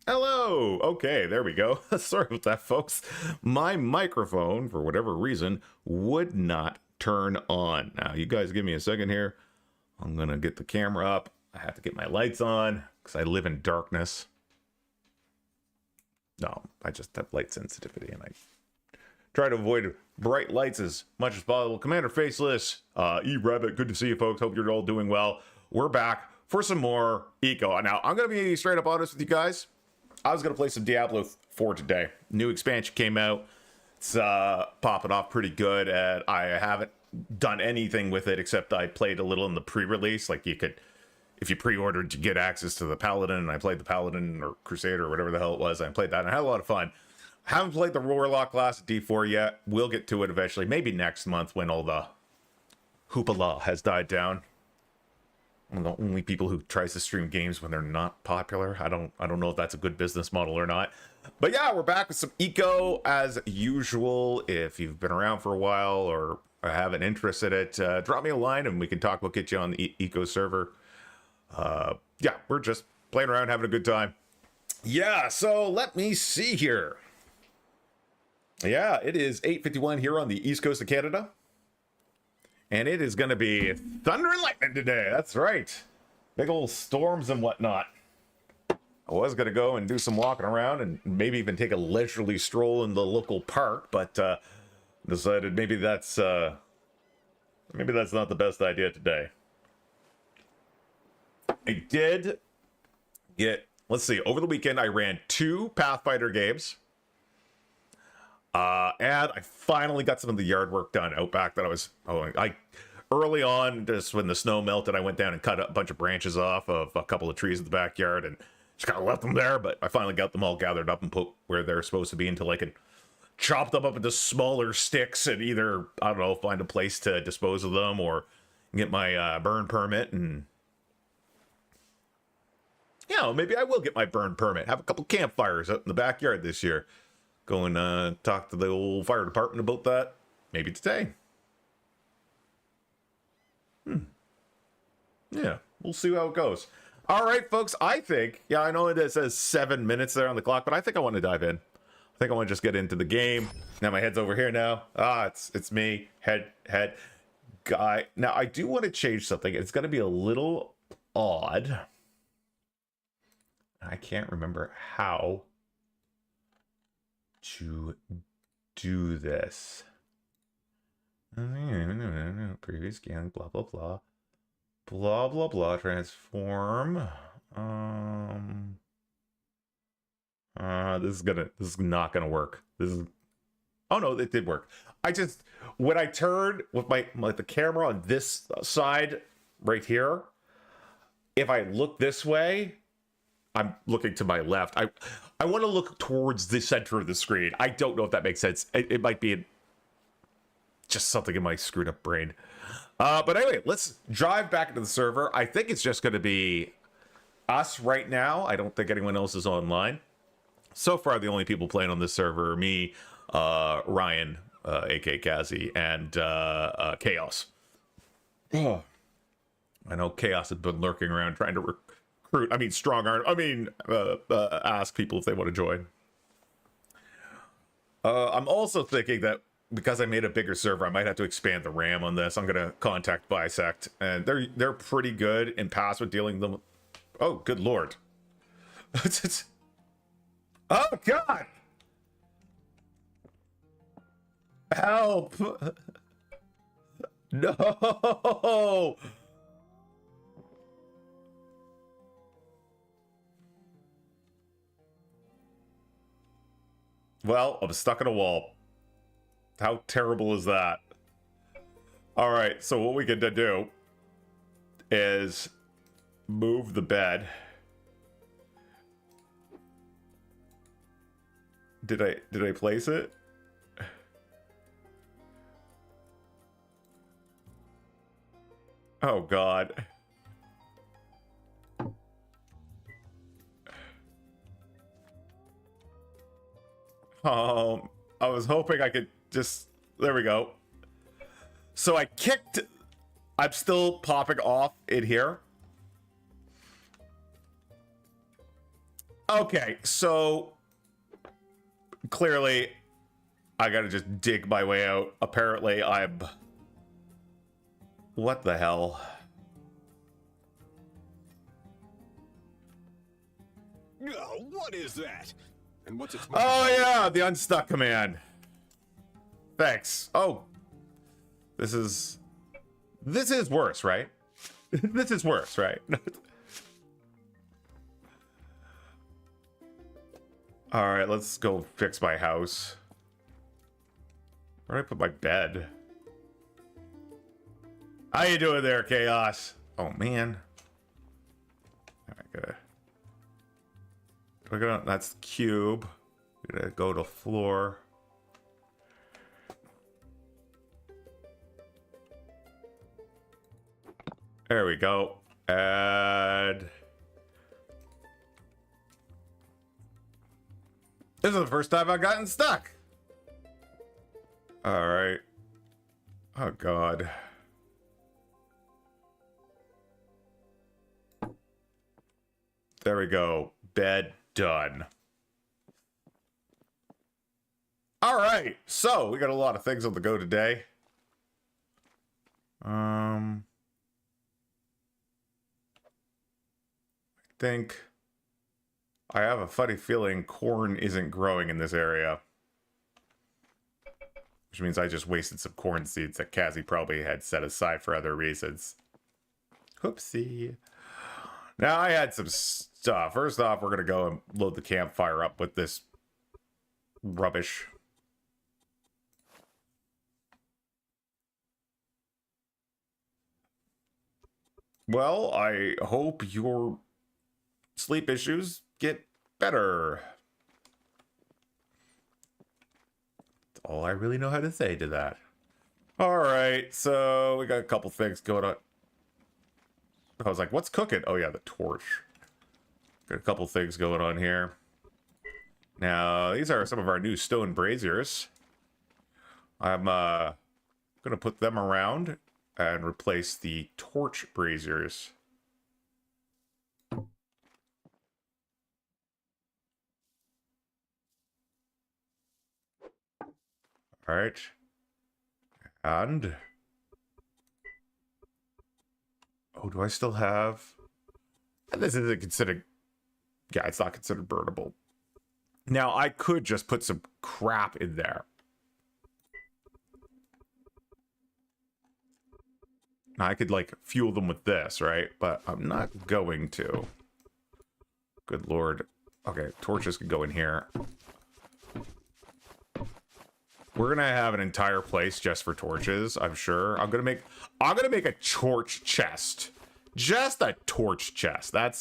Hello. Okay, there we go. Sorry about that, folks. My microphone, for whatever reason, would not turn on. Now, you guys give me a second here. I'm going to get the camera up. I have to get my lights on because I live in darkness. No, I just have light sensitivity and I try to avoid bright lights as much as possible. Commander Faceless, E-Rabbit, good to see you folks. Hope you're all doing well. We're back for some more Eco. Now, I'm going to be straight up honest with you guys. I was going to play some Diablo 4 today. New expansion came out. It's popping off pretty good. I haven't done anything with it except I played a little in the pre-release. Like, you could, if you pre-ordered, you get access to the Paladin, and I played the Paladin or Crusader or whatever the hell it was. I played that and I had a lot of fun. Haven't played the Warlock class at D4 yet. We'll get to it eventually. Maybe next month when all the hoopla has died down. I'm the only people who tries to stream games when they're not popular. I don't know if that's a good business model or not. But yeah, we're back with some Eco as usual. If you've been around for a while or have an interest in it, drop me a line and we can talk. We'll get you on the Eco server. Yeah, we're just playing around, having a good time. Yeah, so let me see here. Yeah, it is 8:51 here on the East Coast of Canada. And it is going to be thunder and lightning today. That's right. Big old storms and whatnot. I was going to go and do some walking around and maybe even take a leisurely stroll in the local park, but decided maybe that's not the best idea today. I did get, let's see, over the weekend I ran 2 Pathfinder games. And I finally got some of the yard work done out back that early on, just when the snow melted, I went down and cut a bunch of branches off of a couple of trees in the backyard and just kind of left them there. But I finally got them all gathered up and put where they're supposed to be until I could chop them up into smaller sticks and either, I don't know, find a place to dispose of them or get my burn permit. And, you know, maybe I will get my burn permit, have a couple campfires out in the backyard this year. Go and talk to the old fire department about that. Maybe today. Yeah, we'll see how it goes. All right, folks, I think, yeah, I know it says 7 minutes there on the clock, but I think I want to dive in. I think I want to just get into the game. Now my head's over here now. It's me, head, guy. Now, I do want to change something. It's going to be a little odd. I can't remember how to do this. Previous scan, blah blah blah, blah blah blah. Transform. This is not gonna work. Oh no, it did work. When I turned with the camera on this side right here, if I look this way, I'm looking to my left. I want to look towards the center of the screen. I don't know if that makes sense. It might be just something in my screwed up brain. But anyway, let's drive back into the server. I think it's just going to be us right now. I don't think anyone else is online. So far, the only people playing on this server are me, Ryan, aka Kazi, and Chaos. Oh. I know Chaos had been lurking around trying to recruit. I mean, ask people if they want to join. I'm also thinking that because I made a bigger server, I might have to expand the RAM on this. I'm gonna contact Bisect, and they're pretty good in past with dealing them. Oh, good lord! Oh god! Help! No! Well, I'm stuck in a wall. How terrible is that? All right, so what we get to do is move the bed. Did I place it? Oh god. I was hoping I could just, there we go. So I kicked, I'm still popping off in here. Okay, so clearly I gotta just dig my way out. Apparently I'm... What the hell? Oh, what is that? And what's its... Oh yeah, the unstuck command. Thanks. Oh. This is worse, right? This is worse, right? All right, let's go fix my house. Where do I put my bed? How you doing there, Chaos? Oh man. I gotta... That's the cube. We're gonna go to floor. There we go. And this is the first time I've gotten stuck. All right. Oh God. There we go. Bed done. All right. So we got a lot of things on the go today. I think I have a funny feeling corn isn't growing in this area. Which means I just wasted some corn seeds that Cassie probably had set aside for other reasons. Whoopsie. Now I had some stuff. First off, we're going to go and load the campfire up with this rubbish. Well, I hope your sleep issues get better. That's all I really know how to say to that. All right, so we got a couple things going on. I was like, what's cooking? Oh yeah, the torch. Got a couple things going on here. Now, these are some of our new stone braziers. I'm gonna put them around and replace the torch braziers. All right. And... oh, do I still have... This isn't considered... yeah, it's not considered burnable. Now, I could just put some crap in there. I could, like, fuel them with this, right? But I'm not going to. Good lord. Okay, torches can go in here. We're gonna have an entire place just for torches, I'm sure. I'm gonna make a torch chest. Just a torch chest. That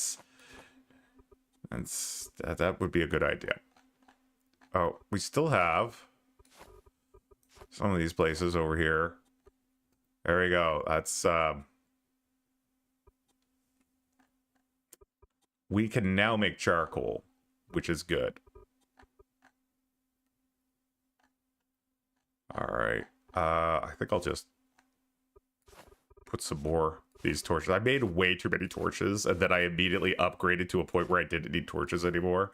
would be a good idea. Oh, we still have some of these places over here. There we go. That's we can now make charcoal, which is good. All right. I think I'll just put some more of these torches. I made way too many torches, and then I immediately upgraded to a point where I didn't need torches anymore.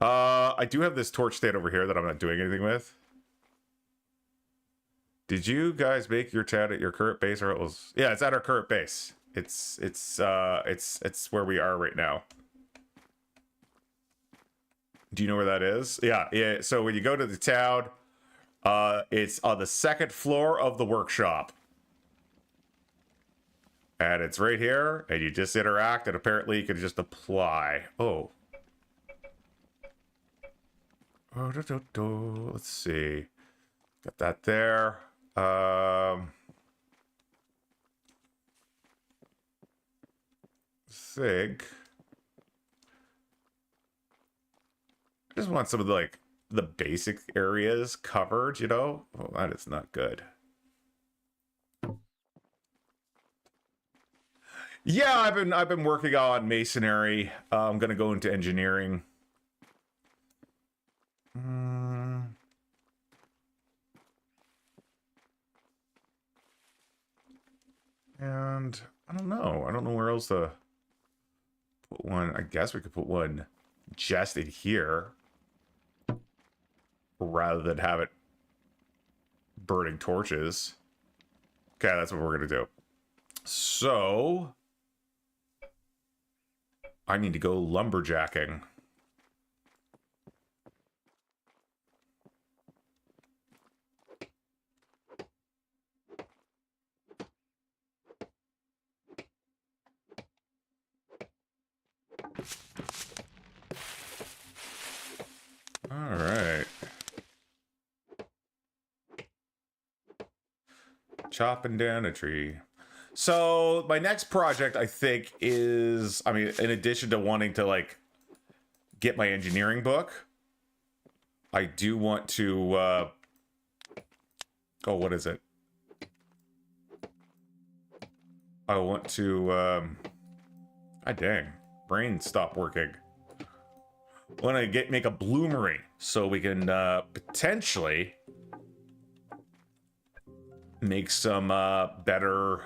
I do have this torch stand over here that I'm not doing anything with. Did you guys make your town at your current base, or it was... yeah, it's at our current base. It's where we are right now. Do you know where that is? Yeah. So when you go to the town, it's on the second floor of the workshop. And it's right here, and you just interact, and apparently you can just apply. Oh. Let's see. Got that there. Sig. I just want some of the, like, the basic areas covered, you know? Oh, that is not good. Yeah, I've been working on masonry. I'm gonna go into engineering. And I don't know where else to put one. I guess we could put one just in here rather than have it burning torches. Okay, that's what we're gonna do. So I need to go lumberjacking. All right. Chopping down a tree. So my next project, I think, is, I mean, in addition to wanting to like get my engineering book, I do want to oh, what is it? I want to God dang, brain stopped working. I want to make a bloomery so we can potentially make some better,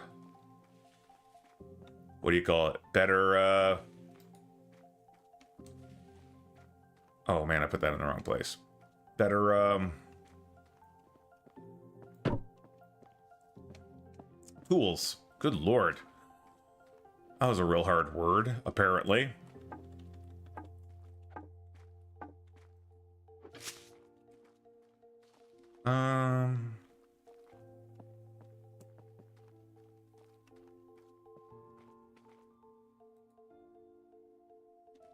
what do you call it? Better oh man, I put that in the wrong place. Better tools. Good lord. That was a real hard word, apparently.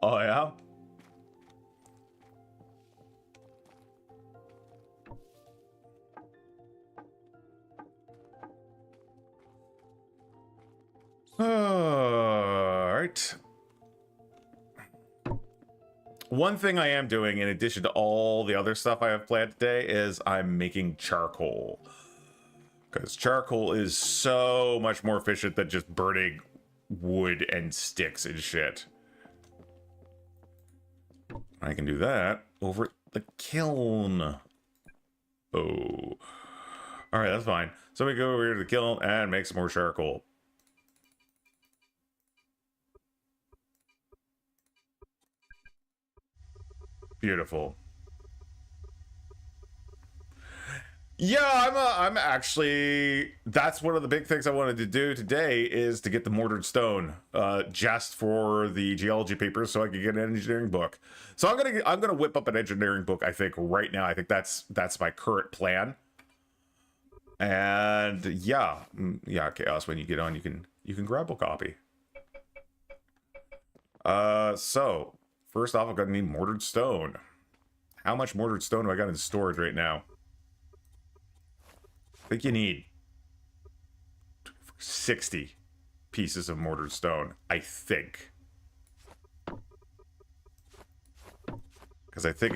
Oh yeah? Alright. One thing I am doing, in addition to all the other stuff I have planned today, is I'm making charcoal. Because charcoal is so much more efficient than just burning wood and sticks and shit. I can do that over at the kiln. Oh. Alright, that's fine. So we go over here to the kiln and make some more charcoal. Beautiful. Yeah, I'm actually, that's one of the big things I wanted to do today, is to get the mortared stone, just for the geology papers, so I could get an engineering book. So I'm gonna whip up an engineering book, I think, right now. I think that's my current plan. And yeah, Chaos, when you get on, you can grab a copy. So first off, I'm gonna need mortared stone. How much mortared stone do I got in storage right now? I think you need 60 pieces of mortared stone, I think. Because I think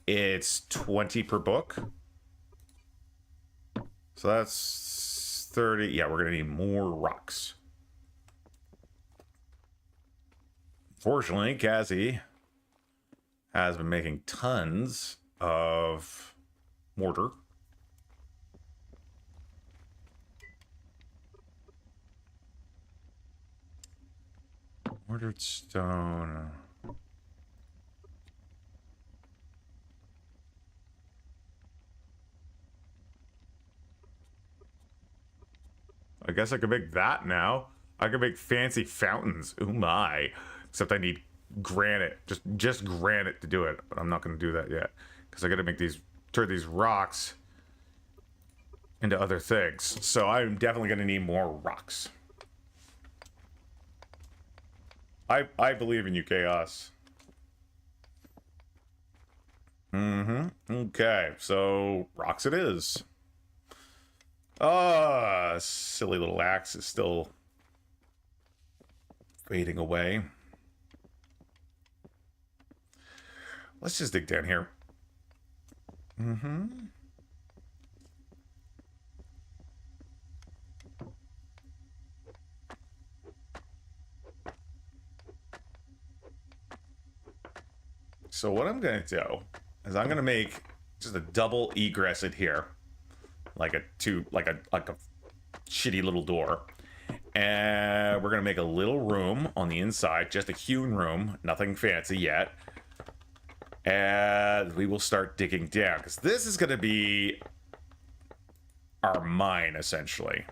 it's 20 per book. So that's 30. Yeah, we're gonna need more rocks. Fortunately, Cassie has been making tons of mortar. Mortared stone. I guess I could make that now. I could make fancy fountains. Oh my. Except I need granite. Just granite to do it. But I'm not going to do that yet. Because I got to make these, turn these rocks into other things. So I'm definitely going to need more rocks. I believe in you, Chaos. Okay, so rocks it is. Silly little axe is still fading away. Let's just dig down here. So what I'm gonna do is I'm gonna make just a double egress in here, like a shitty little door, And we're going to make a little room on the inside, just a hewn room, nothing fancy yet. And we will start digging down, because this is going to be our mine, essentially.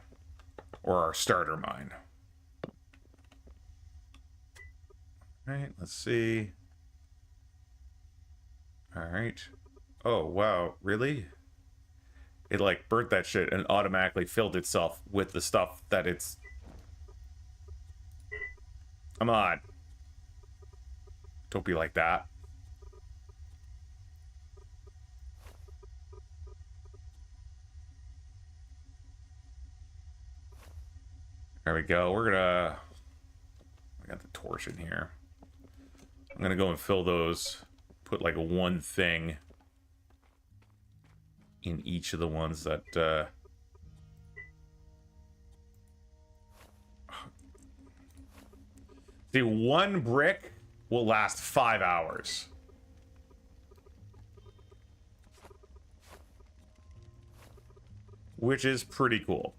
Or our starter mine. Alright, let's see. Alright. Oh, wow, really? It, like, burnt that shit and automatically filled itself with the stuff that it's... Come on. Don't be like that. There we go. We're gonna... I got the torch in here. I'm gonna go and fill those. Put like one thing in each of the ones that... See, one brick will last 5 hours. Which is pretty cool.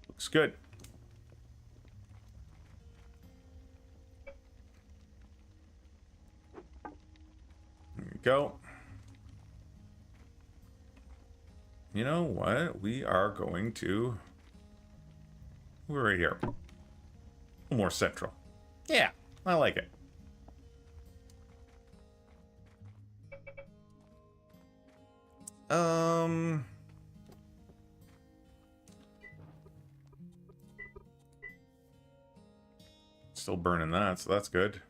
Looks good. There we go. You know what? We are going to... We're right here. A little more central. Yeah, I like it. Still burning that, so that's good.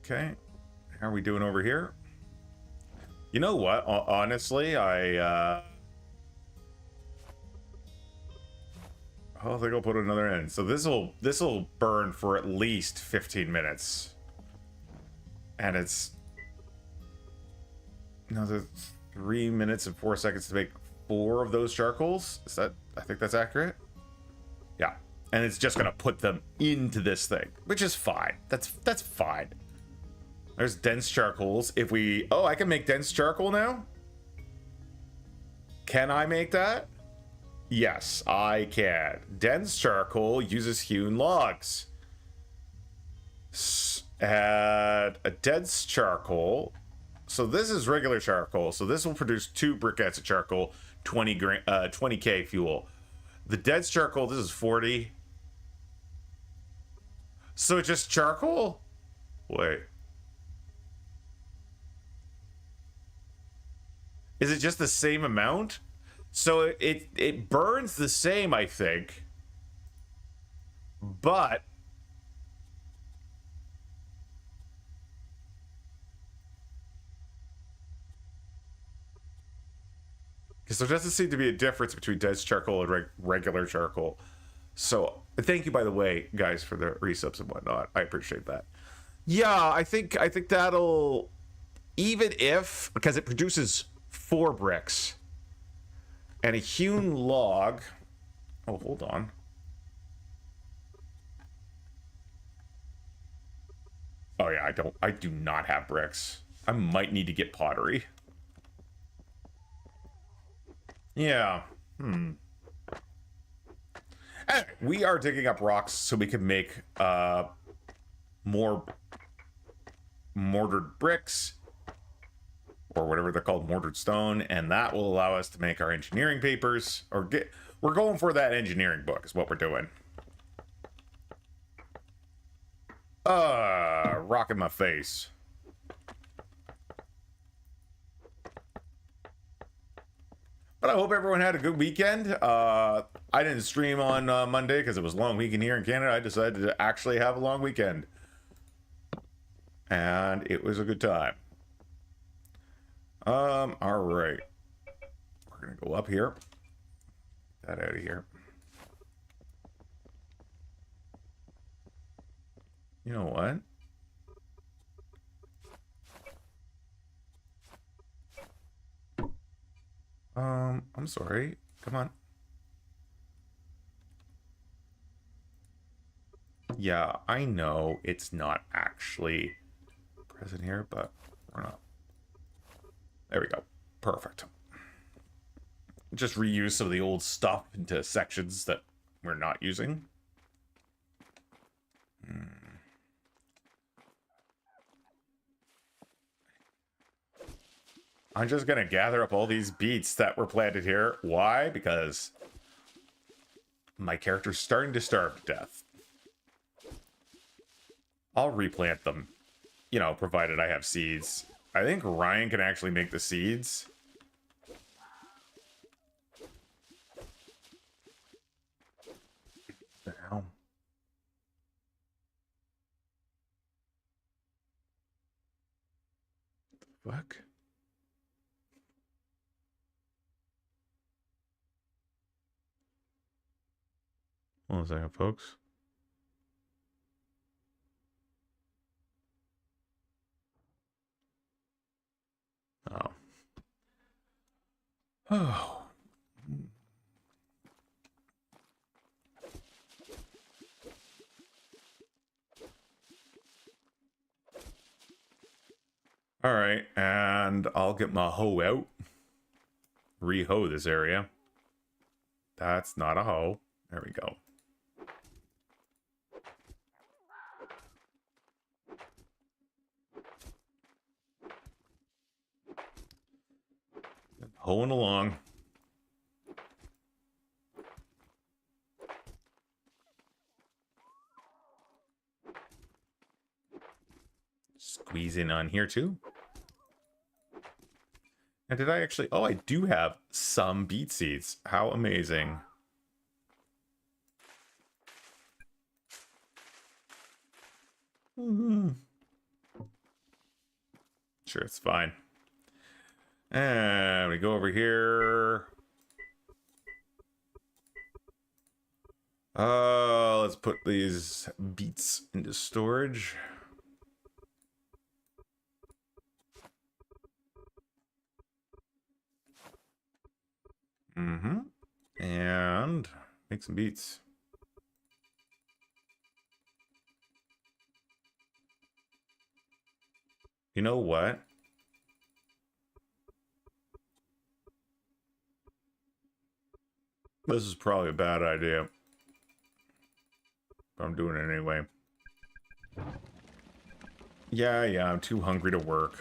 Okay. How are we doing over here? You know what? Honestly, I think I'll put another in. So this'll burn for at least 15 minutes. And it's another 3 minutes and 4 seconds to make 4 of those charcoals. Is that, I think that's accurate? Yeah. And it's just gonna put them into this thing, which is fine. That's fine. There's dense charcoals. If we... Oh, I can make dense charcoal now? Can I make that? Yes, I can. Dense charcoal uses hewn logs. Add a dense charcoal. So this is regular charcoal. So this will produce 2 briquettes of charcoal, 20k fuel. The dense charcoal, this is 40. So just charcoal? Wait. Is it just the same amount? So it burns the same, I think. But because there doesn't seem to be a difference between dense charcoal and regular charcoal. So thank you, by the way, guys, for the resubs and whatnot. I appreciate that. Yeah, I think that'll, even if, because it produces 4 bricks and a hewn log. Oh, hold on. Oh yeah, I do not have bricks. I might need to get pottery. Yeah. Anyway, we are digging up rocks so we can make more mortared bricks, or whatever they're called, mortared stone, and that will allow us to make our engineering papers, or we're going for that engineering book is what we're doing. Rock in my face. But I hope everyone had a good weekend. I didn't stream on Monday because it was a long weekend here in Canada. I decided to actually have a long weekend. And it was a good time. All right. We're going to go up here. Get that out of here. You know what? I'm sorry. Come on. Yeah, I know it's not actually present here, but We're not. There we go. Perfect. Just reuse some of the old stuff into sections that we're not using. I'm just gonna gather up all these beets that were planted here. Why? Because my character's starting to starve to death. I'll replant them, you know, provided I have seeds. I think Ryan can actually make the seeds. What the hell? The fuck? Hold on a second, folks. Oh. Oh. All right, and I'll get my hoe out. Re-hoe this area. That's not a hoe. There we go. Hoeing along. Squeeze in on here too. And did I actually... Oh, I do have some beet seeds. How amazing. Sure, it's fine. And we go over here. Let's put these beets into storage. And make some beets. You know what? This is probably a bad idea. But I'm doing it anyway. Yeah, I'm too hungry to work.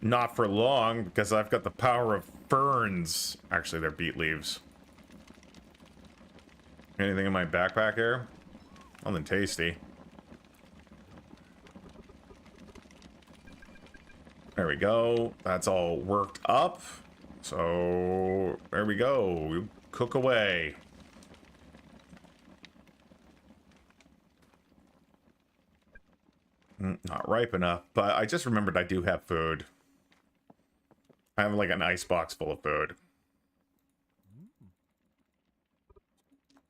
Not for long, because I've got the power of ferns. Actually, they're beet leaves. Anything in my backpack here? Nothing tasty. There we go. That's all worked up. So, there we go. We cook away. Not ripe enough, but I just remembered I do have food. I have like an ice box full of food.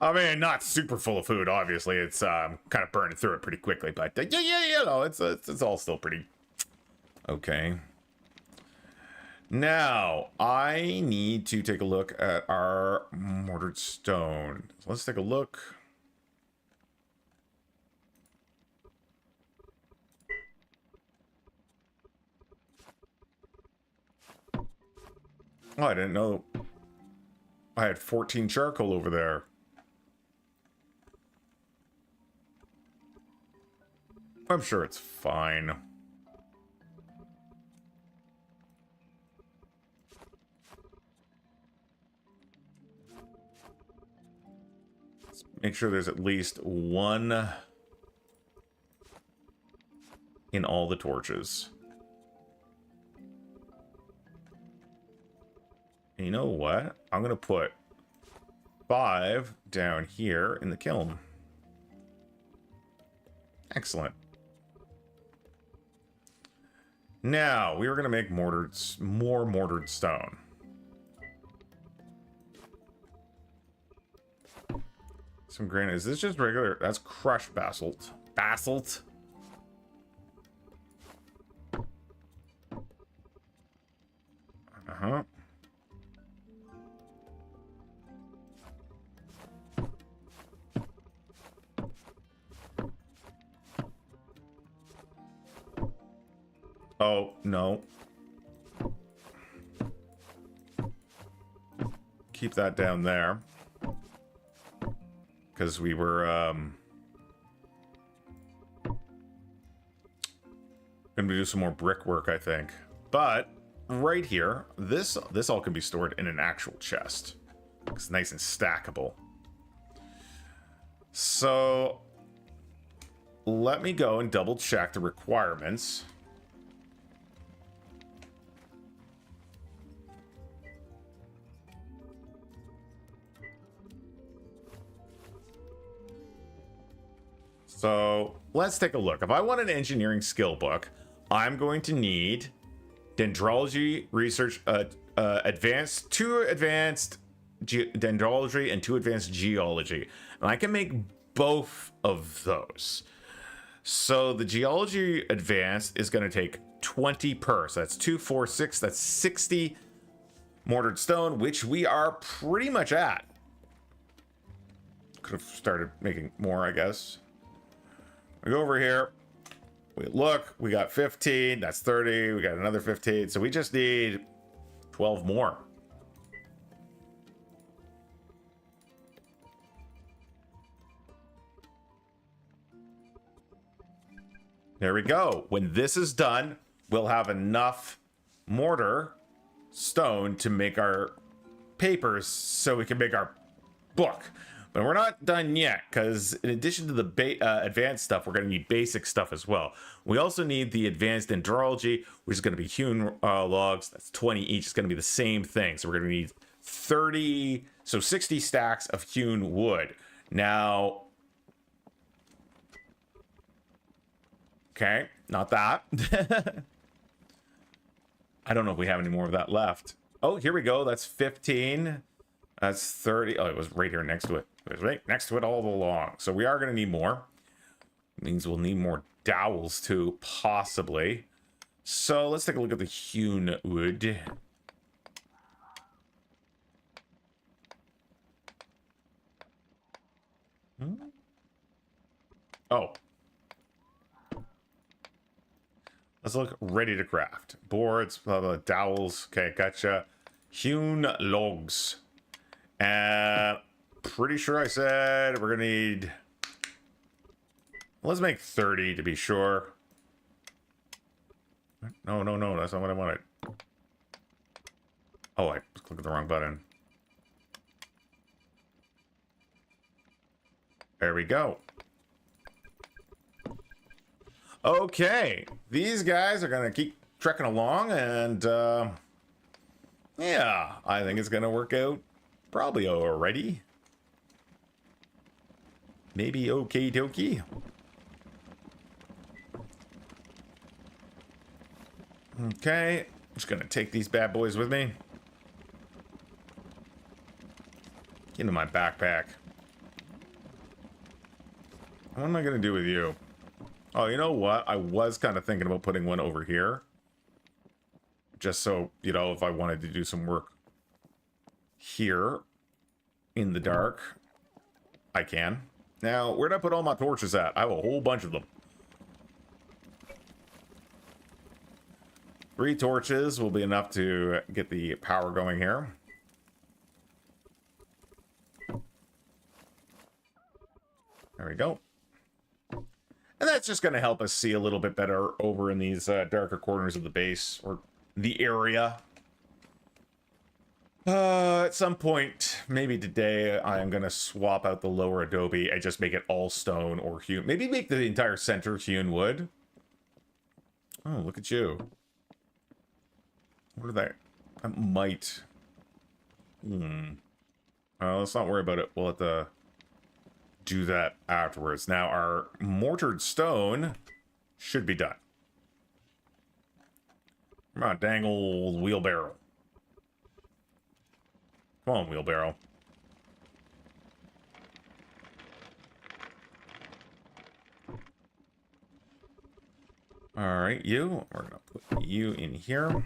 I mean, not super full of food, obviously. It's kind of burning through it pretty quickly, but yeah, you know, it's all still pretty okay. Now, I need to take a look at our mortared stone. So let's take a look. Oh, I didn't know I had 14 charcoal over there. I'm sure it's fine. Let's make sure there's at least one in all the torches. And you know what? I'm gonna put 5 down here in the kiln. Excellent. Now, we were gonna make more mortared stone. Some granite. Is this just regular? That's crushed basalt. Basalt? Uh-huh. Oh, no. Keep that down there. Because we were, gonna do some more brickwork, I think. But right here, this all can be stored in an actual chest. It's nice and stackable. So let me go and double check the requirements. So let's take a look. If I want an engineering skill book, I'm going to need dendrology research, advanced, 2 advanced dendrology and 2 advanced geology. And I can make both of those. So the geology advanced is going to take 20 per. So that's 2, 4, 6. That's 60 mortared stone, which we are pretty much at. Could have started making more, I guess. We go over here. We look, we got 15. That's 30. We got another 15. So we just need 12 more. There we go. When this is done, we'll have enough mortar stone to make our papers so we can make our book. But we're not done yet, because in addition to the advanced stuff, we're going to need basic stuff as well. We also need the advanced dendrology, which is going to be hewn logs. That's 20 each. It's going to be the same thing. So we're going to need 60 stacks of hewn wood. Now, okay, not that. I don't know if we have any more of that left. Oh, here we go. That's 15. That's 30. Oh, it was right here next to it. It was right next to it all along. So we are going to need more. It means we'll need more dowels too, possibly. So let's take a look at the hewn wood. Oh. Let's look ready to craft. Boards, blah, blah, dowels. Okay, gotcha. Hewn logs. Pretty sure I said we're gonna need... Let's make 30 to be sure. No, that's not what I wanted. Oh, I clicked the wrong button. There we go. Okay, these guys are gonna keep trekking along, and yeah, I think it's gonna work out probably already. Maybe okie dokie. Okay, I'm just gonna take these bad boys with me. Get into my backpack. What am I gonna do with you? Oh, you know what? I was kind of thinking about putting one over here. Just so, you know, if I wanted to do some work here in the dark, I can. Now, where'd I put all my torches at? I have a whole bunch of them. 3 torches will be enough to get the power going here. There we go. And that's just going to help us see a little bit better over in these darker corners of the base, or the area. At some point, maybe today, I am going to swap out the lower adobe and just make it all stone or hewn. Maybe make the entire center hewn wood. Oh, look at you. What are they? That might... let's not worry about it. We'll have to do that afterwards. Now, our mortared stone should be done. Come on, dang old wheelbarrow. Come on, wheelbarrow. All right, you. We're gonna put you in here.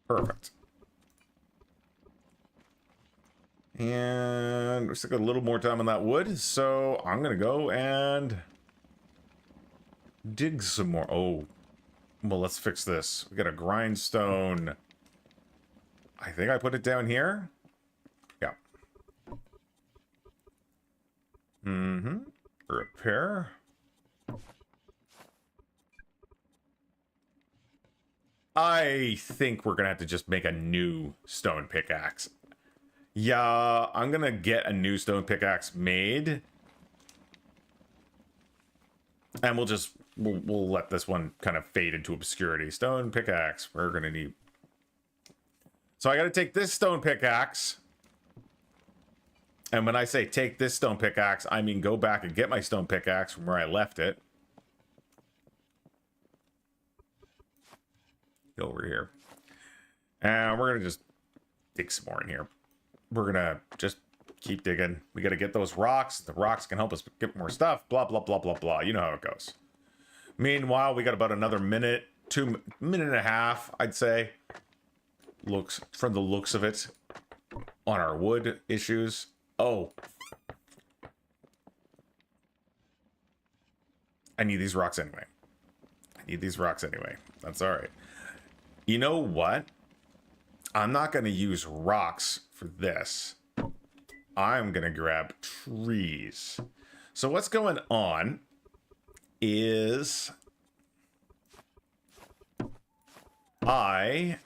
Perfect. And still got a little more time on that wood, so I'm gonna go and dig some more. Oh, well, let's fix this. We got a grindstone. I think I put it down here. Yeah. Repair. I think we're gonna have to just make a new stone pickaxe. Yeah, I'm gonna get a new stone pickaxe made. And we'll let this one kind of fade into obscurity. Stone pickaxe, we're gonna need. So I gotta take this stone pickaxe. And when I say take this stone pickaxe, I mean go back and get my stone pickaxe from where I left it. Go over here. And we're gonna just dig some more in here. We're gonna just keep digging. We gotta get those rocks. The rocks can help us get more stuff. Blah, blah, blah, blah, blah. You know how it goes. Meanwhile, we got about another minute, minute and a half, I'd say. Looks, from the looks of it, on our wood issues. Oh. I need these rocks anyway. That's all right. You know what? I'm not going to use rocks for this. I'm going to grab trees. So what's going on is I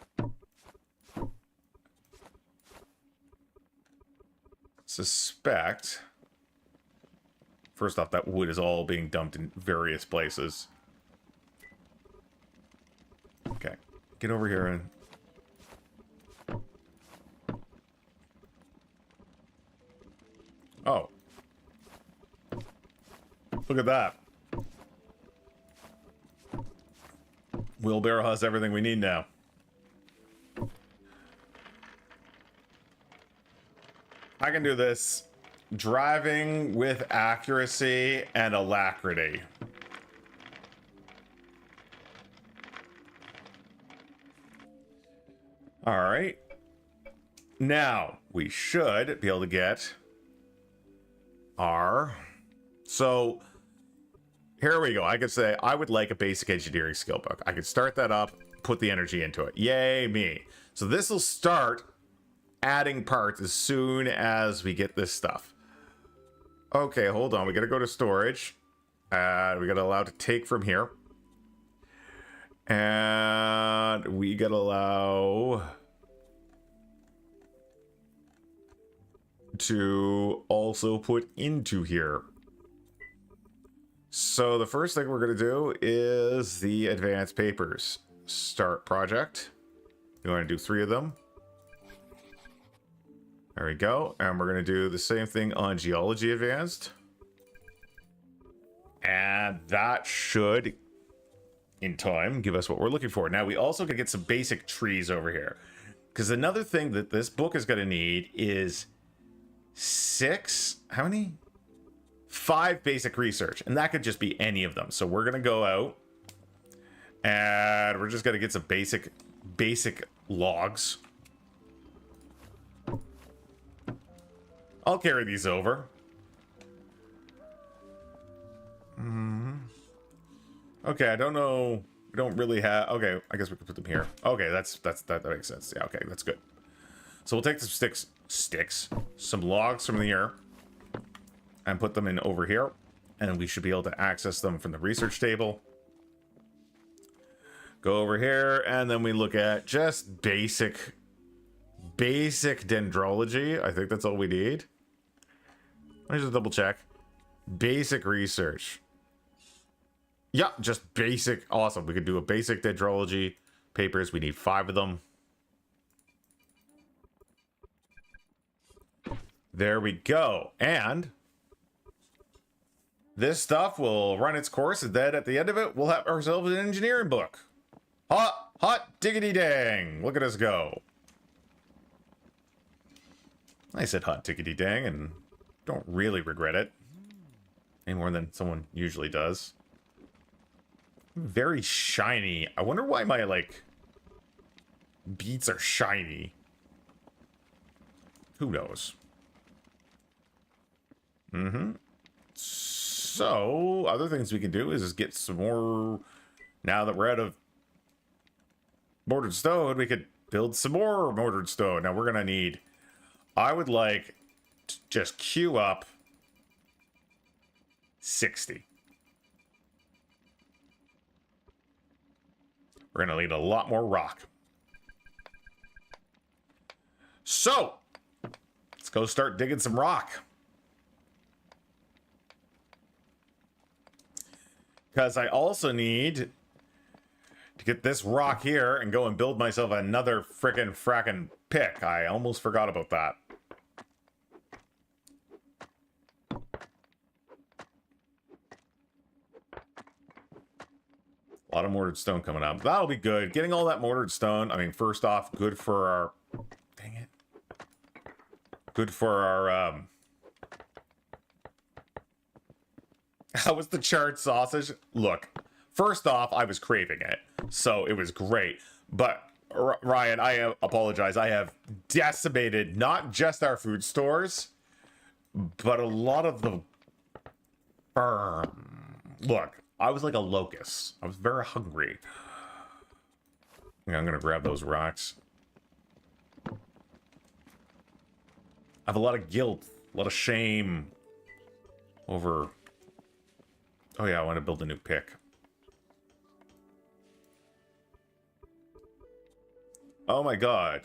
suspect, first off, that wood is all being dumped in various places. Okay, get over here and oh, look at that. Wheelbarrow has everything we need now. I can do this driving with accuracy and alacrity. All right. Now, we should be able to get our... So, here we go. I could say, I would like a basic engineering skill book. I could start that up, put the energy into it. Yay, me. So this will start adding parts as soon as we get this stuff. Okay, hold on. We gotta go to storage. We gotta allow to take from here. And we gotta allow to also put into here. So the first thing we're gonna do is the advanced papers. Start project. You wanna do 3 of them? There we go. And we're going to do the same thing on Geology Advanced. And that should, in time, give us what we're looking for. Now, we also can get some basic trees over here. Because another thing that this book is going to need is 6... How many? 5 basic research. And that could just be any of them. So we're going to go out. And we're just going to get some basic logs. I'll carry these over. Okay, I don't know. We don't really have... Okay, I guess we can put them here. Okay, that makes sense. Yeah, okay, that's good. So we'll take some some logs from here, and put them in over here, and we should be able to access them from the research table. Go over here, and then we look at just basic dendrology. I think that's all we need. Let me just double check. Basic research. Yeah, just basic. Awesome. We could do a basic dendrology papers. We need 5 of them. There we go. And this stuff will run its course, and then at the end of it, we'll have ourselves an engineering book. Hot diggity dang. Look at us go. I said hot diggity dang and don't really regret it. Any more than someone usually does. Very shiny. I wonder why my, like, beats are shiny. Who knows? So, other things we can do is just get some more... Now that we're out of mortared stone, we could build some more mortared stone. Now, we're going to need... I would like to just queue up 60. We're going to need a lot more rock. So, let's go start digging some rock. Because I also need to get this rock here and go and build myself another frackin' pick. I almost forgot about that. A lot of mortared stone coming up. That'll be good. Getting all that mortared stone, I mean, first off, good for our... Dang it. Good for our, How was the charred sausage? Look, first off, I was craving it, so it was great. But, Ryan, I apologize. I have decimated not just our food stores, but a lot of the farm. Look, I was like a locust. I was very hungry. Yeah, I'm going to grab those rocks. I have a lot of guilt, a lot of shame over... Oh yeah, I want to build a new pick. Oh my god.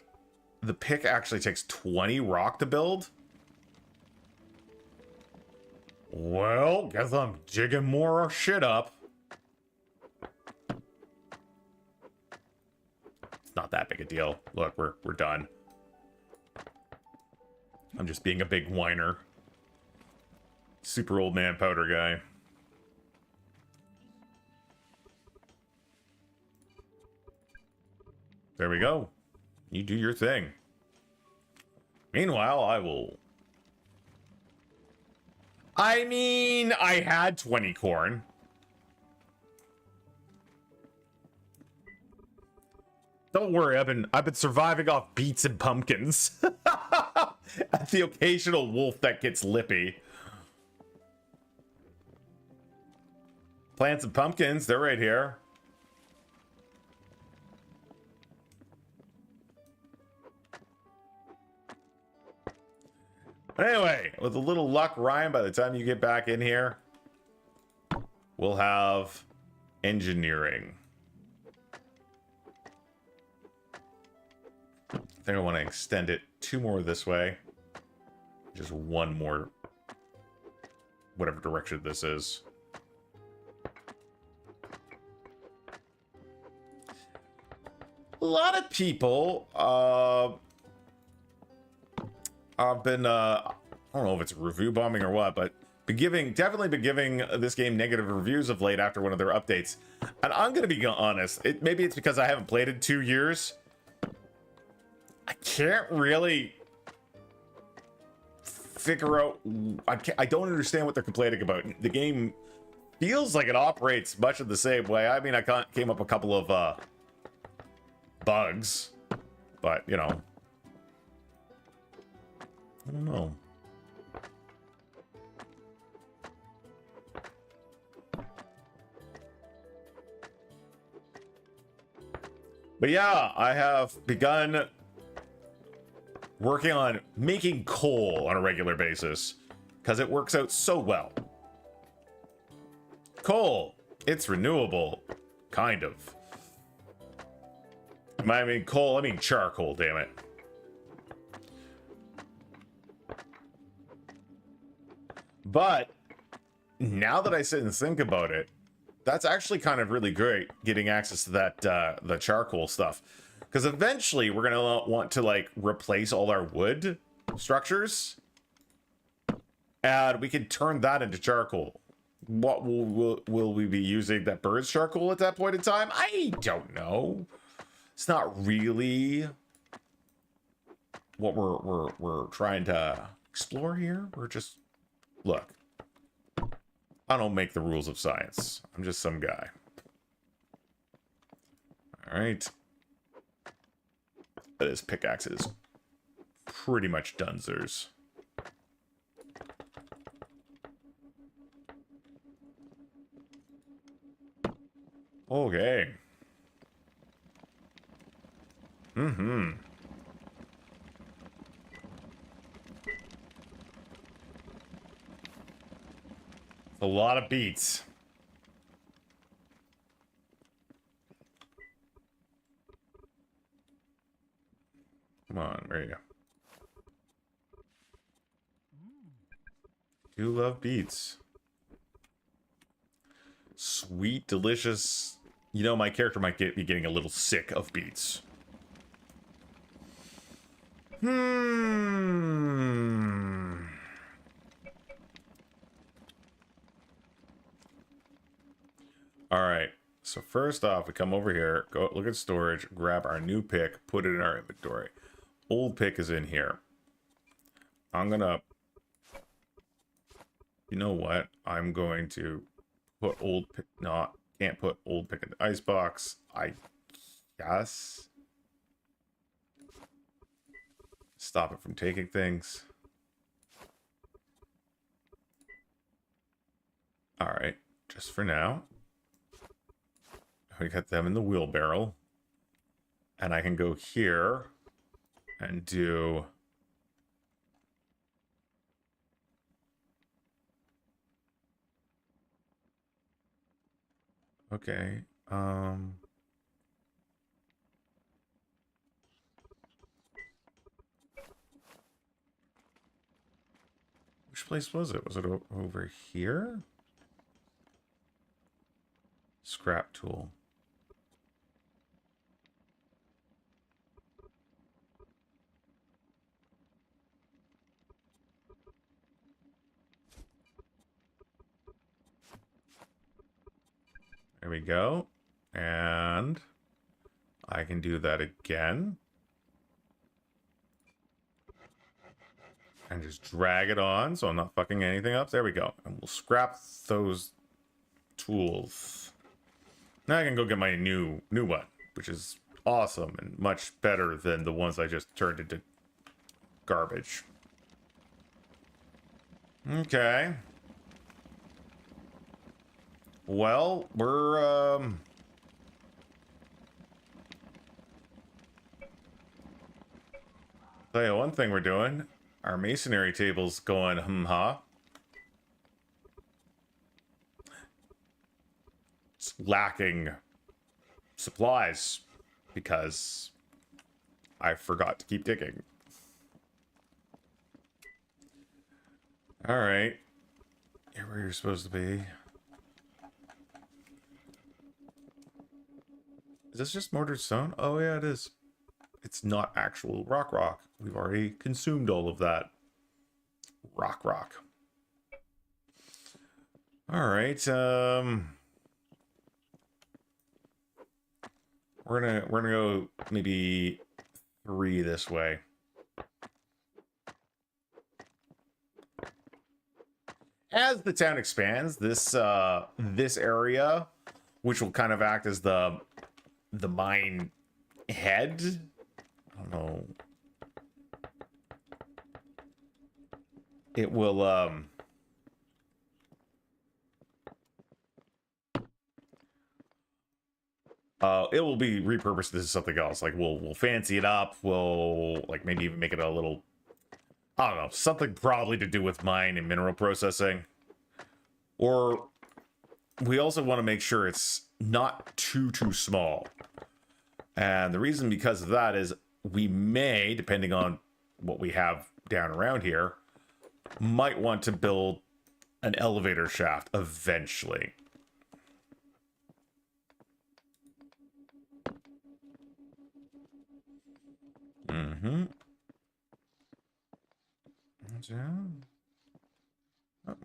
The pick actually takes 20 rock to build? Well, guess I'm digging more shit up. It's not that big a deal. Look, we're done. I'm just being a big whiner. Super old man powder guy. There we go. You do your thing. Meanwhile, I mean, I had 20 corn. Don't worry, I've been surviving off beets and pumpkins. The occasional wolf that gets lippy. Plant some pumpkins, they're right here. Anyway, with a little luck, Ryan, by the time you get back in here, we'll have engineering. I think I want to extend it 2 more this way. Just 1 more, whatever direction this is. A lot of people, I've been, I don't know if it's review bombing or what, but definitely been giving this game negative reviews of late after one of their updates. And I'm going to be honest, maybe it's because I haven't played in 2 years. I can't really figure out, I don't understand what they're complaining about. The game feels like it operates much of the same way. I mean, I came up a couple of bugs, but, you know. I don't know. But yeah, I have begun working on making coal on a regular basis because it works out so well. Coal, it's renewable, kind of. I mean coal, I mean charcoal, damn it. But now that I sit and think about it, that's actually kind of really great getting access to that the charcoal stuff, because eventually we're gonna want to like replace all our wood structures, and we can turn that into charcoal. What will we be using that bird's charcoal at that point in time? I don't know. It's not really what we're trying to explore here. We're just look. I don't make the rules of science. I'm just some guy. All right. This pickaxe is pretty much donezers. Okay. Mm-hmm. A lot of beats. Come on, where are you? Do love beats. Sweet, delicious. You know, my character might be getting a little sick of beats. All right. So first off, we come over here, go look at storage, grab our new pick, put it in our inventory. Old pick is in here. I'm gonna... You know what? I'm going to put old pick... No, can't put old pick in the icebox. I guess. Stop it from taking things. All right. Just for now. We got them in the wheelbarrow. And I can go here and do... Okay. Which place was it? Was it over here? Scrap tool. There we go. And I can do that again. And just drag it on so I'm not fucking anything up. There we go. And we'll scrap those tools. Now I can go get my new one, which is awesome and much better than the ones I just turned into garbage. Okay. Well, we're tell you one thing we're doing. Our masonry table's going ha. It's lacking supplies because I forgot to keep digging. All right. You're where you're supposed to be. Is this just mortared stone? Oh yeah, it is. It's not actual rock. We've already consumed all of that. Rock. All right. We're gonna go maybe 3 this way. As the town expands, this area, which will kind of act as the mine head. I don't know. It will it will be repurposed as something else. Like we'll fancy it up. We'll like maybe even make it a little, I don't know, something probably to do with mine and mineral processing. Or we also want to make sure it's not too small. And the reason because of that is we may, depending on what we have down around here, might want to build an elevator shaft eventually.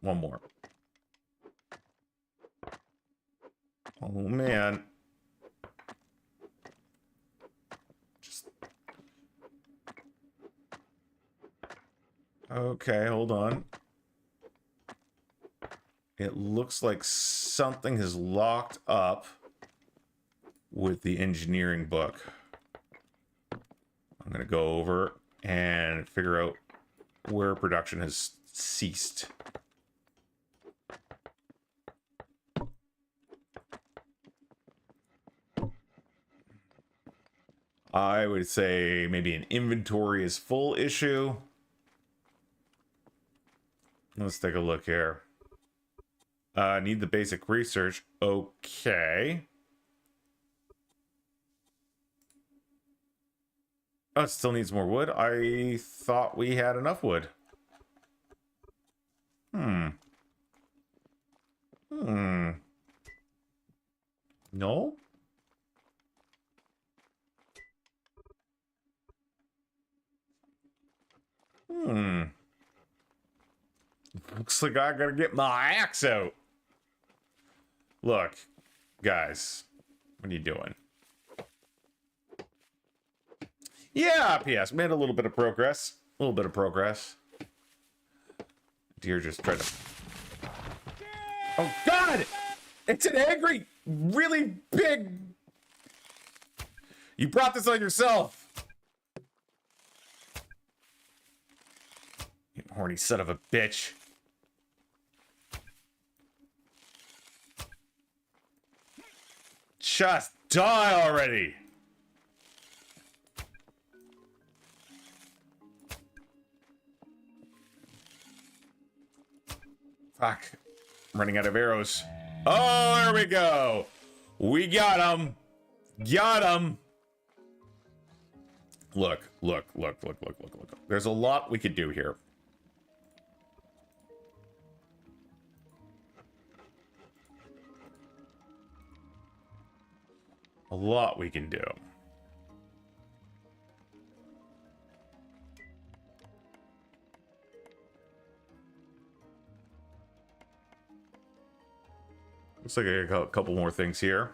One more. Oh man. Just okay, hold on. It looks like something is locked up with the engineering book. I'm gonna go over and figure out where production has ceased. I would say maybe an inventory is full issue. Let's take a look here. Need the basic research. Okay. Oh, it still needs more wood. I thought we had enough wood. No? Looks like I gotta get my axe out. Look, guys, what are you doing? Yeah, PS, made a little bit of progress. A little bit of progress. Deer just tried to... Oh, God! It's an angry, really big... You brought this on yourself! You horny son of a bitch. Just die already! Fuck. I'm running out of arrows. Oh, there we go. We got him. Got him. Look. There's a lot we could do here. A lot we can do. Looks like I got a couple more things here.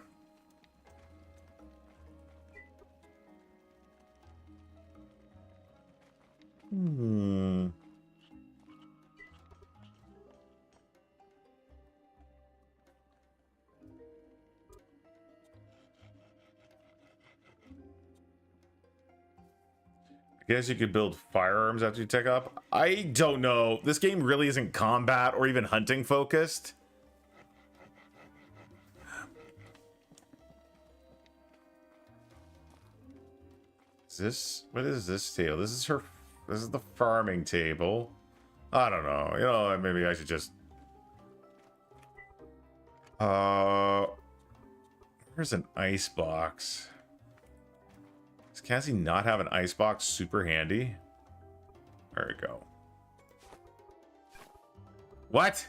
I guess you could build firearms after you take up. I don't know. This game really isn't combat or even hunting focused. What is this table? This is the farming table. I don't know. You know, maybe I should just where's an ice box? Does Cassie not have an ice box super handy? There we go. What?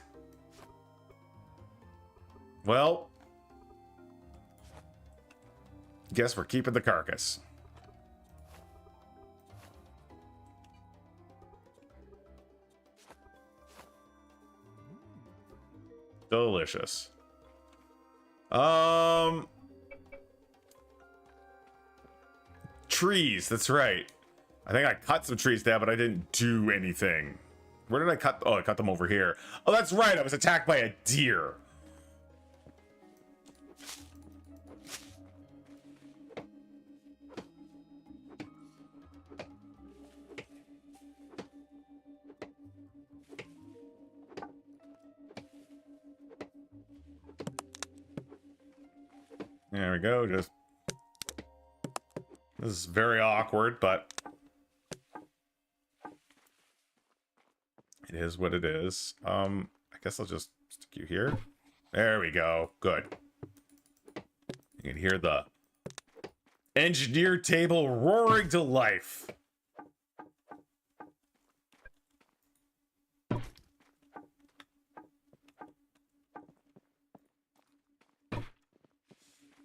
Well, guess we're keeping the carcass. Delicious. Trees, that's right. I think I cut some trees down, but I didn't do anything. Where did I cut? Oh, I cut them over here. Oh, that's right. I was attacked by a deer. There we go. Just this is very awkward, but it is what it is. I guess I'll just stick you here. There we go. Good. You can hear the engineer table roaring to life.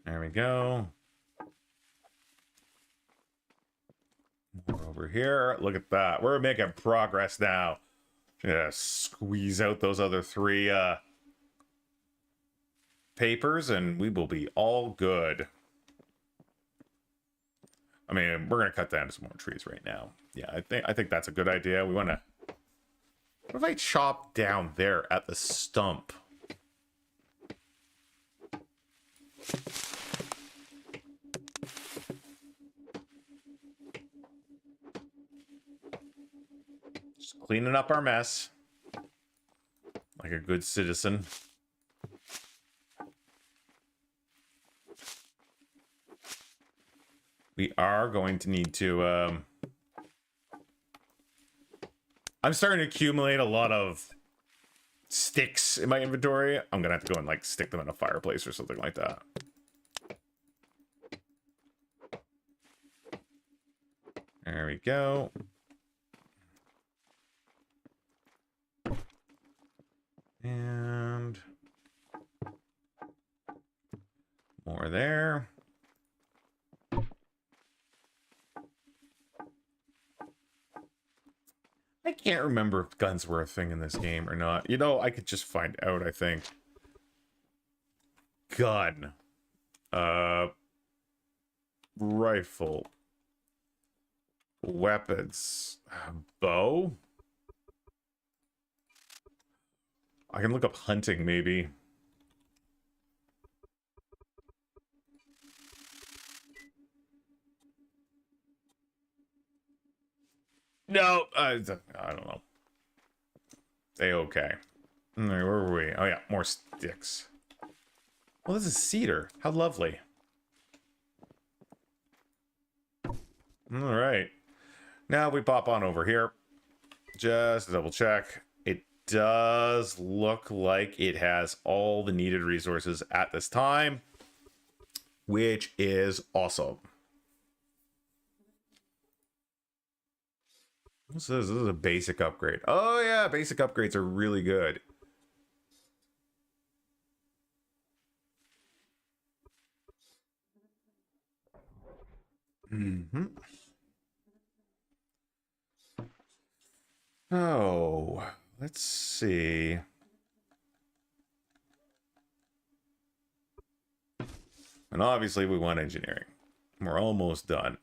There we go. More over here. Look at that. We're making progress now. Just squeeze out those other three papers and we will be all good. I mean, we're gonna cut down some more trees right now. Yeah, I think that's a good idea. We want to. What if I chop down there at the stump? Just cleaning up our mess like a good citizen. we are going to need to I'm starting to accumulate a lot of sticks in my inventory. I'm gonna have to go and like stick them in a fireplace or something like that. There we go. And more there. I can't remember if guns were a thing in this game or not. You know, I could just find out, I think. Gun. Rifle. Weapons. Bow? I can look up hunting, maybe. No, I don't know. They okay. All right, where were we? Oh yeah, more sticks. Well, this is cedar. How lovely. All right. Now we pop on over here. Just to double check. It does look like it has all the needed resources at this time, which is awesome. This is a basic upgrade. Oh yeah, basic upgrades are really good. Oh, let's see. And obviously we want engineering. We're almost done.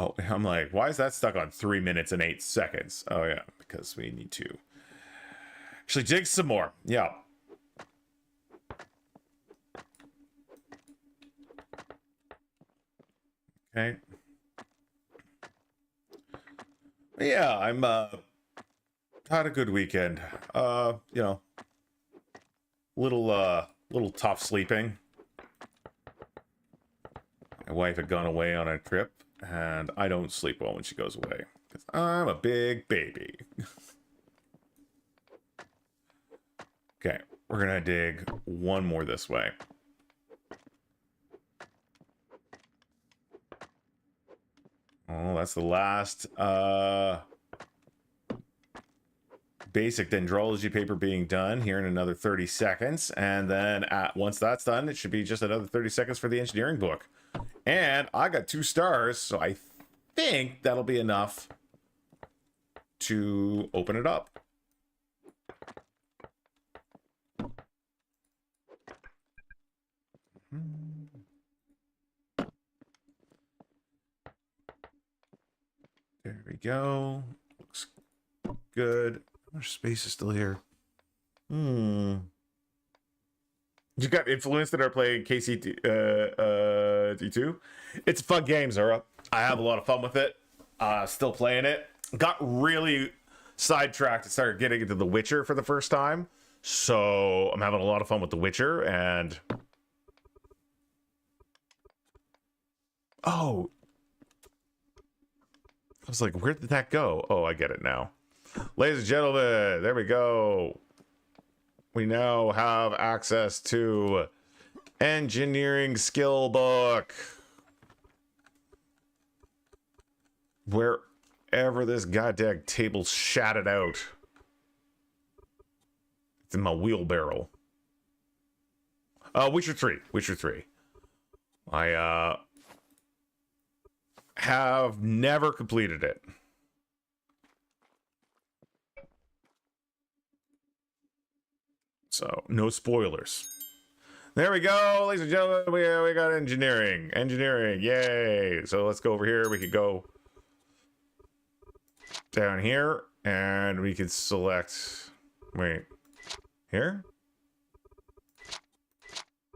Oh, I'm like, why is that stuck on 3 minutes and 8 seconds? Oh, yeah, because we need to actually dig some more. Yeah. Okay. Yeah, I'm had a good weekend. You know, little tough sleeping. My wife had gone away on a trip. And I don't sleep well when she goes away. Because I'm a big baby. Okay, we're going to dig one more this way. Oh, that's the last basic dendrology paper being done here in another 30 seconds. And then once that's done, it should be just another 30 seconds for the engineering book. And I got 2 stars, so I think that'll be enough to open it up. There we go. Looks good. How much space is still here? You got influenced that are playing KCD2? It's a fun game, Zara. I have a lot of fun with it. Still playing it. Got really sidetracked and started getting into The Witcher for the first time. So I'm having a lot of fun with The Witcher. And oh, I was like, where did that go? Oh, I get it now. Ladies and gentlemen, there we go. We now have access to engineering skill book. Wherever this goddamn table shattered out. It's in my wheelbarrow. Witcher 3. Witcher 3. I have never completed it. So, no spoilers. There we go, ladies and gentlemen. We got engineering. Engineering, yay. So let's go over here. We could go down here, and we could select... Wait. Here?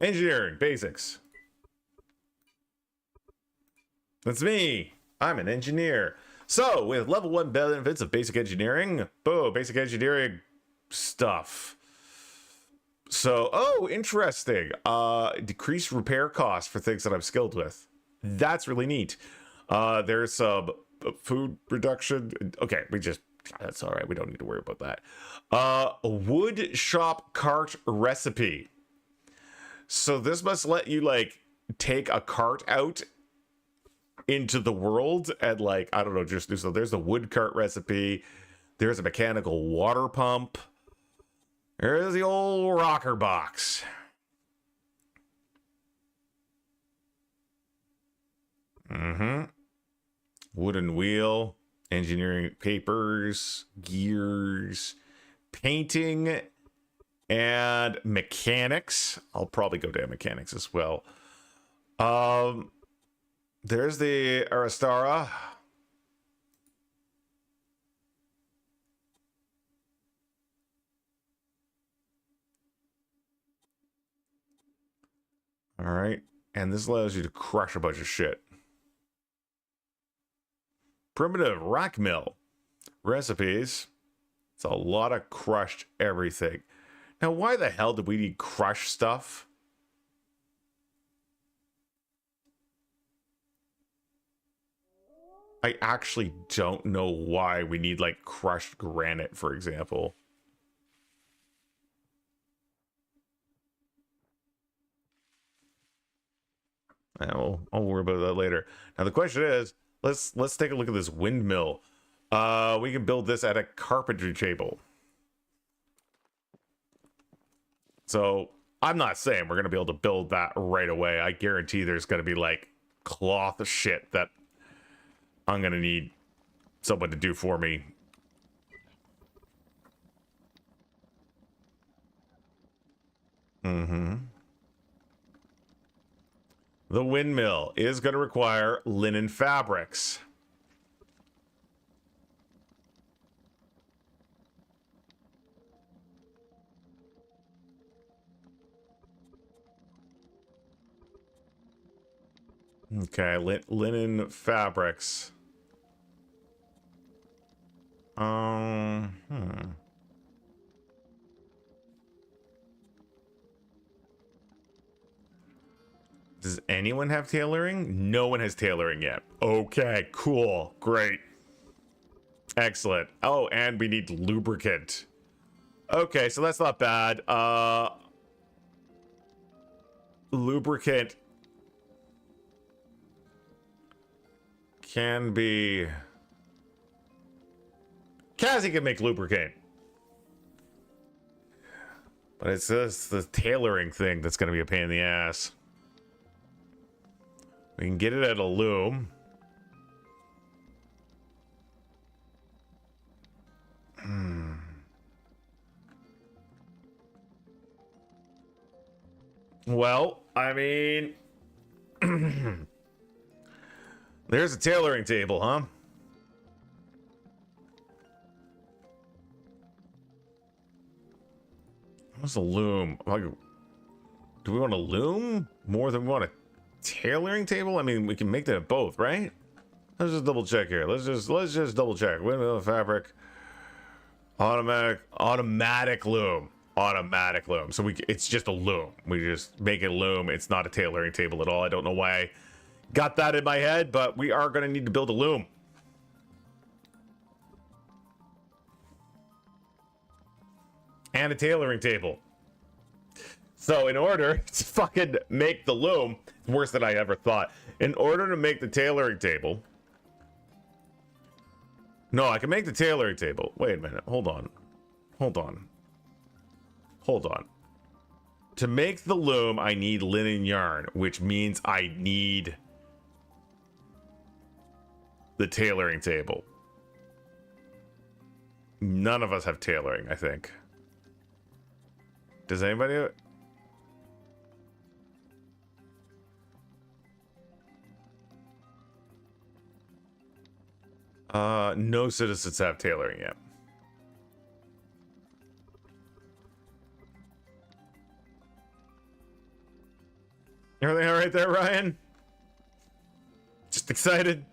Engineering, basics. That's me. I'm an engineer. So, with level 1 benefits of basic engineering, boom, basic engineering stuff. So, oh, interesting. Decrease repair costs for things that I'm skilled with. That's really neat. There's some food reduction. Okay, that's all right. We don't need to worry about that. Wood shop cart recipe. So this must let you like take a cart out into the world and like, I don't know, just do so. There's the wood cart recipe. There's a mechanical water pump. There's the old rocker box. Wooden wheel, engineering papers, gears, painting, and mechanics. I'll probably go down mechanics as well. There's the Aristara. All right. And this allows you to crush a bunch of shit. Primitive rack mill. Recipes. It's a lot of crushed everything. Now, why the hell did we need crushed stuff? I actually don't know why we need, like, crushed granite, for example. I'll worry about that later. Now, the question is, let's take a look at this windmill. We can build this at a carpentry table. So, I'm not saying we're going to be able to build that right away. I guarantee there's going to be, like, cloth shit that I'm going to need someone to do for me. The windmill is going to require linen fabrics. Okay, linen fabrics. Does anyone have tailoring? No one has tailoring yet. Okay, cool, great. Excellent. Oh, and we need lubricant. Okay, so that's not bad. Lubricant can be... Cassie can make lubricant. But it's just the tailoring thing that's going to be a pain in the ass. We can get it at a loom. Well, I mean... There's a tailoring table, huh? What's a loom? Like, do we want a loom more than we want a tailoring table? I mean, we can make that both, right? Let's just double check here. Let's just double check. Windmill fabric, automatic loom, automatic loom. So it's just a loom. We just make it a loom. It's not a tailoring table at all. I don't know why I got that in my head, but we are going to need to build a loom. And a tailoring table. So in order to fucking make the loom, worse than I ever thought. In order to make the tailoring table. No, I can make the tailoring table. Wait a minute. Hold on. Hold on. Hold on. To make the loom, I need linen yarn, which means I need the tailoring table. None of us have tailoring, I think. Does anybody? No citizens have tailoring yet. Everything all right there, Ryan? Just excited?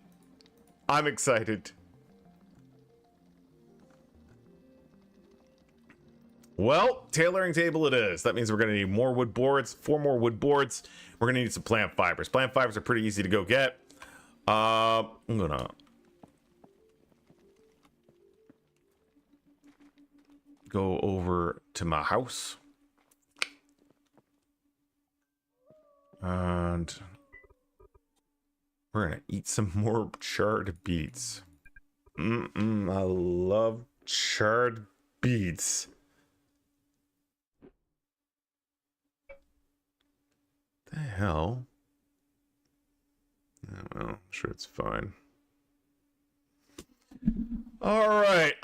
I'm excited. Well, tailoring table it is. That means we're going to need more wood boards, 4 more wood boards. We're going to need some plant fibers. Plant fibers are pretty easy to go get. I'm going to go over to my house. And we're going to eat some more charred beets. I love charred beets. The hell? Oh, well, I'm sure it's fine. All right.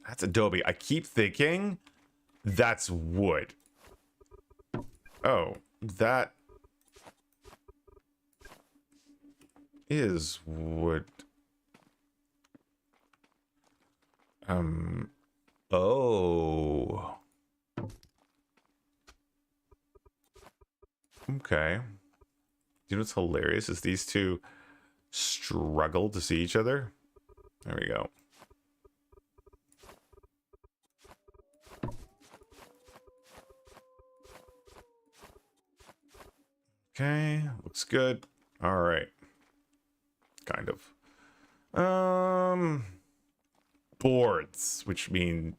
That's adobe. I keep thinking that's wood. Oh, that is wood. Oh. Okay. You know what's hilarious is these two struggle to see each other. There we go. Okay, looks good. All right. Kind of. Boards, which mean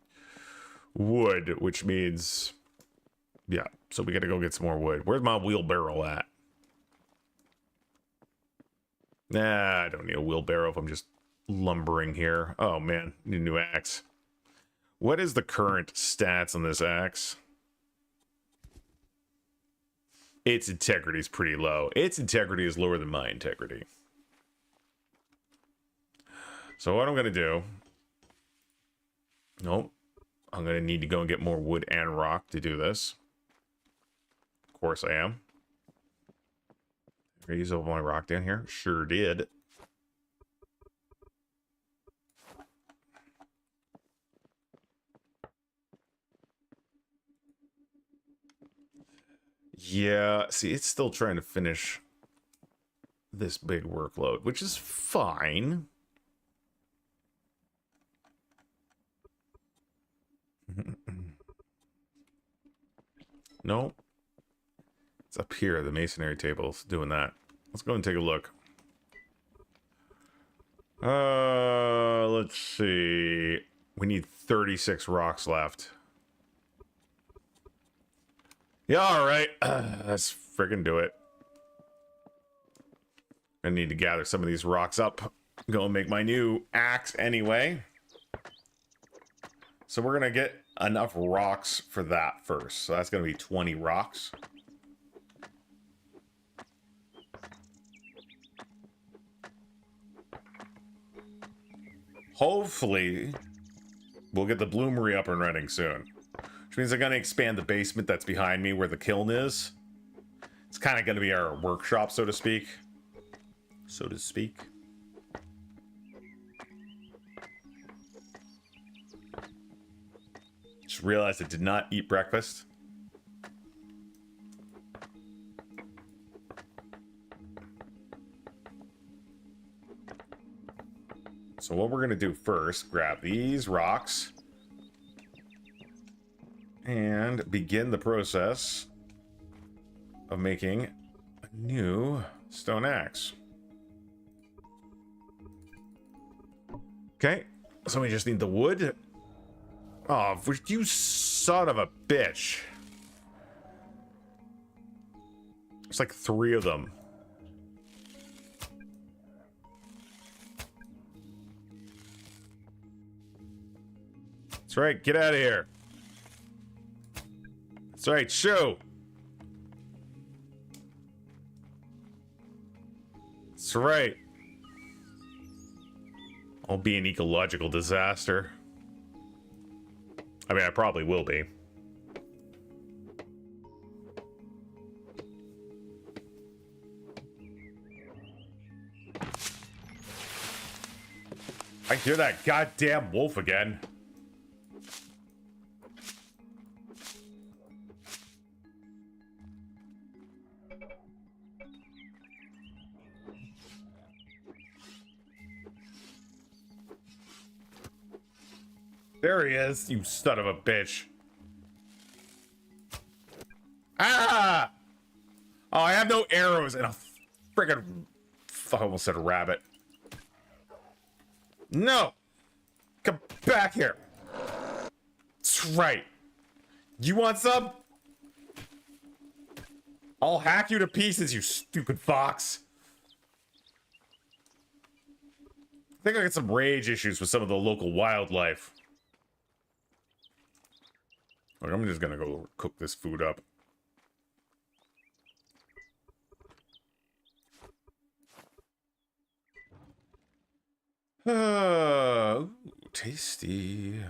wood, which means yeah, so we gotta go get some more wood. Where's my wheelbarrow at? Nah, I don't need a wheelbarrow if I'm just lumbering here. Oh man, need a new axe. What is the current stats on this axe? Its integrity is pretty low. Its integrity is lower than my integrity. So what I'm gonna do... Nope. I'm gonna need to go and get more wood and rock to do this. Of course I am. Did I use all my rock down here? Sure did. Yeah, see, it's still trying to finish this big workload, which is fine. Nope. It's up here, the masonry table's doing that. Let's go and take a look. Let's see. We need 36 rocks left. Yeah, all right. Let's friggin' do it. I need to gather some of these rocks up. Go and make my new axe anyway. So we're gonna get enough rocks for that first. So that's gonna be 20 rocks. Hopefully, we'll get the bloomery up and running soon. Which means they're going to expand the basement that's behind me where the kiln is. It's kind of going to be our workshop, so to speak. So to speak. Just realized I did not eat breakfast. So what we're going to do first, grab these rocks and begin the process of making a new stone axe. Okay, so we just need the wood. Oh, you son of a bitch. There's like 3 of them. That's right, get out of here. That's right, shoo. That's right. I'll be an ecological disaster. I mean, I probably will be. I hear that goddamn wolf again. There he is, you son of a bitch. Ah! Oh, I have no arrows and a friggin'... I almost said a rabbit. No! Come back here. That's right. You want some? I'll hack you to pieces, you stupid fox. I think I got some rage issues with some of the local wildlife. Look, I'm just gonna go cook this food up. Ooh, tasty.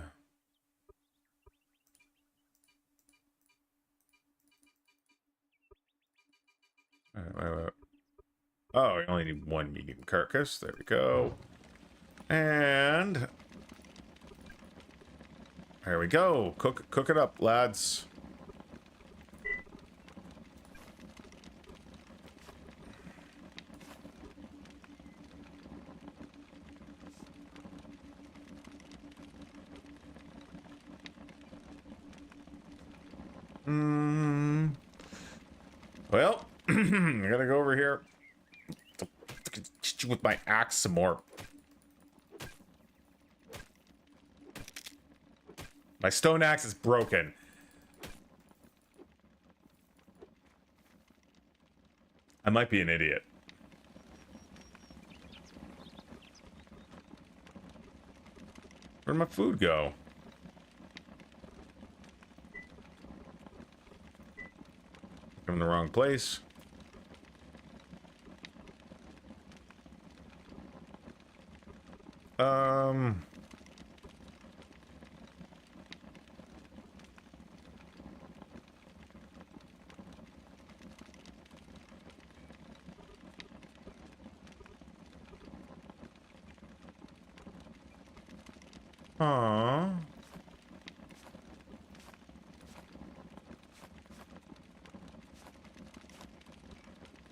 Wait. Oh, we only need one medium carcass. There we go. And there we go. Cook it up, lads. Well, I gotta go over here. Hit you with my axe some more. My stone axe is broken. I might be an idiot. Where'd my food go? I'm in the wrong place. Aww.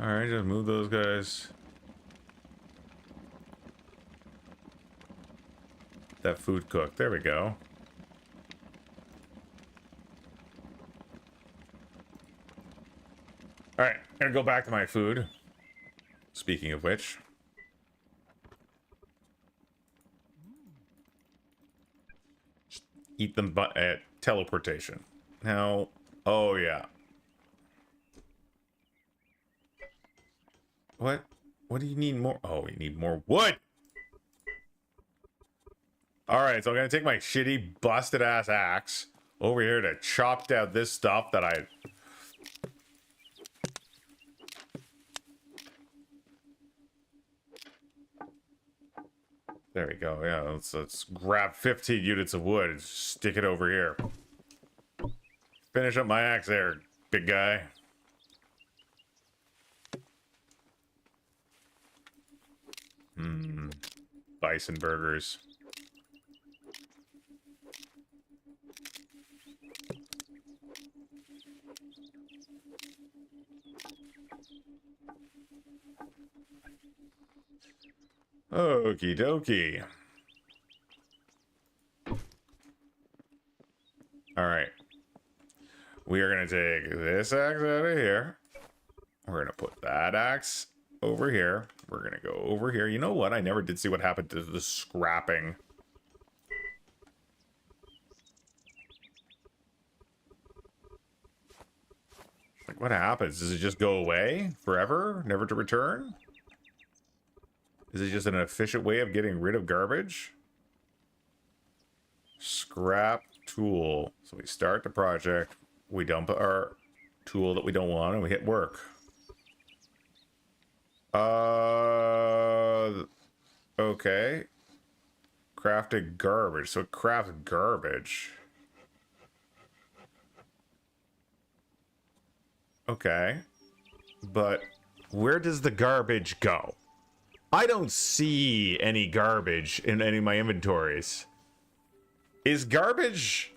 Alright, just move those guys. That food cooked. There we go. Alright, gonna go back to my food. Speaking of which. Eat them at teleportation. Now, oh yeah. What? What do you need more? Oh, you need more wood! Alright, so I'm gonna take my shitty, busted ass axe over here to chop down this stuff that I... There we go, yeah, let's grab 15 units of wood and stick it over here. Finish up my axe there, big guy. Bison burgers. Okie dokie. Alright. We are going to take this axe out of here. We're going to put that axe over here. We're going to go over here. You know what? I never did see what happened to the scrapping. Like, what happens? Does it just go away forever? Never to return? Is it just an efficient way of getting rid of garbage? Scrap tool. So we start the project, we dump our tool that we don't want, and we hit work. Okay. Crafted garbage. So it crafts garbage. Okay. But where does the garbage go? I don't see any garbage in any of my inventories. Is garbage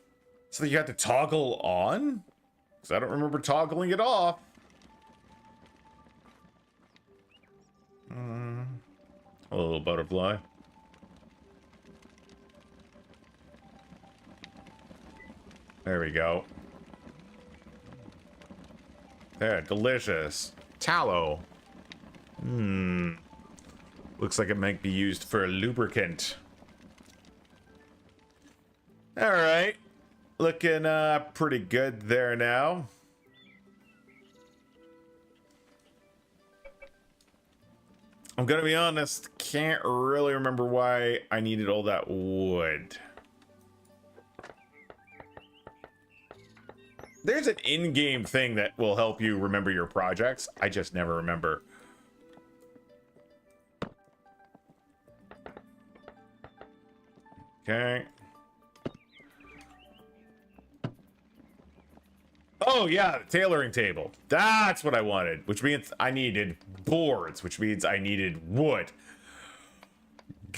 something you have to toggle on? Because I don't remember toggling it off. A little butterfly. There we go. There, delicious. Tallow. Looks like it might be used for a lubricant. All right. Looking pretty good there now. I'm gonna be honest, can't really remember why I needed all that wood. There's an in-game thing that will help you remember your projects. I just never remember. Okay. Oh, yeah, the tailoring table. That's what I wanted, which means I needed boards, which means I needed wood.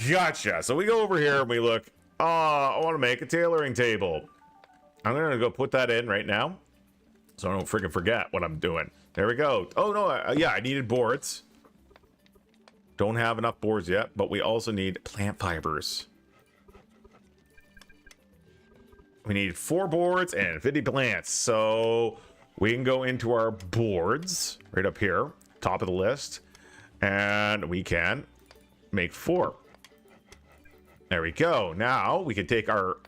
Gotcha. So we go over here and we look. I want to make a tailoring table. I'm going to go put that in right now so I don't freaking forget what I'm doing. There we go. Oh, no. Yeah, I needed boards. Don't have enough boards yet, but we also need plant fibers. We need 4 boards and 50 plants. So we can go into our boards right up here, top of the list, and we can make 4. There we go. Now we can take our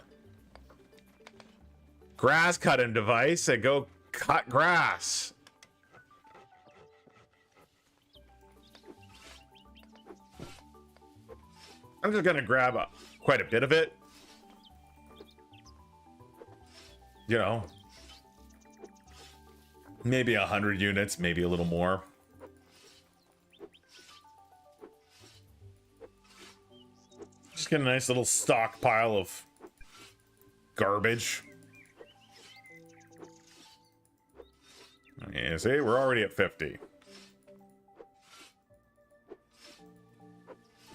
grass cutting device and go cut grass. I'm just gonna grab quite a bit of it. You know, maybe 100 units, maybe a little more. Just get a nice little stockpile of garbage. Yeah, see, we're already at 50.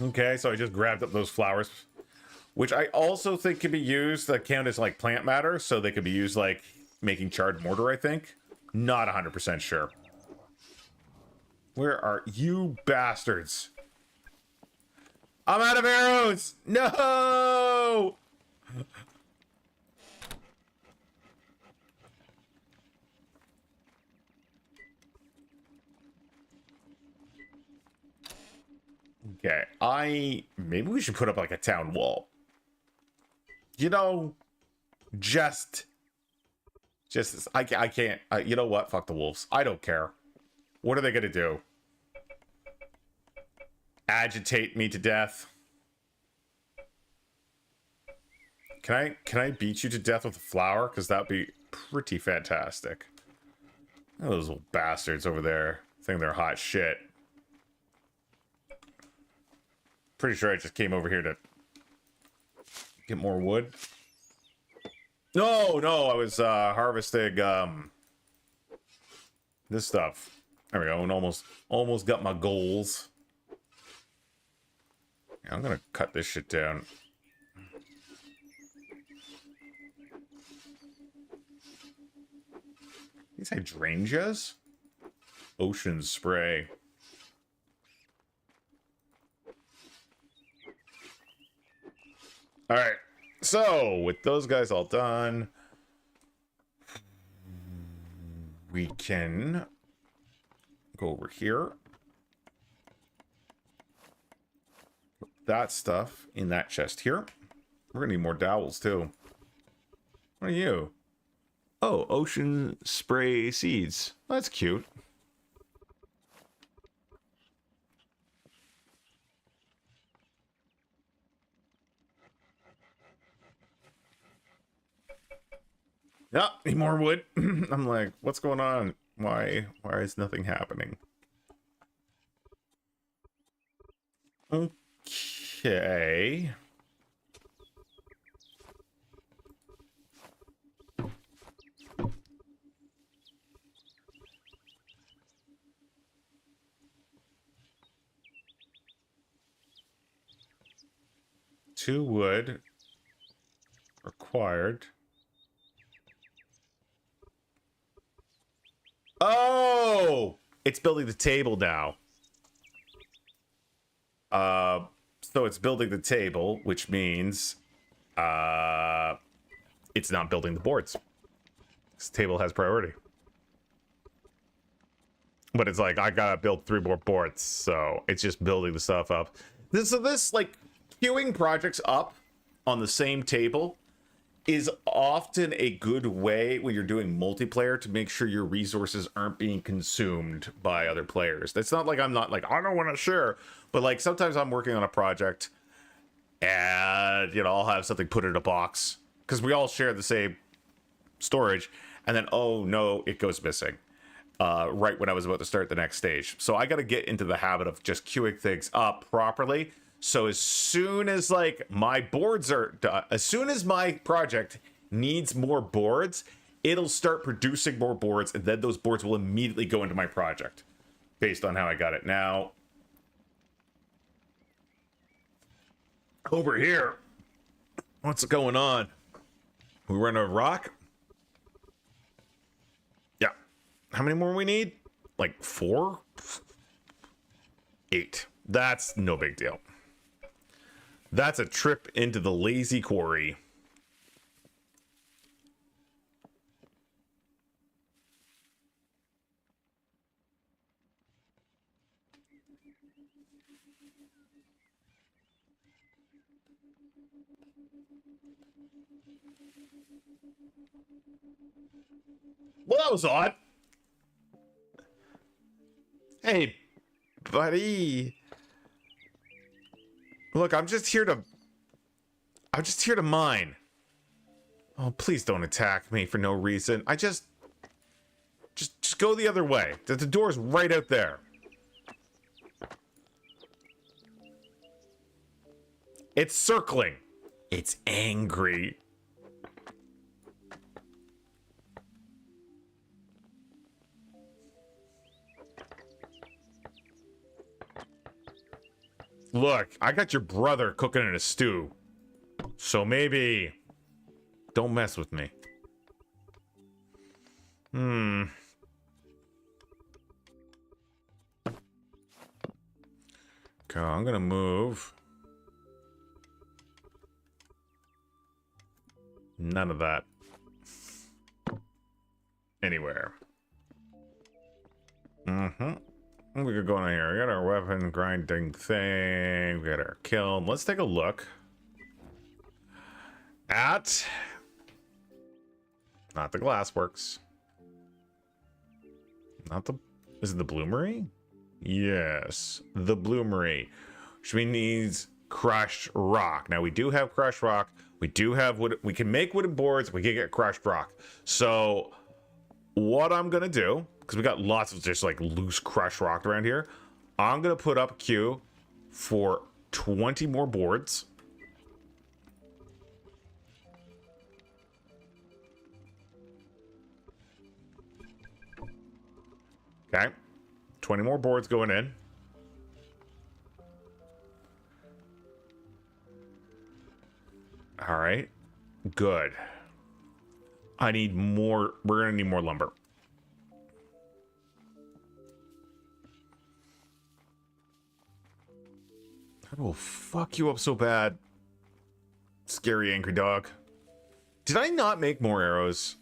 Okay, so I just grabbed up those flowers, which I also think can be used that count as like plant matter, so they could be used like making charred mortar, I think. Not 100% sure. Where are you bastards? I'm out of arrows! No! Okay, maybe we should put up like a town wall. You know, I can't, you know what? Fuck the wolves. I don't care. What are they gonna do? Agitate me to death? Can I beat you to death with a flower? Because that'd be pretty fantastic. Oh, those little bastards over there think they're hot shit. Pretty sure I just came over here to get more wood. No, I was harvesting this stuff. There we go, and almost got my goals. Yeah, I'm gonna cut this shit down. These hydrangeas? Ocean spray. All right. So, with those guys all done, we can go over here. Put that stuff in that chest here. We're gonna need more dowels too. What are you? Oh, ocean spray seeds. That's cute. Yeah, need more wood. I'm like, what's going on? Why is nothing happening? Okay. Two wood required. Oh, it's building the table now. So it's building the table, which means it's not building the boards. This table has priority. But it's like, I gotta build 3 more boards, so it's just building the stuff up. This like, queuing projects up on the same table is often a good way when you're doing multiplayer to make sure your resources aren't being consumed by other players. It's not like I'm not like, I don't want to share, but like sometimes I'm working on a project and, you know, I'll have something put in a box because we all share the same storage, and then, oh no, it goes missing. Right when I was about to start the next stage. So I got to get into the habit of just queuing things up properly. So as soon as like my boards are done, as soon as my project needs more boards, it'll start producing more boards, and then those boards will immediately go into my project based on how I got it. Now, over here, what's going on? We run a rock? Yeah. How many more we need? Like 4? 8. That's no big deal. That's a trip into the lazy quarry. Well, that was odd. Hey, buddy. Look, I'm just here to mine. Oh, please don't attack me for no reason. Just go the other way. The door's right out there. It's circling. It's angry. Look, I got your brother cooking in a stew. So maybe don't mess with me. Okay, I'm gonna move. None of that. Anywhere. We could go on here. We got our weapon grinding thing. We got our kiln. Let's take a look at not the glassworks. Not the, is it the bloomery? Yes, the bloomery, which needs crushed rock. Now we do have crushed rock. We do have wood. We can make wooden boards. We can get crushed rock. So what I'm gonna do, because we got lots of just like loose crushed rock around here, I'm gonna put up a queue for 20 more boards. Okay, 20 more boards going in. All right, good. I need more. We're gonna need more lumber. That will fuck you up so bad. Scary angry dog. Did I not make more arrows?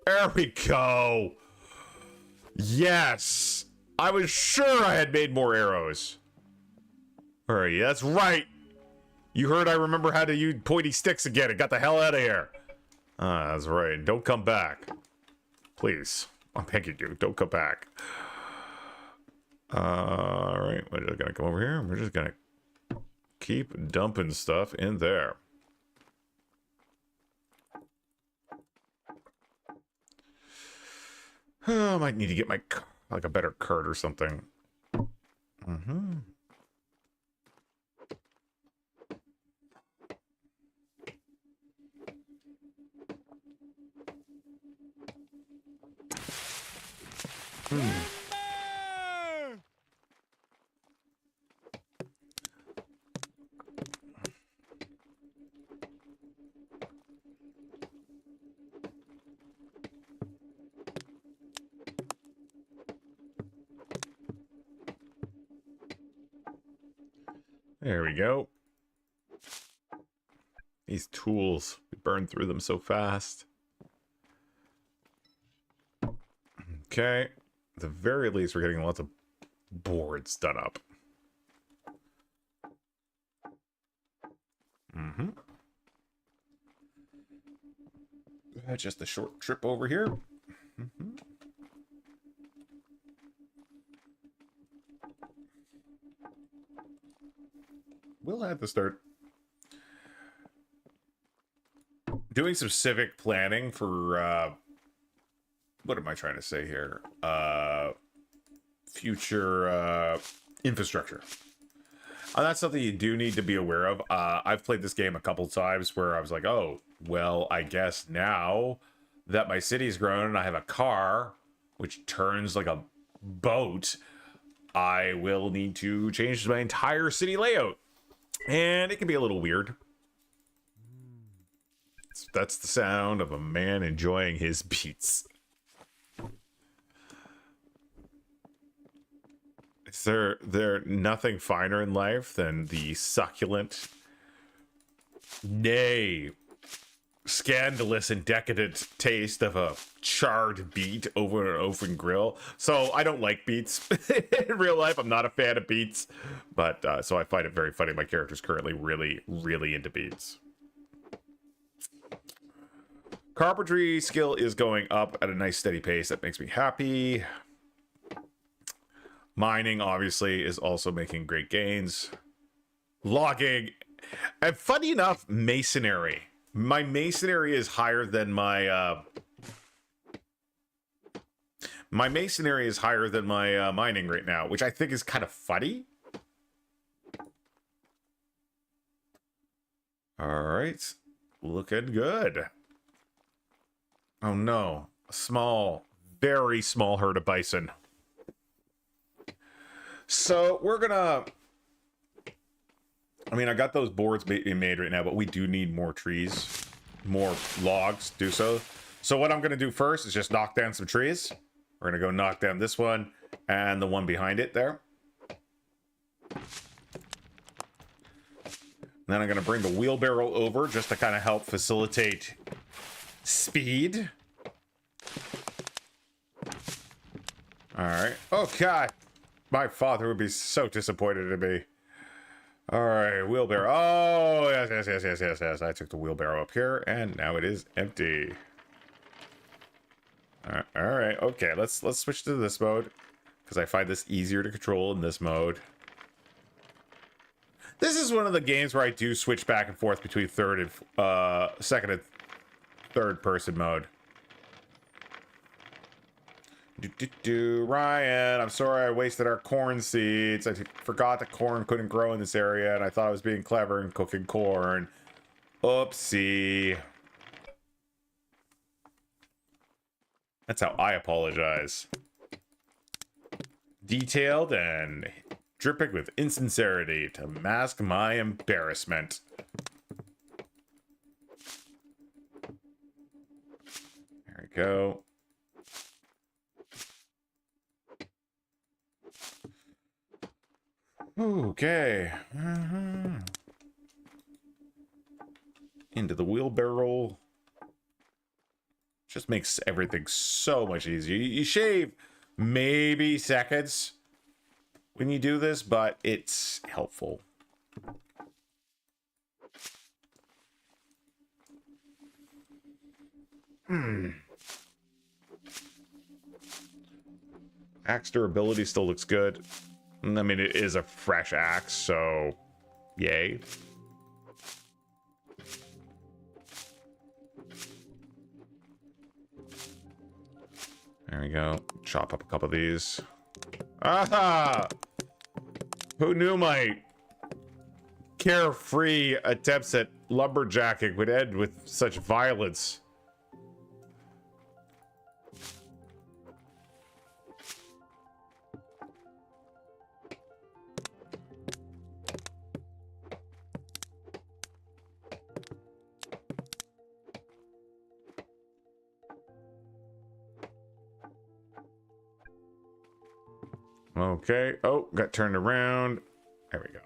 There we go. Yes. I was sure I had made more arrows. All right, that's right. You heard I remember how to use pointy sticks again and got the hell out of here. Ah, that's right. Don't come back. Please. I'm begging you. Don't come back. All right. We're just going to come over here. We're just going to keep dumping stuff in there. I might need to get my, like, a better cart or something. There we go. These tools, we burn through them so fast. Okay. At the very least, we're getting lots of boards done up. Mm-hmm. Just a short trip over here. Mm-hmm. We'll have to start doing some civic planning for what am I trying to say here? Future infrastructure. And that's something you do need to be aware of. I've played this game a couple times where I was like, oh, well, I guess now that my city's grown and I have a car, which turns like a boat, I will need to change my entire city layout. And it can be a little weird. That's the sound of a man enjoying his beats. Is there nothing finer in life than the succulent, nay, scandalous and decadent taste of a charred beet over an open grill? So I don't like beets. In real life, I'm not a fan of beets. But so I find it very funny. My character's currently really, really into beets. Carpentry skill is going up at a nice steady pace. That makes me happy. Mining, obviously, is also making great gains. Logging. And funny enough, masonry. My masonry is higher than my... my masonry is higher than my mining right now, which I think is kind of funny. All right. Looking good. Oh, no. A small, very small herd of bison. So we're gonna, I mean, I got those boards being made right now, but we do need more trees, more logs to do so. So what I'm gonna do first is just knock down some trees. We're gonna go knock down this one and the one behind it there. Then I'm gonna bring the wheelbarrow over just to kind of help facilitate speed. All right. Oh God. My father would be so disappointed in me. All right, wheelbarrow. Oh, yes. I took the wheelbarrow up here, and now it is empty. All right. Okay, let's switch to this mode because I find this easier to control in this mode. This is one of the games where I do switch back and forth between second and third person mode. Ryan, I'm sorry I wasted our corn seeds. I forgot that corn couldn't grow in this area, and I thought I was being clever and cooking corn. Oopsie. That's how I apologize. Detailed and dripping with insincerity to mask my embarrassment. There we go. Okay. Into the wheelbarrow. Just makes everything so much easier. You shave maybe seconds when you do this, but it's helpful. Axe durability still looks good. I mean, it is a fresh axe, so yay. There we go. Chop up a couple of these. Aha! Who knew my carefree attempts at lumberjacking would end with such violence? Okay. Oh, got turned around. There we go.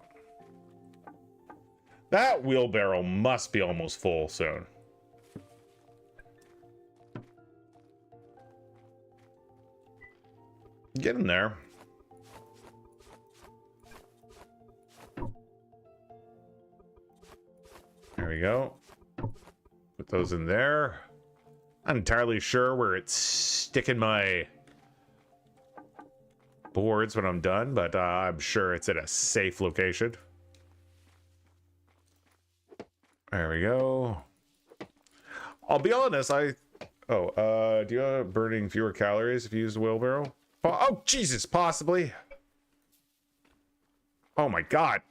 That wheelbarrow must be almost full soon. Getting there. There we go. Put those in there. Not entirely sure where it's sticking my boards when I'm done, but I'm sure it's in a safe location. There we go. I'll be honest, do you have burning fewer calories if you use the wheelbarrow? Oh, Jesus, possibly. Oh my God.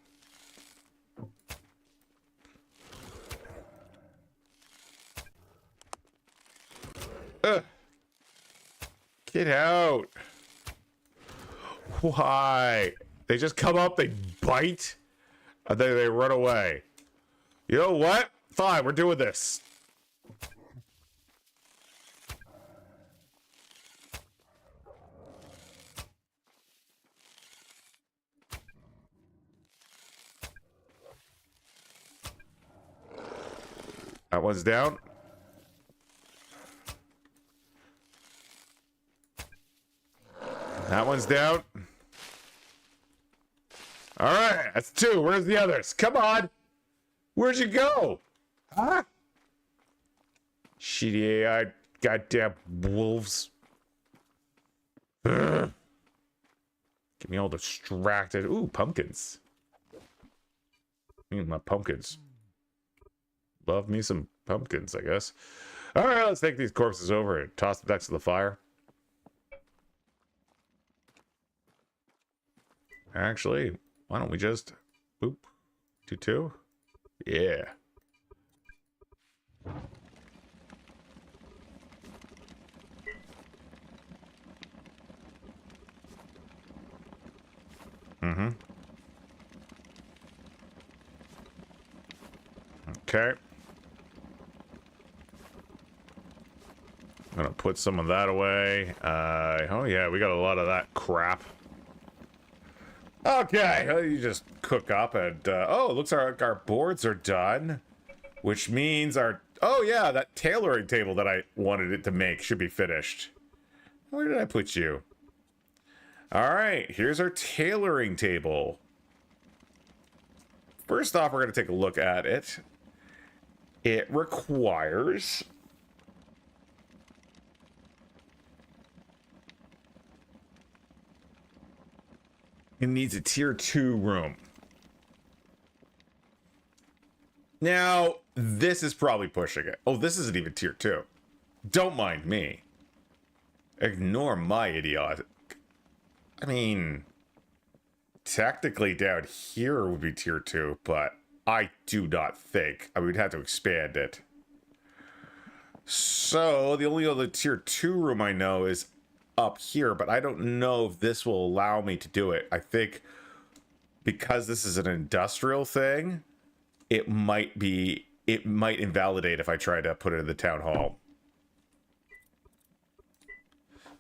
Get out. Why? They just come up, they bite, and then they run away. You know what? Fine, we're doing this. That one's down. That one's down. All right, that's two. Where's the others? Come on. Where'd you go? Huh? Shitty AI, goddamn wolves. Ugh. Get me all distracted. Ooh, pumpkins. My pumpkins. Love me some pumpkins, I guess. All right, let's take these corpses over and toss them next to the fire. Actually, why don't we just boop, do two? Yeah. Mm-hmm. Okay. I'm gonna put some of that away. Oh yeah, we got a lot of that crap. Okay, you just cook up and, oh, it looks like our boards are done, which means oh yeah, that tailoring table that I wanted it to make should be finished. Where did I put you? All right, here's our tailoring table. First off, we're going to take a look at it. It requires... It needs a tier 2 room. Now, this is probably pushing it. Oh, this isn't even tier 2. Don't mind me. Ignore my idiotic. I mean, technically down here would be tier 2, but I do not think. I mean, we'd have to expand it. So, the only other tier 2 room I know is up here, but I don't know if this will allow me to do it. I think because this is an industrial thing, it might invalidate if I try to put it in the town hall.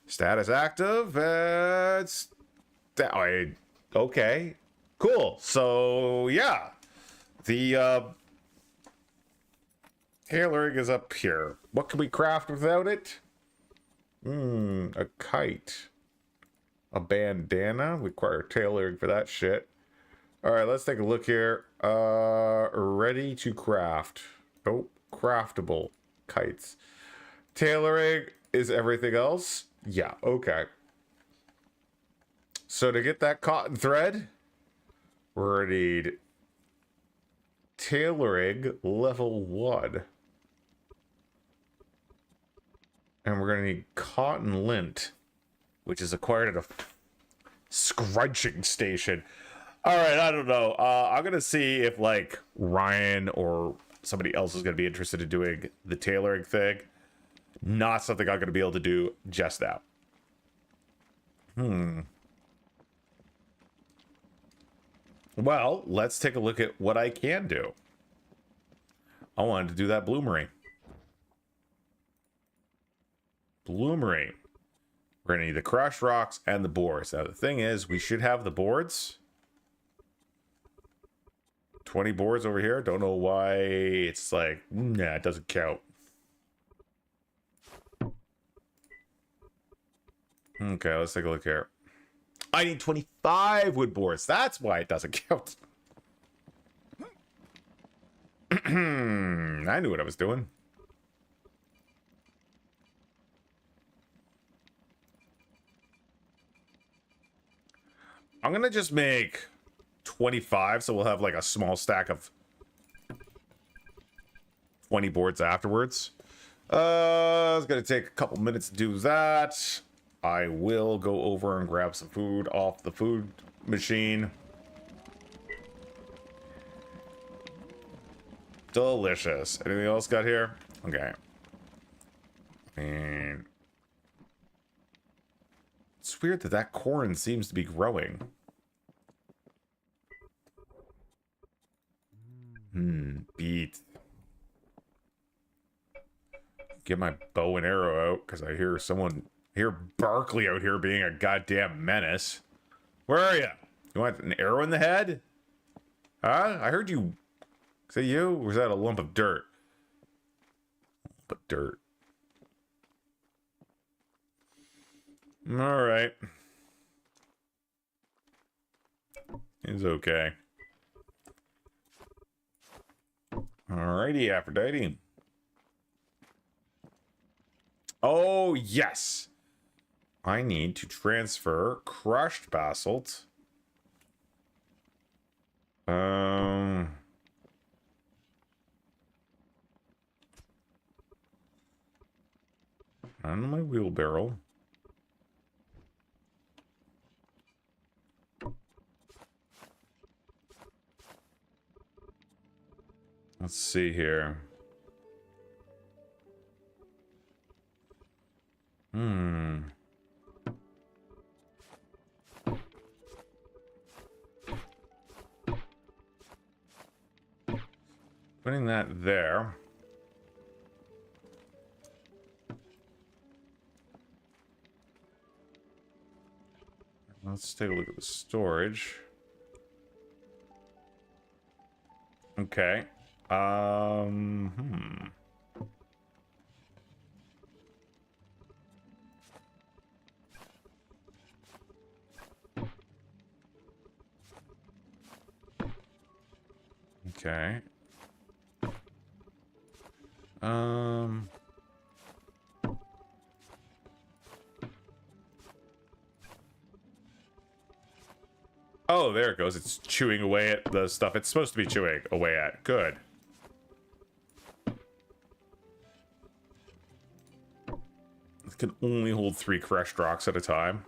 Status active. Okay, cool. So yeah, the tailoring is up here. What can we craft without it? A kite. A bandana. We require tailoring for that shit. Alright, let's take a look here. Ready to craft. Nope. Craftable kites. Tailoring is everything else? Yeah, okay. So to get that cotton thread, we're gonna need tailoring level 1. And we're going to need cotton lint, which is acquired at a scrunching station. All right, I don't know. I'm going to see if, like, Ryan or somebody else is going to be interested in doing the tailoring thing. Not something I'm going to be able to do just now. Well, let's take a look at what I can do. I wanted to do that bloomery. Bloomery. We're going to need the crushed rocks and the boards. Now, the thing is, we should have the boards. 20 boards over here. Don't know why it's like, nah, it doesn't count. Okay, let's take a look here. I need 25 wood boards. That's why it doesn't count. I knew what I was doing. I'm gonna just make 25, so we'll have like a small stack of 20 boards afterwards. It's gonna take a couple minutes to do that. I will go over and grab some food off the food machine. Delicious. Anything else got here? Okay. And it's weird that that corn seems to be growing. Beet. Get my bow and arrow out because I hear Barkley out here being a goddamn menace. Where are you? You want an arrow in the head? Huh? I heard you. Is that you? Or is that a lump of dirt? But dirt. All right. It's okay. Alrighty, Aphrodite. Oh, yes. I need to transfer crushed basalt. Onto my wheelbarrow. Let's see here. Putting that there. Let's take a look at the storage. Okay. Okay. Oh, there it goes. It's chewing away at the stuff it's supposed to be chewing away at. Good. It can only hold 3 crushed rocks at a time.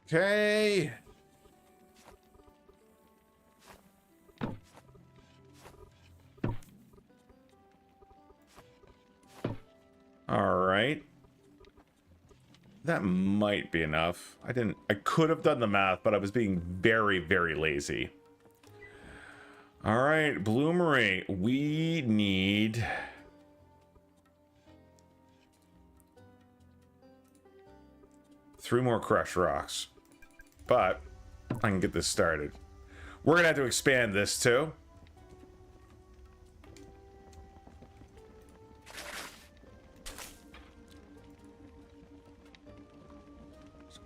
Okay. All right. That might be enough. I could have done the math, but I was being very, very lazy. All right, Bloomery. We need... three more crushed rocks. But I can get this started. We're gonna have to expand this too.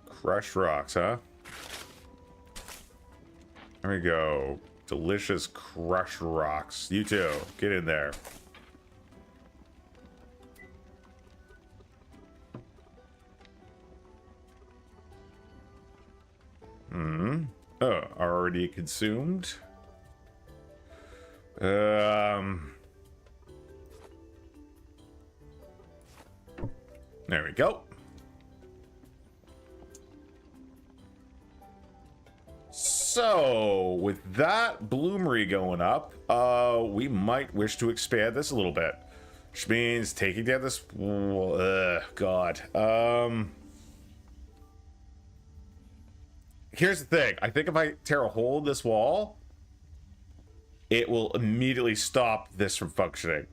Crushed rocks, huh? There we go. Delicious crushed rocks. You too. Get in there. Oh, already consumed. There we go. So, with that bloomery going up, we might wish to expand this a little bit. Which means taking down this... God. Here's the thing. I think if I tear a hole in this wall, it will immediately stop this from functioning.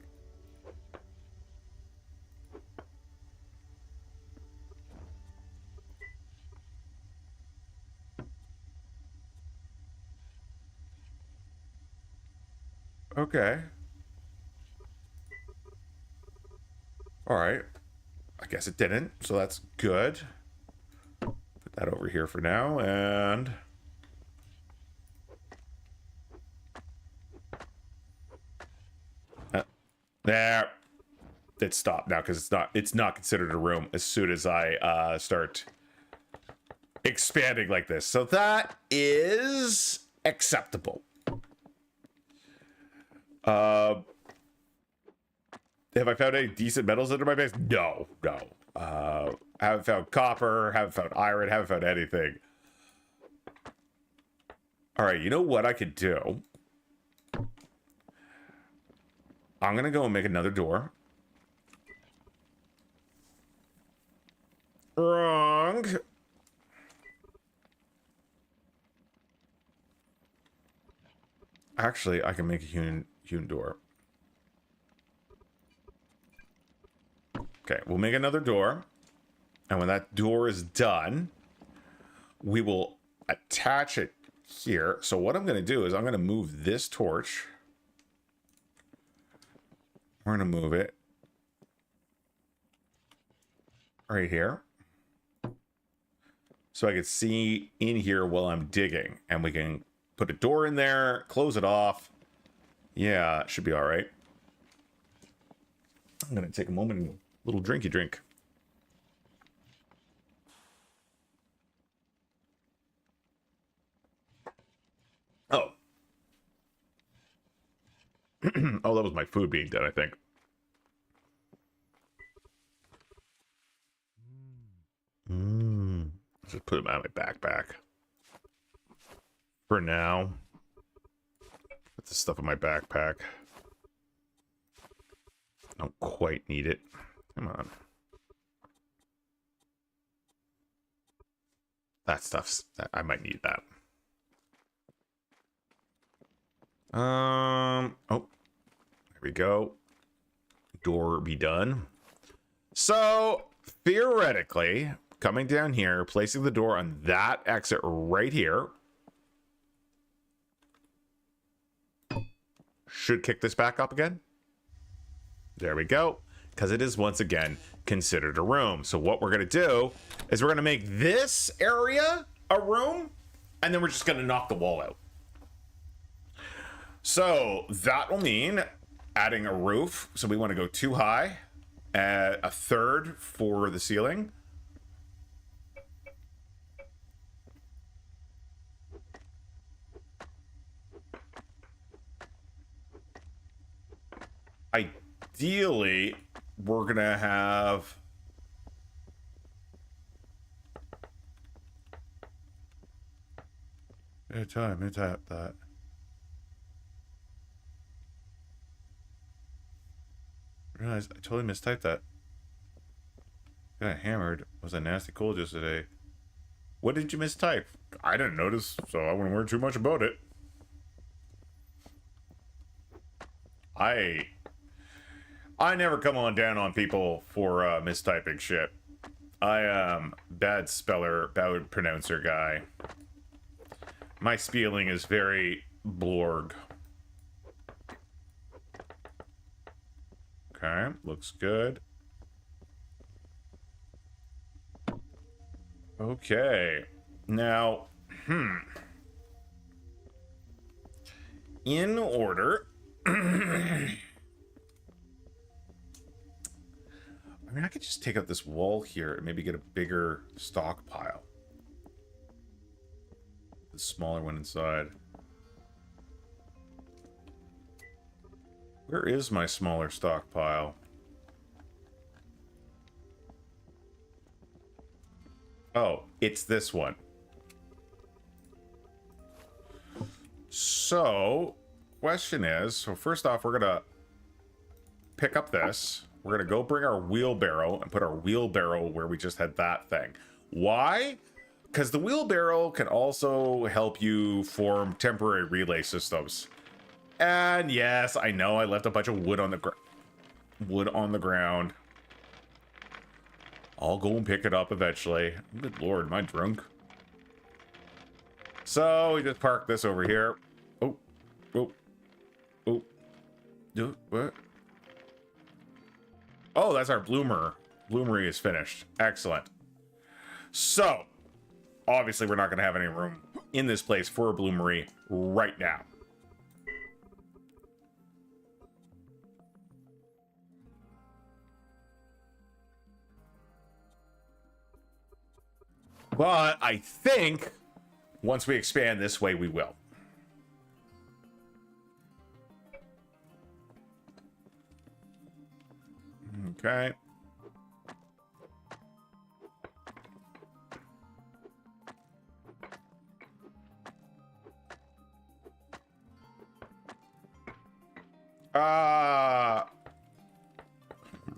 Okay. All right. I guess it didn't, so that's good. Put that over here for now, and... there. It stopped now because it's not considered a room as soon as I start expanding like this. So that is acceptable. Have I found any decent metals under my base? No. Haven't found copper, haven't found iron, haven't found anything. All right, you know what I could do? I'm gonna go and make another door. Wrong. Actually, I can make a hewn door. Okay, we'll make another door. And when that door is done, we will attach it here. So what I'm going to do is I'm going to move this torch. We're going to move it right here. So I can see in here while I'm digging. And we can put a door in there, close it off. Yeah, it should be all right. I'm going to take a moment and a little drinky drink. Oh. Oh, that was my food being done, I think. Just put them out of my backpack. For now. Put the stuff in my backpack. Don't quite need it. Come on. That stuff's... I might need that. Oh, there we go. Door be done. So, theoretically, coming down here, placing the door on that exit right here should kick this back up again. There we go. Because it is, once again, considered a room. So what we're going to do is we're going to make this area a room, and then we're just going to knock the wall out. So that will mean adding a roof. So we want to go 2 high, add a 3rd for the ceiling. Ideally, we're going to have... Let me tap that. I realized I totally mistyped that. Got hammered. Was a nasty cold yesterday. What did you mistype? I didn't notice, so I wouldn't worry too much about it. I never come on down on people for mistyping shit. I am bad speller, bad pronouncer guy. My spelling is very blorg. Okay, looks good. Okay, now, in order, I mean, I could just take out this wall here and maybe get a bigger stockpile. The smaller one inside. Where is my smaller stockpile? Oh, it's this one. So, question is, so first off, we're gonna pick up this. We're gonna go bring our wheelbarrow and put our wheelbarrow where we just had that thing. Why? Because the wheelbarrow can also help you form temporary relay systems. And yes, I know I left a bunch of wood on the ground. I'll go and pick it up eventually. Good lord, am I drunk? So we just park this over here. Oh, what? Oh, that's our bloomer. Bloomery is finished. Excellent. So, obviously, we're not going to have any room in this place for a bloomery right now. But I think once we expand this way, we will. Okay.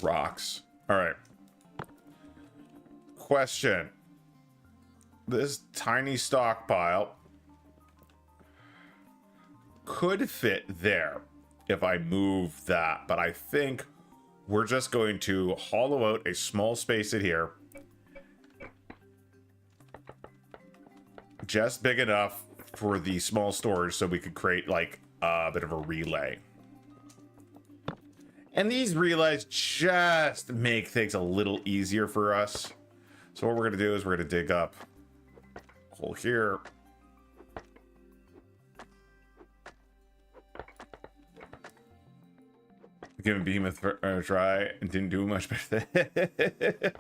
Rocks. All right. Question. This tiny stockpile could fit there if I move that, but I think we're just going to hollow out a small space in here. Just big enough for the small storage so we could create like a bit of a relay. And these relays just make things a little easier for us. So what we're going to do is we're going to dig up a hole here. Giving Behemoth a try and didn't do much better.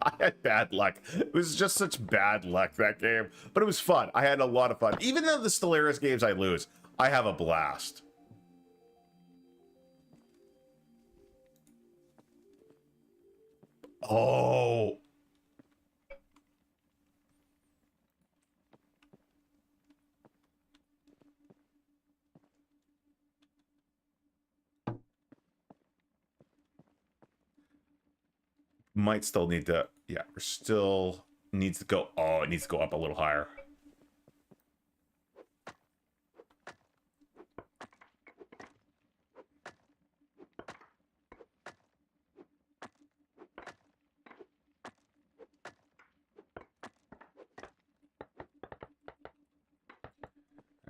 I had bad luck. It was just such bad luck that game, but it was fun. I had a lot of fun. Even though the Stellaris games I lose, I have a blast. Oh. Might still need to, yeah, we're still needs to go, oh, it needs to go up a little higher.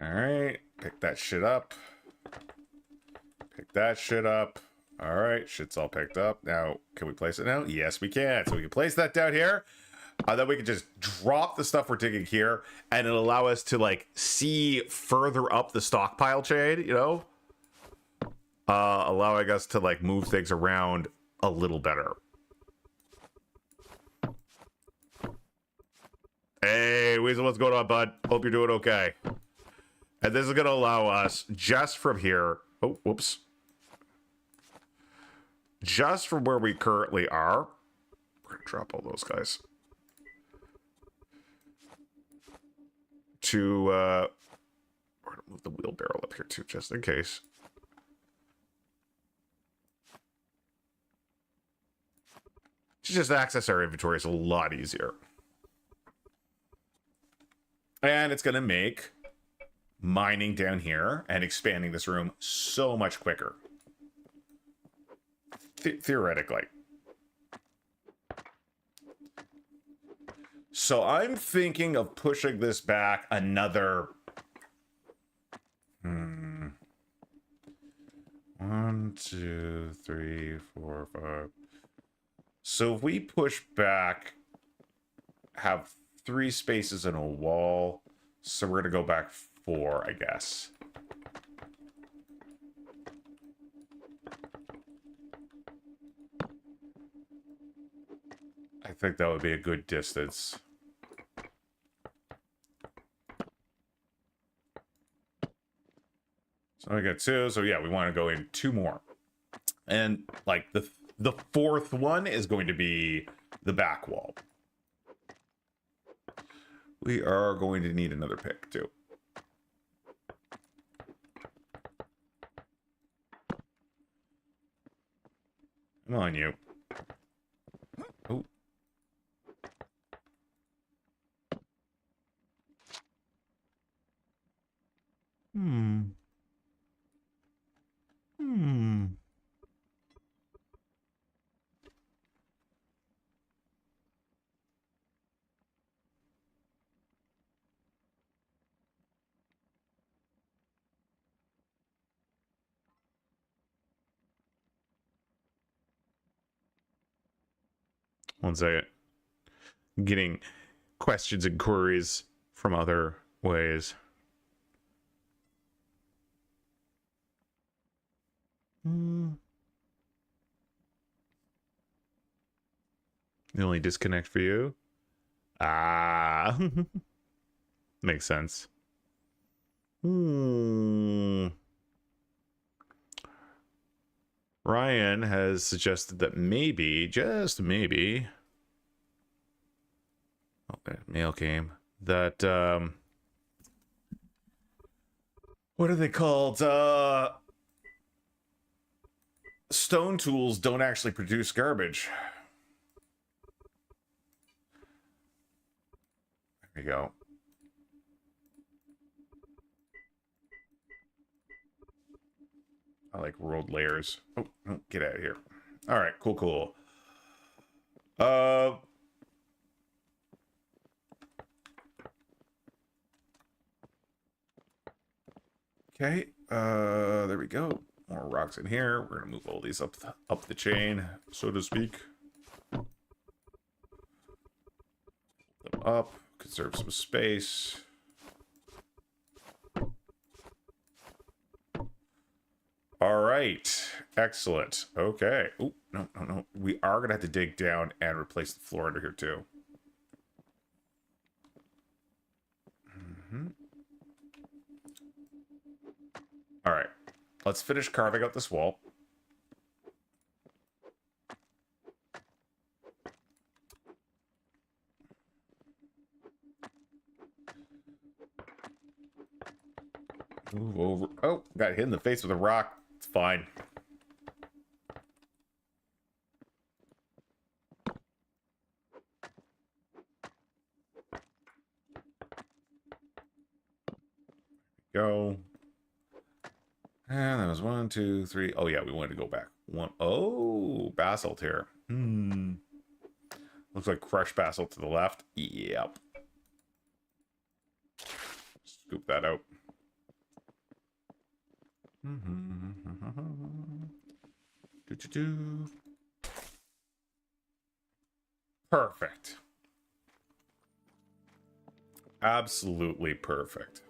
All right, pick that shit up. Pick that shit up. All right, shit's all picked up. Now, can we place it now? Yes, we can. So we can place that down here. Then we can just drop the stuff we're digging here, and it'll allow us to, like, see further up the stockpile chain, you know? Allowing us to, like, move things around a little better. Hey, Weasel, what's going on, bud? Hope you're doing okay. And this is going to allow us, just from here... Oh, whoops. Just from where we currently are... We're going to drop all those guys. To, we're going to move the wheelbarrow up here, too, just in case. To just access our inventory is a lot easier. And it's going to make mining down here and expanding this room so much quicker. Theoretically. So I'm thinking of pushing this back another... 1, 2, 3, 4, 5. So if we push back, have 3 spaces in a wall, so we're gonna go back 4, I guess. I think that would be a good distance. So we got 2, so yeah, we want to go in 2 more. And like the 4th one is going to be the back wall. We are going to need another pick too. Come on, you. Oh. Hmm. One second. Getting questions and queries from other ways. The only disconnect for you? Ah. Makes sense. Ryan has suggested that maybe, just maybe, oh, that mail came, that, what are they called? Stone tools don't actually produce garbage. There you go. I like rolled layers. Oh, get out of here. All right, cool. Okay, there we go. More rocks in here. We're gonna move all these up the chain, so to speak. Them up, conserve some space. All right, excellent. Okay. Oh, no. We are gonna have to dig down and replace the floor under here too. All right, let's finish carving out this wall. Move over. Oh, got hit in the face with a rock. It's fine. Go. And that was 1, 2, 3. Oh yeah, we wanted to go back. Oh, basalt here. Looks like crushed basalt to the left. Yep. Scoop that out. Perfect. Absolutely perfect.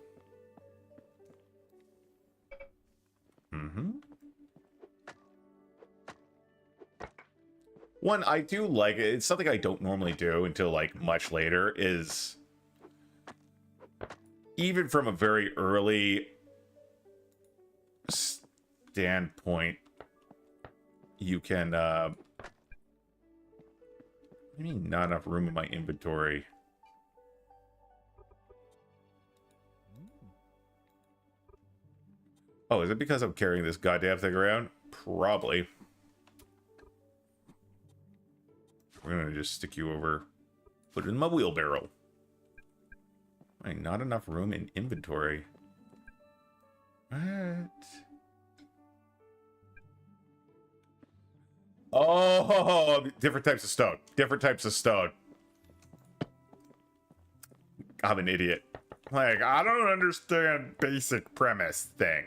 One I do like, it's something I don't normally do until like much later, is even from a very early standpoint, you can I mean, not enough room in my inventory. Oh, is it because I'm carrying this goddamn thing around? Probably. We're gonna just stick you over, put it in my wheelbarrow. Wait, not enough room in inventory. What? Oh, different types of stone. Different types of stone. I'm an idiot. Like, I don't understand basic premise thing.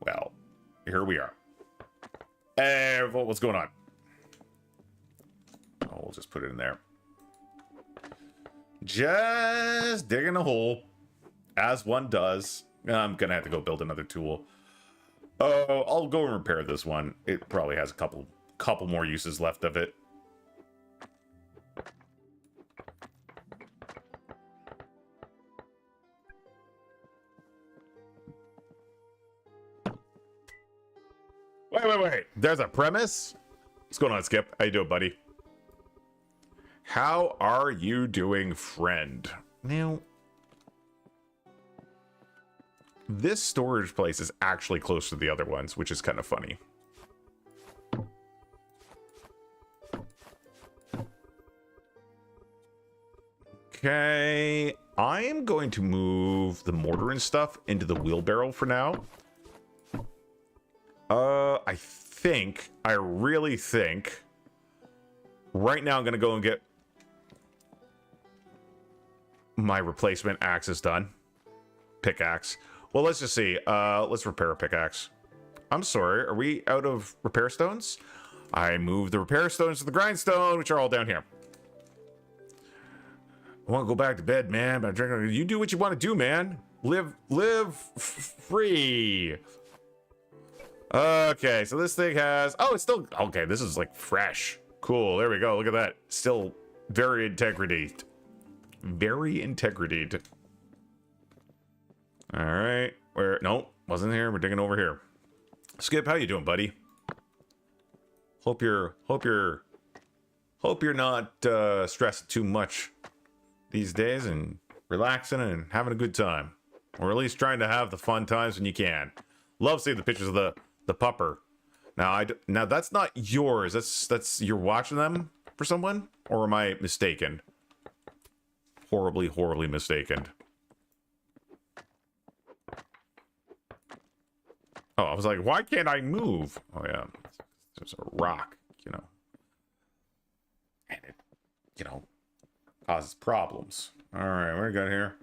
Well, here we are. Hey, what's going on? Oh, we'll just put it in there. Just digging a hole, as one does. I'm gonna have to go build another tool. Oh, I'll go and repair this one. It probably has a couple more uses left of it. Wait. There's a premise? What's going on, Skip? How you doing, buddy? How are you doing, friend? Now, this storage place is actually close to the other ones, which is kind of funny. Okay, I am going to move the mortar and stuff into the wheelbarrow for now. I really think, right now I'm gonna go and get my replacement axes done. Pickaxe. Well, let's just see. Let's repair a pickaxe. I'm sorry, are we out of repair stones? I move the repair stones to the grindstone, which are all down here. I want to go back to bed, man, but I'm drinking. You do what you want to do, man. Live free. Okay, so this thing has, oh, it's still, okay, this is like fresh. Cool, there we go, look at that. Still very integrity. Very integrity. All right, where, nope, wasn't here, we're digging over here. Skip, how you doing, buddy? Hope you're not stressed too much these days and relaxing and having a good time, or at least trying to have the fun times when you can. Love seeing the pictures of the pupper. Now that's not yours. That's you're watching them for someone, or am I mistaken? Horribly mistaken. Oh, I was like, why can't I move? Oh yeah, there's a rock, you know, and it, you know, causes problems. All right, what do we got here?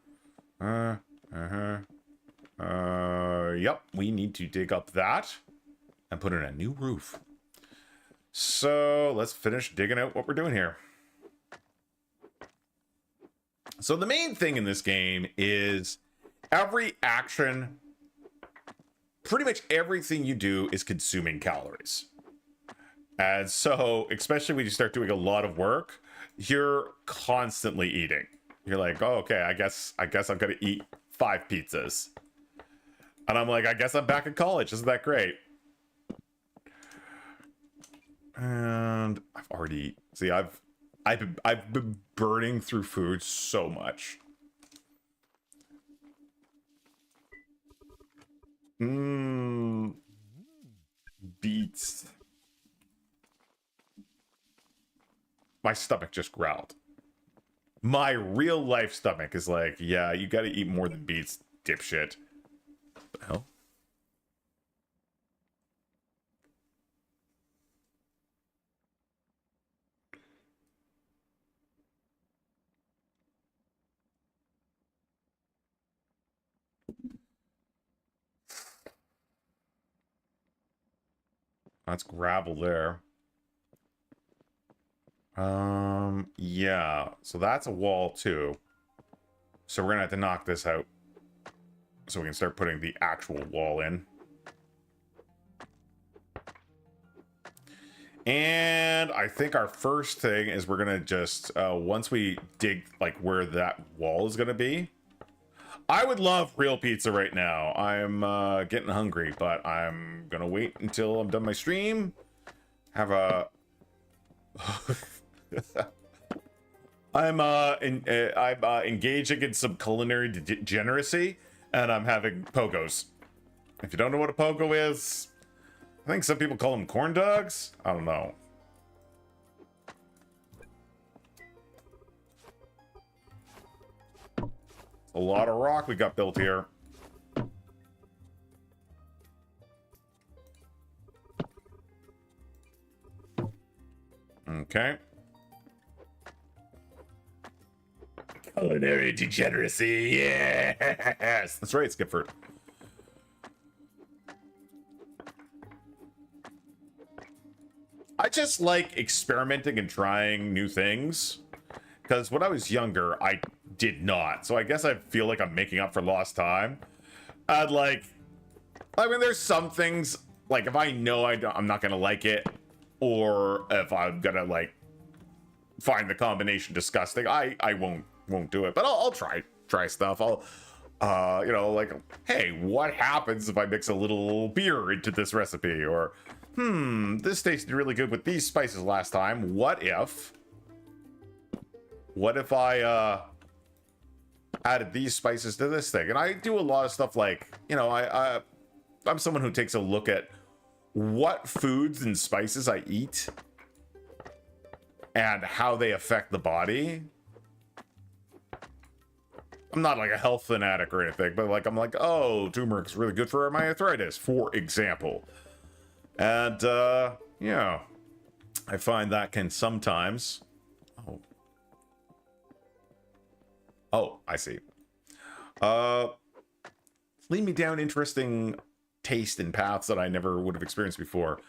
Yep, we need to dig up that and put in a new roof. So let's finish digging out what we're doing here. So the main thing in this game is every action, pretty much everything you do is consuming calories. And so, especially when you start doing a lot of work, you're constantly eating. You're like, oh, okay, I guess I'm gonna eat 5 pizzas. And I'm like, I guess I'm back in college. Isn't that great? And I've already, see, I've been burning through food so much. Beets. My stomach just growled. My real life stomach is like, yeah, you gotta eat more than beets, dipshit. What the hell? That's gravel there. Yeah, so that's a wall too. So we're gonna have to knock this out so we can start putting the actual wall in. And I think our first thing is we're gonna just once we dig like where that wall is gonna be. I would love real pizza right now. I'm getting hungry, but I'm gonna wait until I'm done my stream. Have a I'm engaging in some culinary degeneracy, and I'm having pogos. If you don't know what a pogo is, I think some people call them corn dogs. I don't know. A lot of rock we got built here. Okay. Culinary degeneracy, yes! That's right, Skipford. I just like experimenting and trying new things. Because when I was younger, I did not. So I guess I feel like I'm making up for lost time. I'd like... I mean, there's some things, like, if I know I'm not going to like it, or if I'm going to, like, find the combination disgusting, I won't do it. But I'll try stuff. I'll, you know, like, hey, what happens if I mix a little beer into this recipe? Or, this tasted really good with these spices last time. What if I added these spices to this thing? And I do a lot of stuff like, you know, I'm someone who takes a look at what foods and spices I eat and how they affect the body. I'm not like a health fanatic or anything, but like I'm like, oh, turmeric's really good for my arthritis, for example. And yeah, I find that can sometimes oh, I see. Lead me down interesting taste and paths that I never would have experienced before.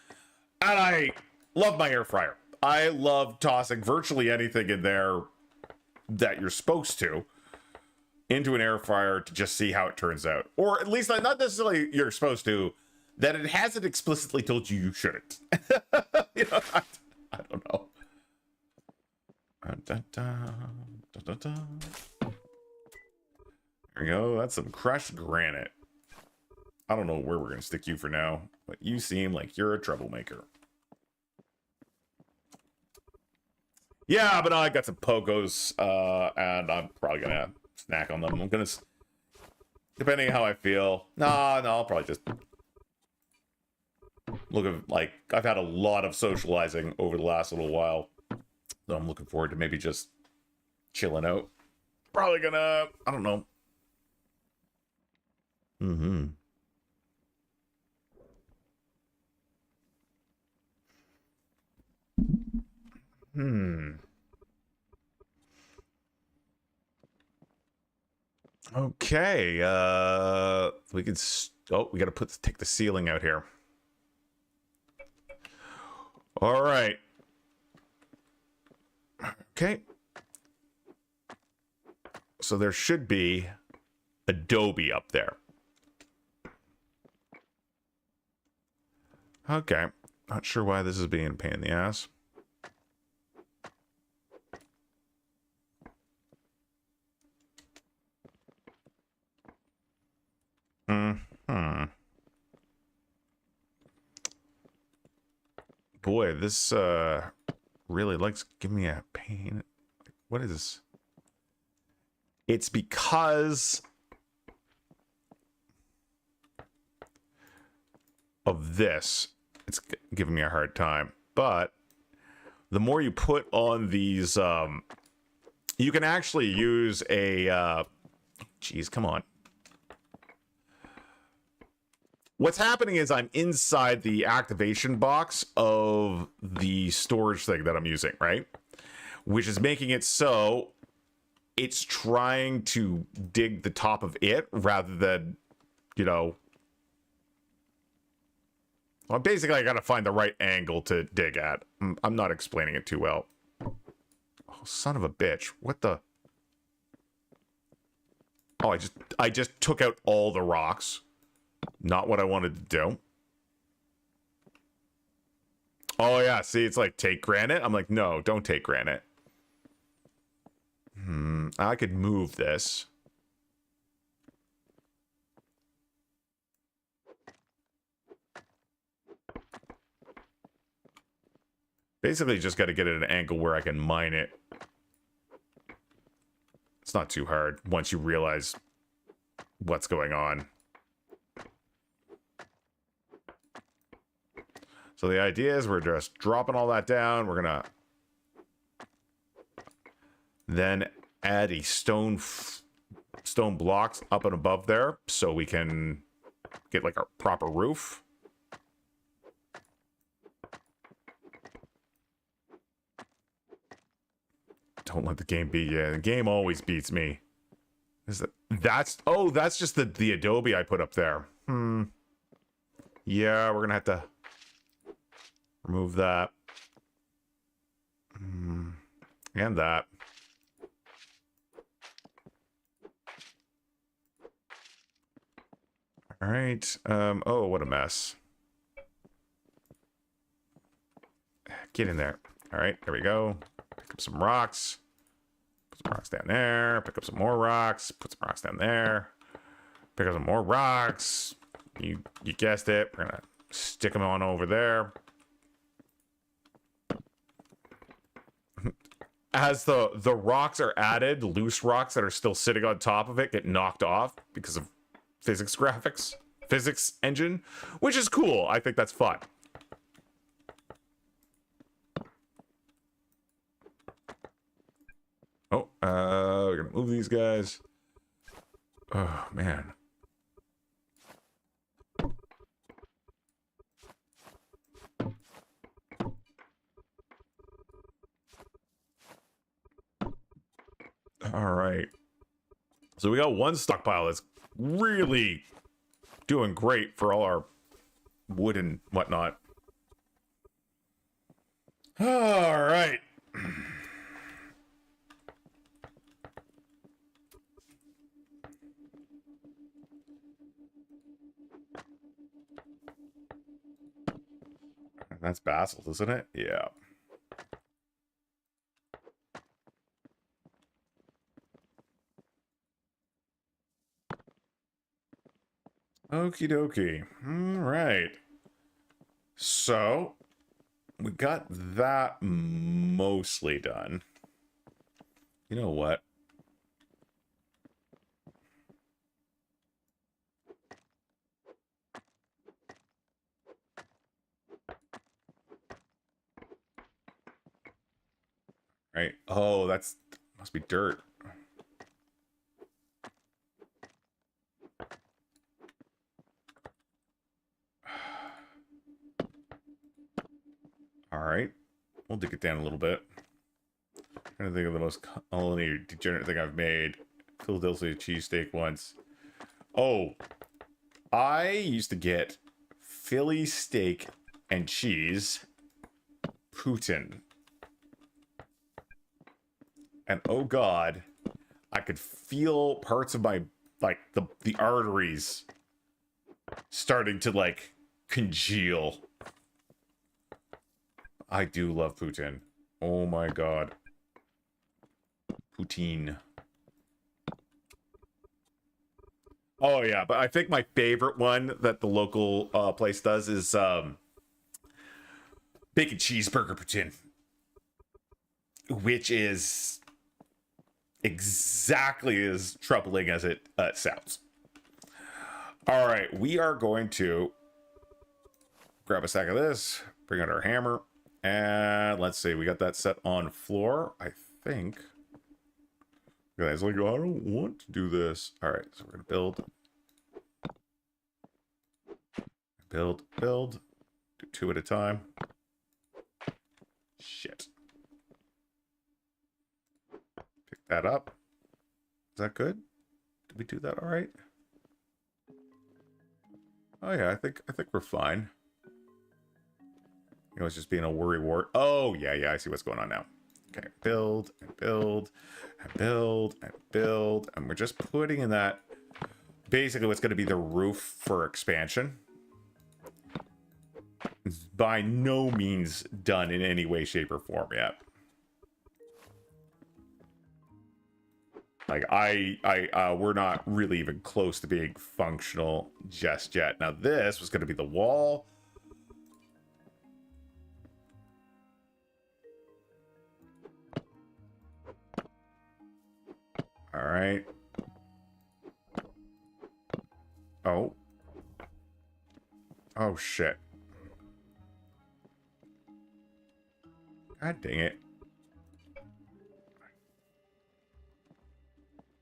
And love my air fryer. I love tossing virtually anything in there that you're supposed to into an air fryer to just see how it turns out. Or at least not necessarily you're supposed to, that it hasn't explicitly told you you shouldn't. You know, I don't know. There we go. That's some crushed granite. I don't know where we're going to stick you for now, but you seem like you're a troublemaker. Yeah, but I got some pogos, and I'm probably going to snack on them. I'm going to, depending on how I feel. No, I'll probably just look at, like, I've had a lot of socializing over the last little while. So I'm looking forward to maybe just chilling out. Probably gonna, I don't know. Okay, we could, oh, we gotta take the ceiling out here. All right. Okay. So there should be Adobe up there. Okay. Not sure why this is being a pain in the ass. Boy, this really likes giving me a pain. What is this? It's because of this. It's giving me a hard time. But the more you put on these, you can actually use a, geez, come on. What's happening is I'm inside the activation box of the storage thing that I'm using, right? Which is making it so it's trying to dig the top of it rather than, you know... Well, basically, I gotta find the right angle to dig at. I'm not explaining it too well. Oh, son of a bitch. What the... Oh, I just took out all the rocks. Not what I wanted to do. Oh, yeah. See, it's like, take granite. I'm like, no, don't take granite. I could move this. Basically, just got to get it at an angle where I can mine it. It's not too hard once you realize what's going on. So the idea is we're just dropping all that down. We're going to then add a stone blocks up and above there so we can get like a proper roof. Don't let the game beat you. The game always beats me. That's just the Adobe I put up there. Yeah, we're gonna have to remove that. And that. All right. Oh, what a mess. Get in there. All right, there we go. Pick up some rocks. Put some rocks down there. Pick up some more rocks. Put some rocks down there. Pick up some more rocks. You guessed it. We're gonna stick them on over there. As the rocks are added, loose rocks that are still sitting on top of it get knocked off because of physics engine, which is cool. I think that's fun. Oh, we're gonna move these guys. Oh, man. All right. So we got one stockpile that's really doing great for all our wood and whatnot. All right. That's basalt, isn't it? Yeah. Okie dokie. All right. So we got that mostly done. You know what? Right. Oh, that's must be dirt. All right. We'll dig it down a little bit. I'm trying to think of the most only degenerate thing I've made. Philadelphia cheesesteak once. Oh, I used to get Philly steak and cheese Putin. And oh god, I could feel parts of my, like, the arteries starting to, like, congeal. I do love Putin. Oh my god. Poutine. Oh yeah, but I think my favorite one that the local place does is bacon cheeseburger poutine, which is exactly as troubling as it sounds. All right, we are going to grab a stack of this, bring out our hammer, and let's see, we got that set on floor, I think. Guys, like, oh, I don't want to do this. All right, so we're gonna build, do 2 at a time. Shit. Pick that up. Is that good? Did we do that all right? Oh yeah, I think we're fine. You know, it's just being a worry wart. Oh yeah, I see what's going on now. Okay, build and build and build and build, and we're just putting in that basically what's going to be the roof for expansion. It's by no means done in any way, shape, or form yet. Like we're not really even close to being functional just yet. Now this was going to be the wall. All right. Oh. Oh shit. God dang it.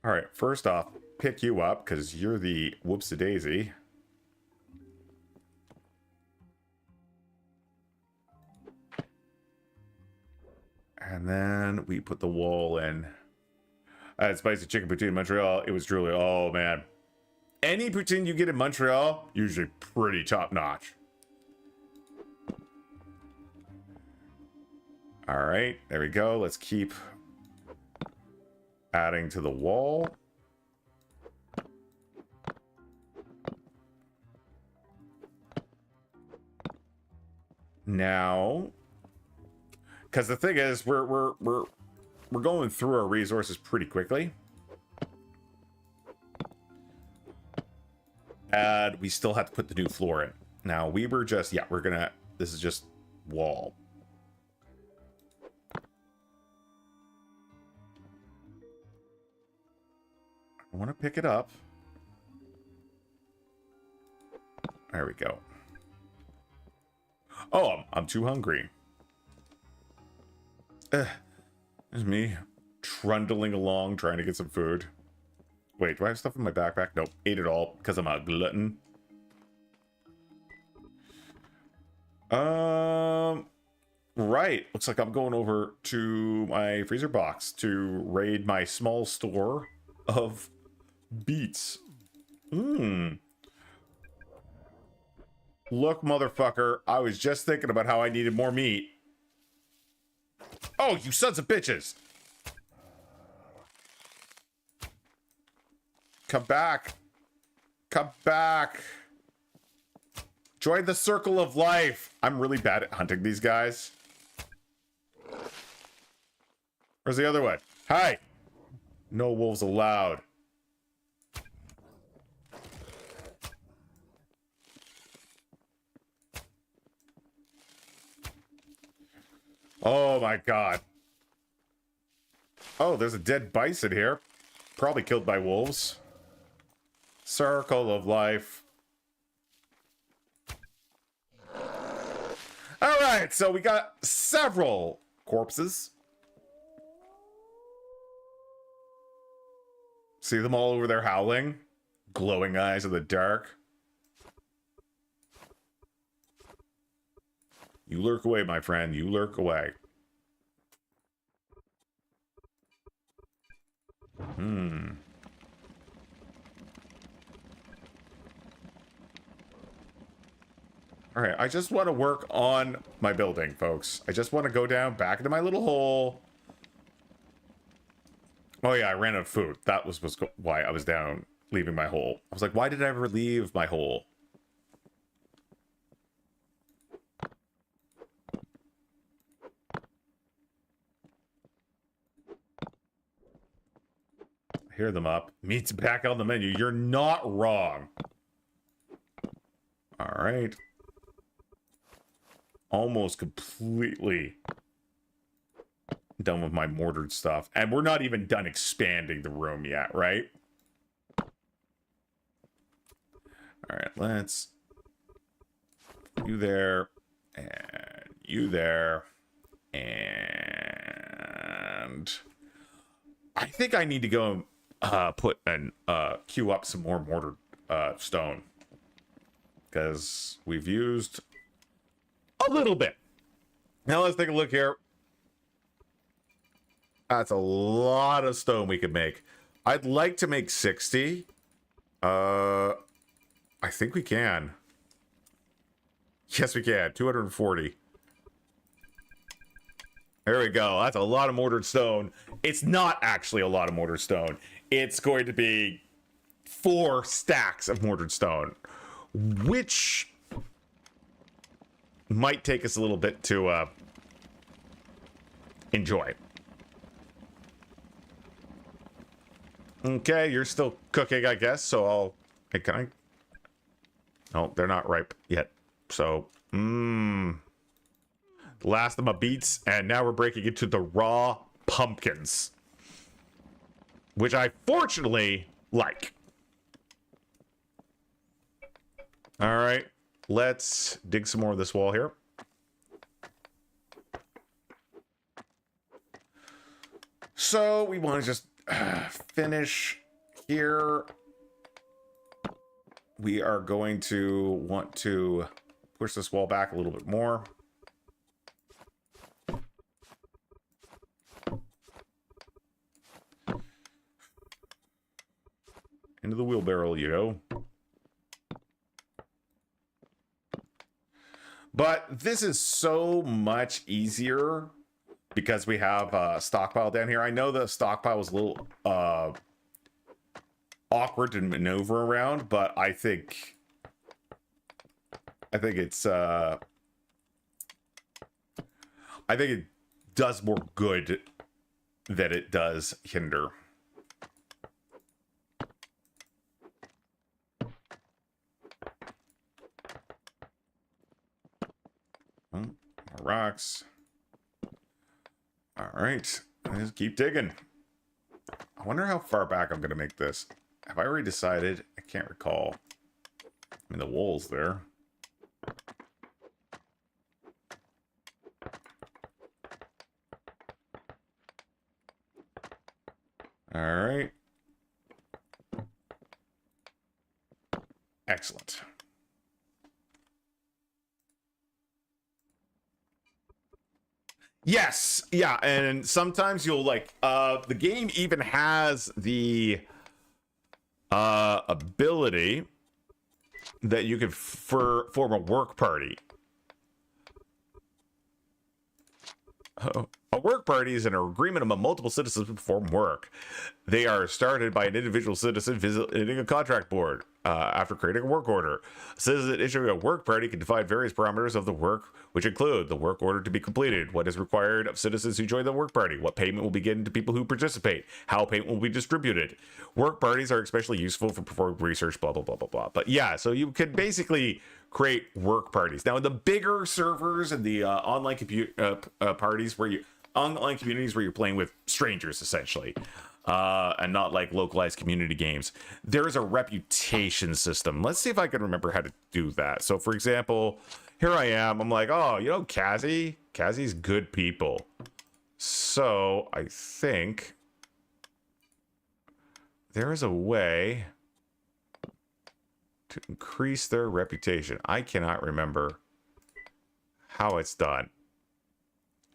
All right, first off, pick you up because you're the whoops-a-daisy. And then we put the wall in. I had spicy chicken poutine in Montreal. It was truly, oh man. Any poutine you get in Montreal, usually pretty top notch. All right, there we go. Let's keep adding to the wall. Now, because the thing is, we're going through our resources pretty quickly, and we still have to put the new floor in. Now we were just, yeah, we're gonna. This is just wall. I want to pick it up. There we go. Oh, I'm too hungry. There's me trundling along trying to get some food. Wait, do I have stuff in my backpack? Nope, ate it all because I'm a glutton. Right. Looks like I'm going over to my freezer box to raid my small store of beets. Look, motherfucker, I was just thinking about how I needed more meat. Oh, you sons of bitches! Come back. Come back. Join the circle of life. I'm really bad at hunting these guys. Where's the other one? Hi. No wolves allowed. Oh my god. Oh, there's a dead bison here. Probably killed by wolves. Circle of life. Alright, so we got several corpses. See them all over there howling? Glowing eyes in the dark. You lurk away, my friend. You lurk away. All right, I just want to work on my building, folks. I just want to go down back into my little hole. Oh yeah, I ran out of food. That was why I was down, leaving my hole. I was like, why did I ever leave my hole? Hear them up. Meat's back on the menu. You're not wrong. All right. Almost completely done with my mortared stuff. And we're not even done expanding the room yet, right? All right, let's... You there. And you there. And... I think I need to go put and queue up some more mortared stone. Because we've used a little bit. Now let's take a look here. That's a lot of stone we could make. I'd like to make 60. I think we can. Yes, we can. 240. There we go. That's a lot of mortared stone. It's not actually a lot of mortared stone. It's going to be 4 stacks of mortared stone, which might take us a little bit to enjoy. Okay, you're still cooking, I guess, so I'll... Hey, can I... No, they're not ripe yet. So, the last of my beets, and now we're breaking into the raw pumpkins, which I fortunately like. All right, let's dig some more of this wall here. So we want to just finish here. We are going to want to push this wall back a little bit more. Into the wheelbarrow, you know. But this is so much easier because we have a stockpile down here. I know the stockpile was a little awkward to maneuver around, but I think it's I think it does more good than it does hinder. Rocks. All right, let's keep digging. I wonder how far back I'm gonna make this. Have I already decided? I can't recall. I mean, the wall's there. All right. Excellent. Yes, yeah, and sometimes you'll like the game even has the ability that you could form a work party. Oh, A work party is an agreement among multiple citizens to perform work. They are started by an individual citizen visiting a contract board after creating a work order. A citizen issuing a work party can define various parameters of the work, which include the work order to be completed, what is required of citizens who join the work party, what payment will be given to people who participate, how payment will be distributed. Work parties are especially useful for performing research, blah, blah, blah, blah, blah. But yeah, so you can basically create work parties. Now, in the bigger servers and the online parties where you online communities where you're playing with strangers essentially, and not like localized community games, there is a reputation system. Let's see if I can remember how to do that. So for example, here I am, I'm like, oh, you know, Kazi's good people. So I think there is a way to increase their reputation. I cannot remember how it's done.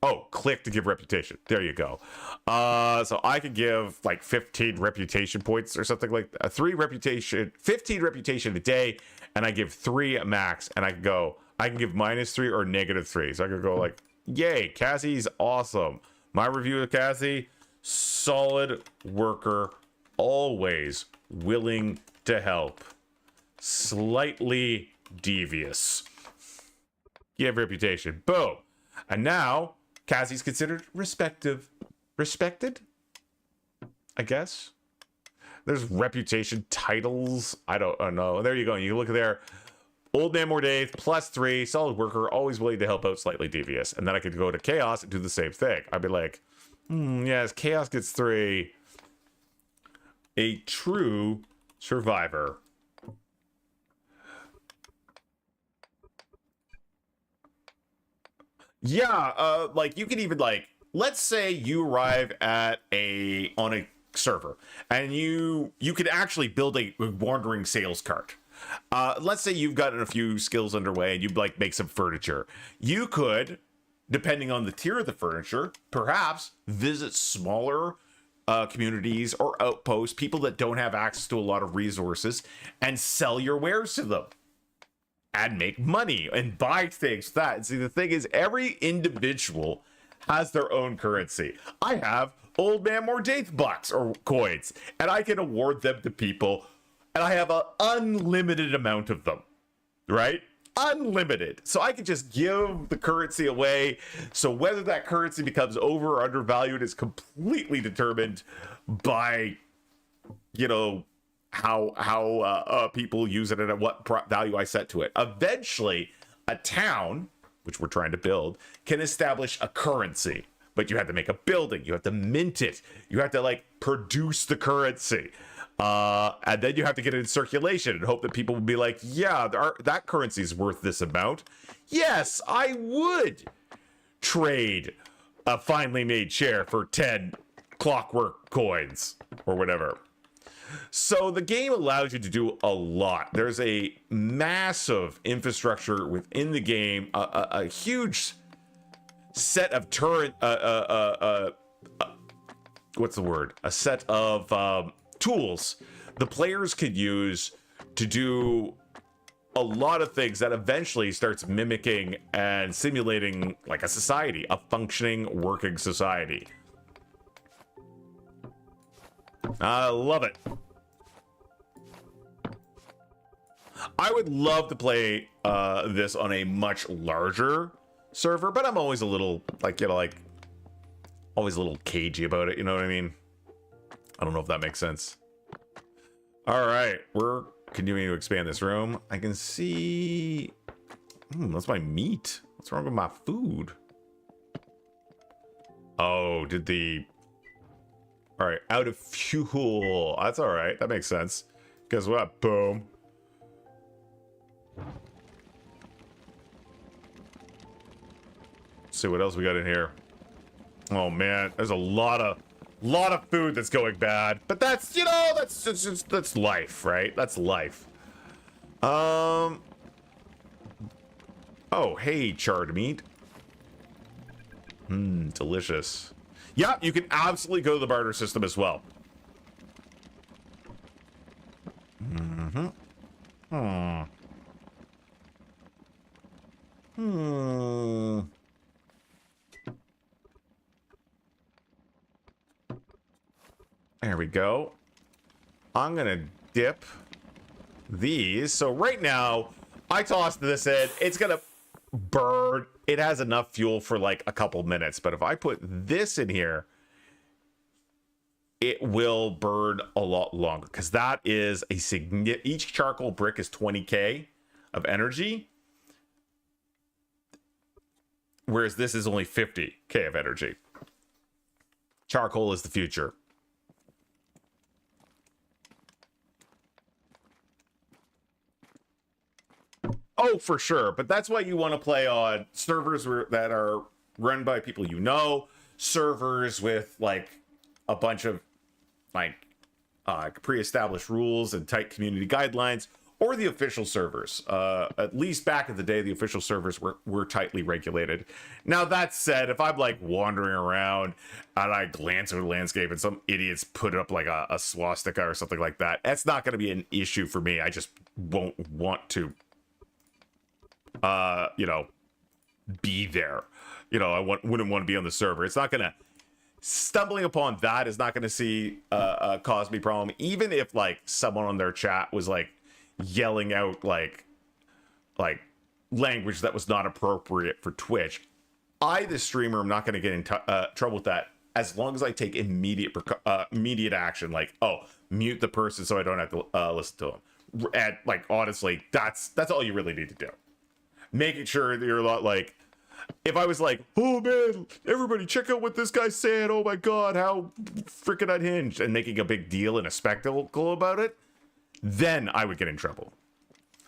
Oh, click to give reputation. There you go. So I could give like 15 reputation points or something like that. 15 reputation a day, and I give 3 max, and I can give -3 or -3. So I could go like, yay, Kazi's awesome. My review of Kazi, solid worker, always willing to help. Slightly devious. You have reputation. Boom. And now Kazi's considered respected, I guess. There's reputation titles. I don't know. There you go. You look there. Old Man Mordaith, +3, solid worker, always willing to help out, slightly devious. And then I could go to Chaos and do the same thing. I'd be like, yes, Chaos gets 3. A true survivor. Yeah, like you can even like, let's say you arrive at on a server and you could actually build a wandering sales cart. Let's say you've gotten a few skills underway and you like make some furniture. You could, depending on the tier of the furniture, perhaps visit smaller communities or outposts, people that don't have access to a lot of resources, and sell your wares to them and make money and buy things. That, see, the thing is, every individual has their own currency. I have Old Man Mordaith bucks or coins, and I can award them to people, and I have an unlimited amount of them, right? Unlimited. So I can just give the currency away. So whether that currency becomes over or undervalued is completely determined by, you know, how people use it and at what value I set to it. Eventually, a town, which we're trying to build, can establish a currency. But you have to make a building. You have to mint it. You have to like produce the currency. And then you have to get it in circulation and hope that people will be like, yeah, that currency is worth this amount. Yes, I would trade a finely made chair for 10 clockwork coins or whatever. So the game allows you to do a lot. There's a massive infrastructure within the game, a huge set of what's the word? A set of tools the players could use to do a lot of things that eventually starts mimicking and simulating like a society, a functioning, working society. I love it. I would love to play this on a much larger server, but I'm always a little like, you know, like always a little cagey about it. You know what I mean? I don't know if that makes sense. All right, we're continuing to expand this room. I can see, that's my meat. What's wrong with my food? Oh, all right, out of fuel. That's all right. That makes sense. Guess what? Boom. Let's see what else we got in here. Oh man, there's a lot of food that's going bad. But that's, you know, that's life, right? That's life. Oh, hey, charred meat. Delicious. Yeah, you can absolutely go to the barter system as well. There we go. I'm gonna dip these. So right now, I tossed this in. It's gonna burn. It has enough fuel for like a couple minutes, but if I put this in here, it will burn a lot longer because that is a significant. Each charcoal brick is 20k of energy, whereas this is only 50k of energy. Charcoal is the future. Oh, for sure. But that's why you want to play on servers that are run by people you know, servers with like a bunch of like pre-established rules and tight community guidelines, or the official servers. At least back in the day, the official servers were tightly regulated. Now, that said, if I'm like wandering around and I glance over the landscape and some idiots put up like a swastika or something like that, that's not going to be an issue for me. I just won't want to be there. I wouldn't want to be on the server. It's not gonna stumbling upon that is not gonna cause me problem. Even if like someone on their chat was like yelling out like language that was not appropriate for Twitch, the streamer, am not gonna get in trouble with that as long as I take immediate action, like mute the person so I don't have to listen to them. And like honestly, that's all you really need to do. Making sure that you're not like, if I was like, oh man, everybody check out what this guy's saying, oh my god, how freaking unhinged, and making a big deal and a spectacle about it, then I would get in trouble.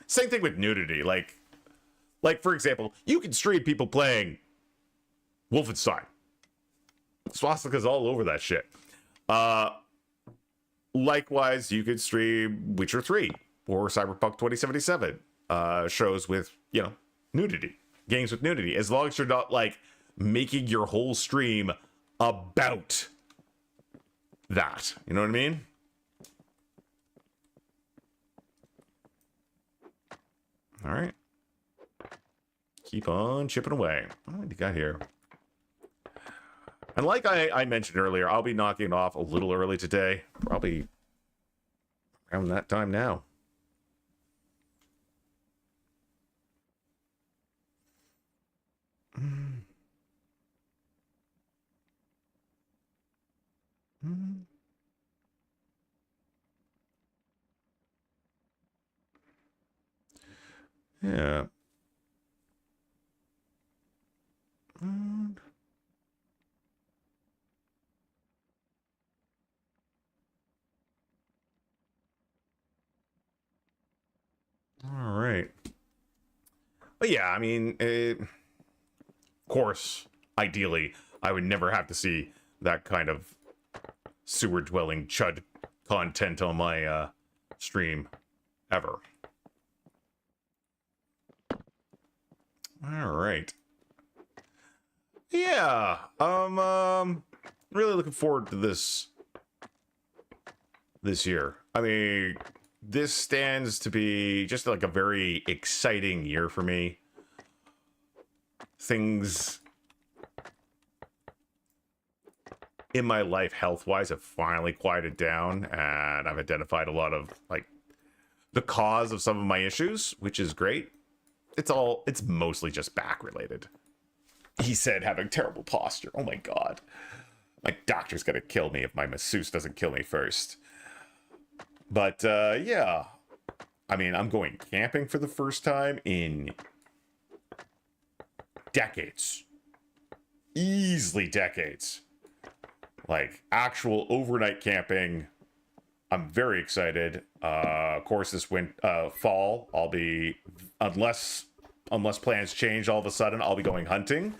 Same thing with nudity. Like for example, you can stream people playing Wolfenstein. Swastikas all over that shit. Likewise, you could stream Witcher 3 or Cyberpunk 2077. Shows with, nudity, games with nudity, as long as you're not like making your whole stream about that. You know what I mean? All right. Keep on chipping away. What do you got here? And like I mentioned earlier, I'll be knocking off a little early today. Probably around that time now. Yeah. All right. But yeah, I mean, of course, ideally, I would never have to see that kind of sewer-dwelling chud content on my stream, ever. All right. Yeah, I'm really looking forward to this year. I mean, this stands to be just like a very exciting year for me. Things in my life health-wise have finally quieted down, and I've identified a lot of like the cause of some of my issues, which is great. It's mostly just back related. He said having terrible posture. Oh my god. My doctor's gonna kill me if my masseuse doesn't kill me first. But yeah. I mean, I'm going camping for the first time in decades. Easily decades. Like actual overnight camping. I'm very excited. Of course, this fall, I'll be, unless plans change all of a sudden, I'll be going hunting.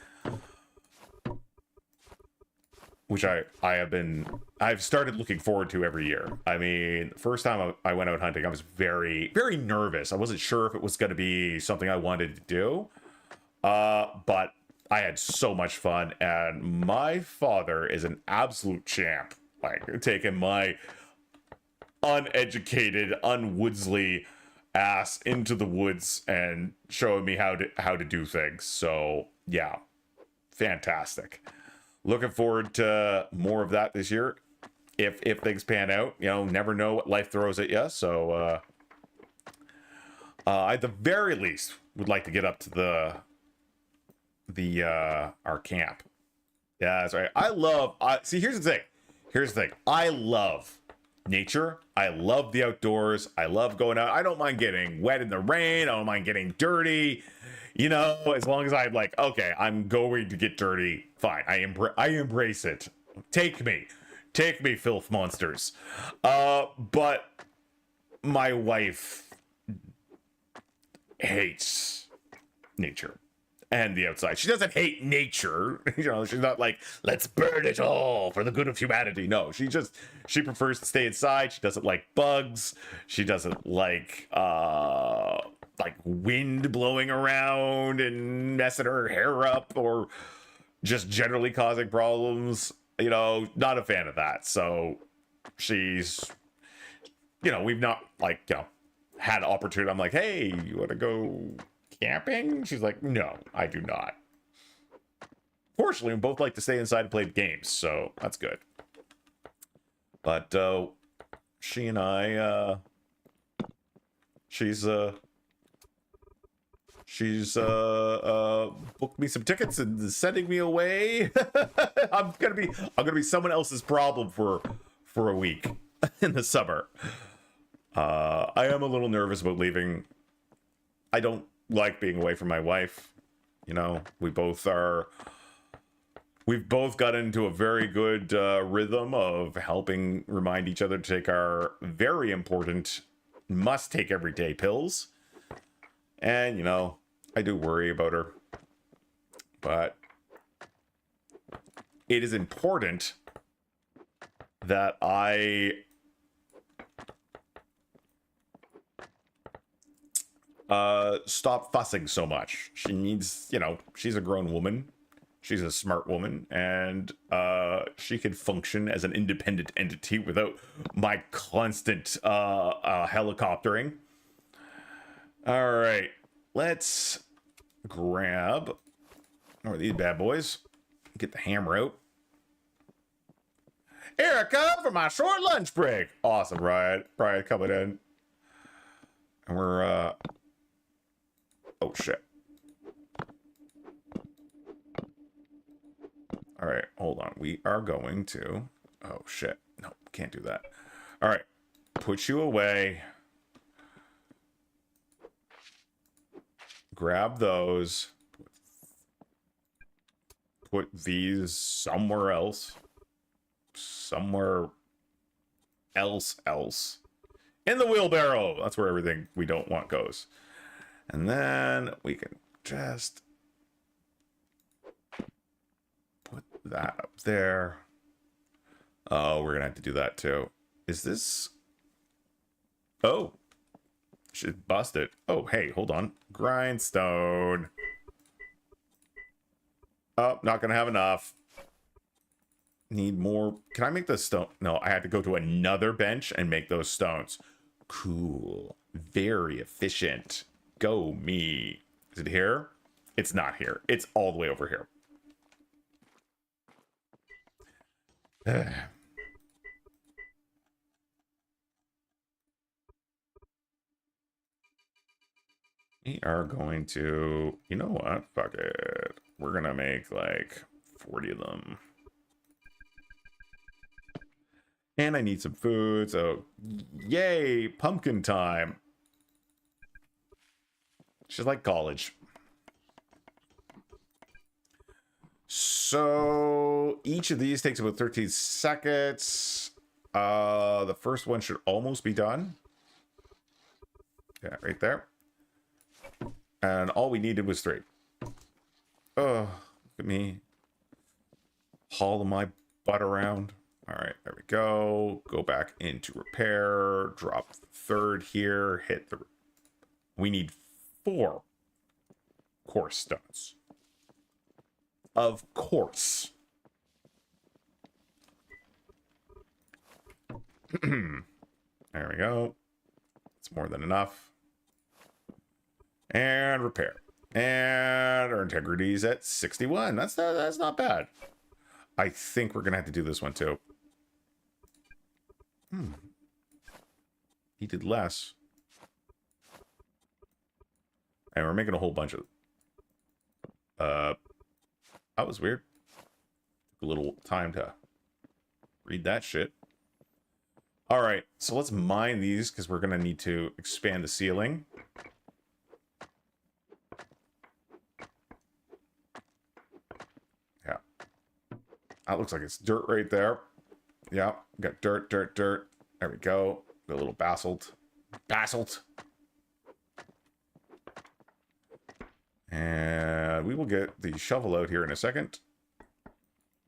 Which I've started looking forward to every year. I mean, the first time I went out hunting, I was very, very nervous. I wasn't sure if it was going to be something I wanted to do. But I had so much fun, and my father is an absolute champ. Like, taking my uneducated, unwoodsly ass into the woods and showing me how to do things. So yeah, fantastic. Looking forward to more of that this year. if things pan out. You know, never know what life throws at you. So at the very least, would like to get up to our camp. Yeah, that's right. See, here's the thing. I love nature. I love the outdoors. I love going out. I don't mind getting wet in the rain. I don't mind getting dirty. You know, as long as I'm like, okay, I'm going to get dirty. Fine. I embrace it. Take me, filth monsters. But my wife hates nature and the outside. She doesn't hate nature. You know, she's not like, let's burn it all for the good of humanity. No, she prefers to stay inside. She doesn't like bugs. She doesn't like wind blowing around and messing her hair up or just generally causing problems. You know, not a fan of that. So she's, you know, we've not like, you know, had opportunity. I'm like, hey, you want to go camping? She's like, no, I do not. Fortunately, we both like to stay inside and play games, so that's good. But she and I, she's booked me some tickets and sending me away. I'm gonna be someone else's problem for a week in the summer. I am a little nervous about leaving. I don't like being away from my wife. You know, we've both got into a very good rhythm of helping remind each other to take our very important must take everyday pills. And, you know, I do worry about her, but it is important that I stop fussing so much. She needs, you know, she's a grown woman. She's a smart woman, and she can function as an independent entity without my constant helicoptering. All right, let's grab one of these bad boys. Get the hammer out. Here I come for my short lunch break. Awesome, Brian coming in. And we're, oh shit. All right, hold on. We are going to, oh shit. No, can't do that. All right, put you away. Grab those. Put these somewhere else. Somewhere else. In the wheelbarrow. That's where everything we don't want goes. And then we can just put that up there. Oh, we're gonna have to do that too. Is this? Oh, should bust it. Oh, hey, hold on. Grindstone. Oh, not gonna have enough. Need more. Can I make the stone? No, I had to go to another bench and make those stones. Cool. Very efficient. Go me. Is it here? It's not here. It's all the way over here. We are going to, you know what? Fuck it. We're gonna make like 40 of them. And I need some food, so yay, pumpkin time. She's like college. So each of these takes about 13 seconds. The first one should almost be done. Yeah, right there. And all we needed was 3. Oh, look at me hauling my butt around. All right, there we go. Go back into repair. Drop the 3rd here. Hit the... We need 4 course stones. Of course. There we go. It's more than enough. And repair. And our integrity is at 61. That's not bad. I think we're gonna have to do this one too. He did less. And we're making a whole bunch of... that was weird. Took a little time to read that shit. All right, so let's mine these because we're going to need to expand the ceiling. Yeah. That looks like it's dirt right there. Yeah, got dirt, dirt, dirt. There we go. Got a little basalt. Basalt. And we will get the shovel out here in a second.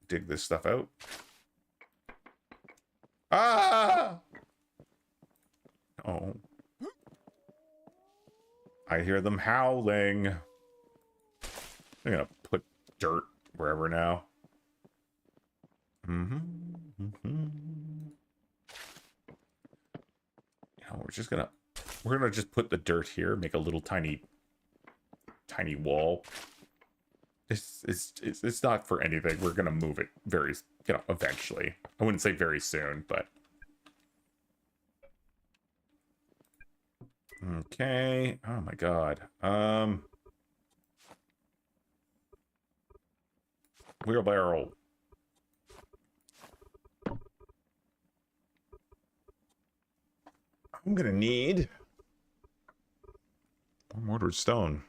Dig this stuff out. Ah! Oh. I hear them howling. I'm gonna put dirt wherever now. You know, we're gonna just put the dirt here, make a little tiny wall. It's not for anything. We're gonna move it very, eventually. I wouldn't say very soon, but okay. Oh my god. Wheelbarrow. I'm gonna need one mortared stone.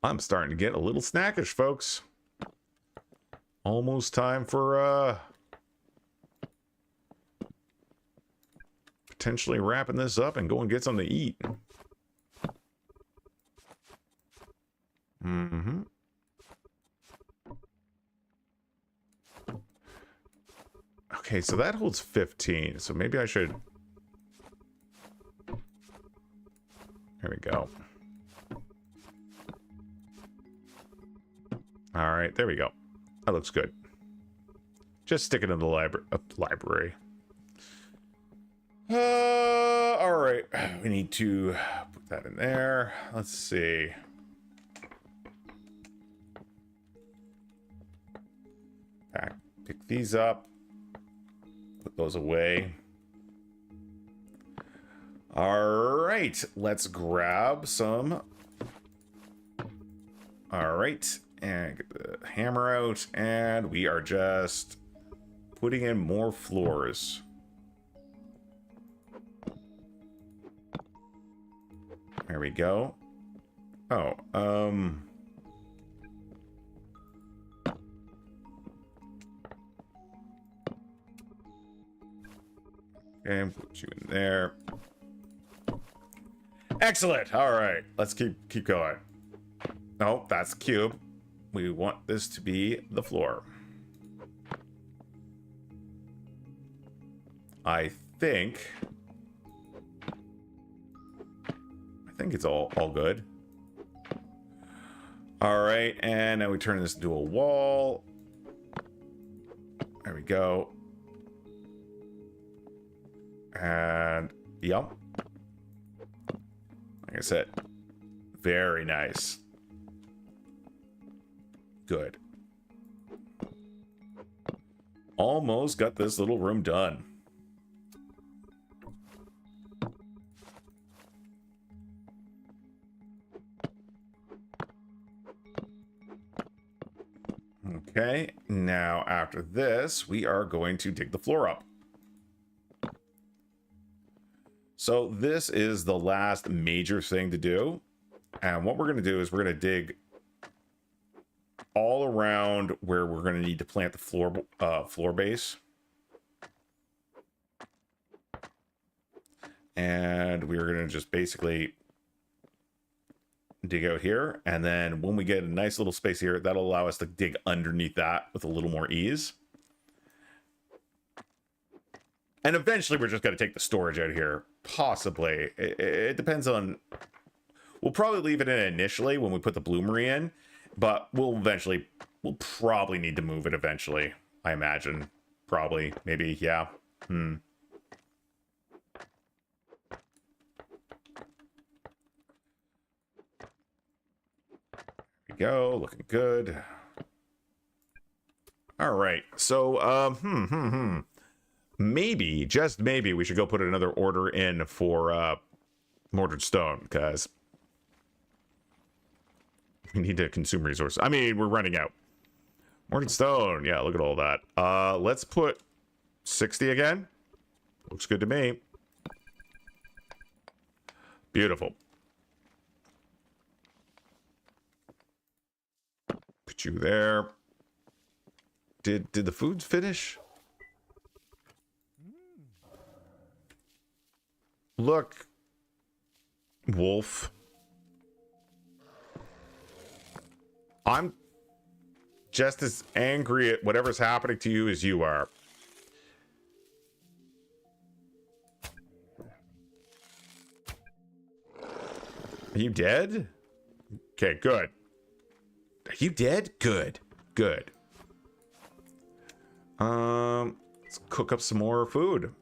I'm starting to get a little snackish, folks. Almost time for potentially wrapping this up and go and get something to eat. Okay, so that holds 15. So maybe I should... There we go. All right, there we go. That looks good. Just stick it in the library. All right. We need to put that in there. Let's see. Pick these up. Put those away. All right. Let's grab some. All right. And get the hammer out, and we are just putting in more floors. There we go. Oh, okay, put you in there. Excellent. All right, let's keep going. Oh, that's the cube. We want this to be the floor. I think it's all good. All right, and now we turn this into a wall. There we go. And yep. Like I said, very nice. Good. Almost got this little room done. Okay, now after this, we are going to dig the floor up. So this is the last major thing to do. And what we're going to do is we're going to dig all around where we're going to need to plant the floor base. And we're going to just basically dig out here. And then when we get a nice little space here, that'll allow us to dig underneath that with a little more ease. And eventually we're just going to take the storage out of here. Possibly. It depends on... We'll probably leave it in initially when we put the bloomery in. But we'll probably need to move it eventually. I imagine. Probably. Maybe. Yeah. There we go. Looking good. All right. So, maybe, just maybe, we should go put another order in for mortared stone, because we need to consume resources. I mean, we're running out. Mortared stone. Yeah, look at all that. Let's put 60 again. Looks good to me. Beautiful. Put you there. Did the food finish? Look, Wolf. I'm just as angry at whatever's happening to you as you are. Are you dead? Okay, good. Are you dead? Good. Good. Let's cook up some more food.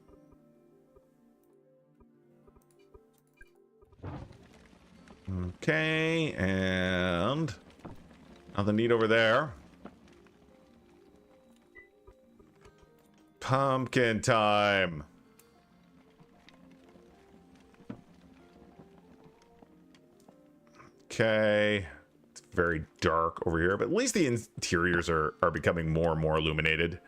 Okay, and nothing neat over there. Pumpkin time. Okay. It's very dark over here, but at least the interiors are becoming more and more illuminated.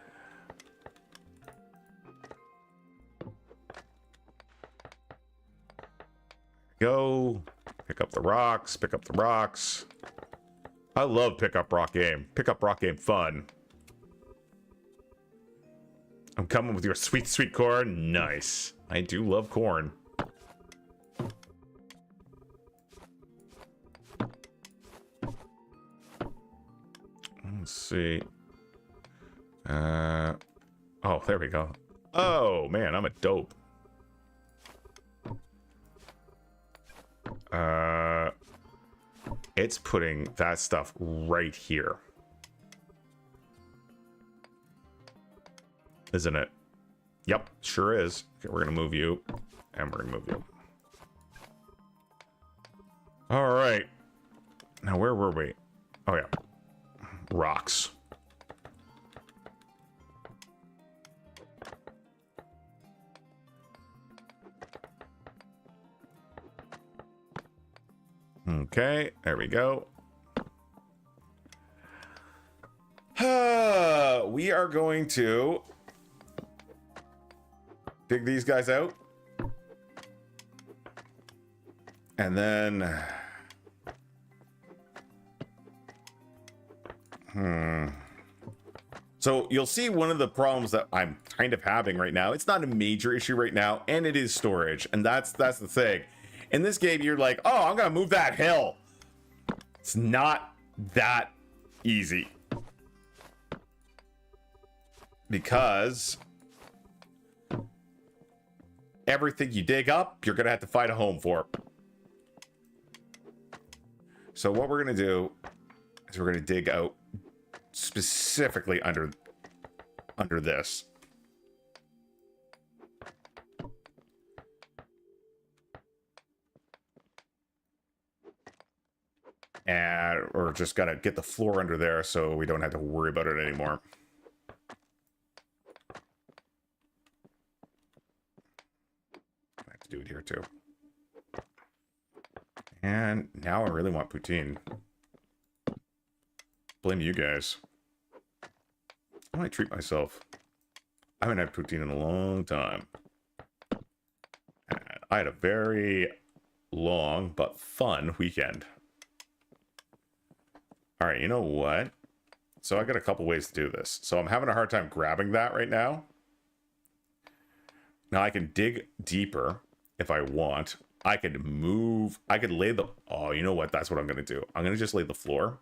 Go. Pick up the rocks. Pick up the rocks. I love pick up rock game. Pick up rock game fun. I'm coming with your sweet, sweet corn. Nice. I do love corn. Let's see. Oh, there we go. Oh, man, I'm a dope. It's putting that stuff right here. Isn't it? Yep, sure is. Okay, we're gonna move you. And we're gonna move you. Alright. Now, where were we? Oh, yeah. Rocks. Okay, there we go. We are going to dig these guys out. And then... So you'll see one of the problems that I'm kind of having right now. It's not a major issue right now, and it is storage. And that's the thing. In this game, you're like, oh, I'm gonna move that hill. It's not that easy. Because everything you dig up, you're gonna have to find a home for. So what we're gonna do is we're gonna dig out specifically under this. And we're just gonna get the floor under there so we don't have to worry about it anymore. I have to do it here too. And now I really want poutine. Blame you guys. I might treat myself. I haven't had poutine in a long time. And I had a very long but fun weekend. All right, you know what? So I got a couple ways to do this. So I'm having a hard time grabbing that right now. Now I can dig deeper if I want. I could move. I could lay the... Oh, you know what? That's what I'm going to do. I'm going to just lay the floor.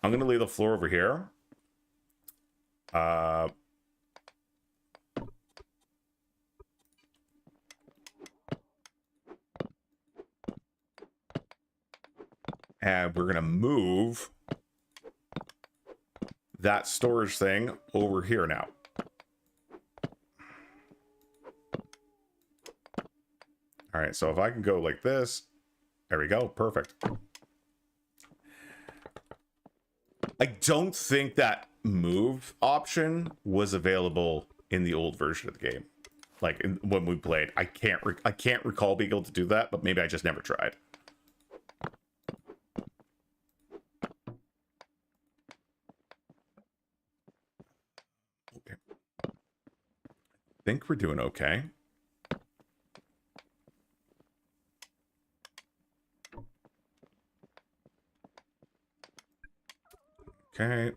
I'm going to lay the floor over here. And we're going to move that storage thing over here now. All right, so if I can go like this, there we go, perfect. I don't think that move option was available in the old version of the game. Like when we played, I can't recall being able to do that, but maybe I just never tried. Okay. I think we're doing okay. Okay.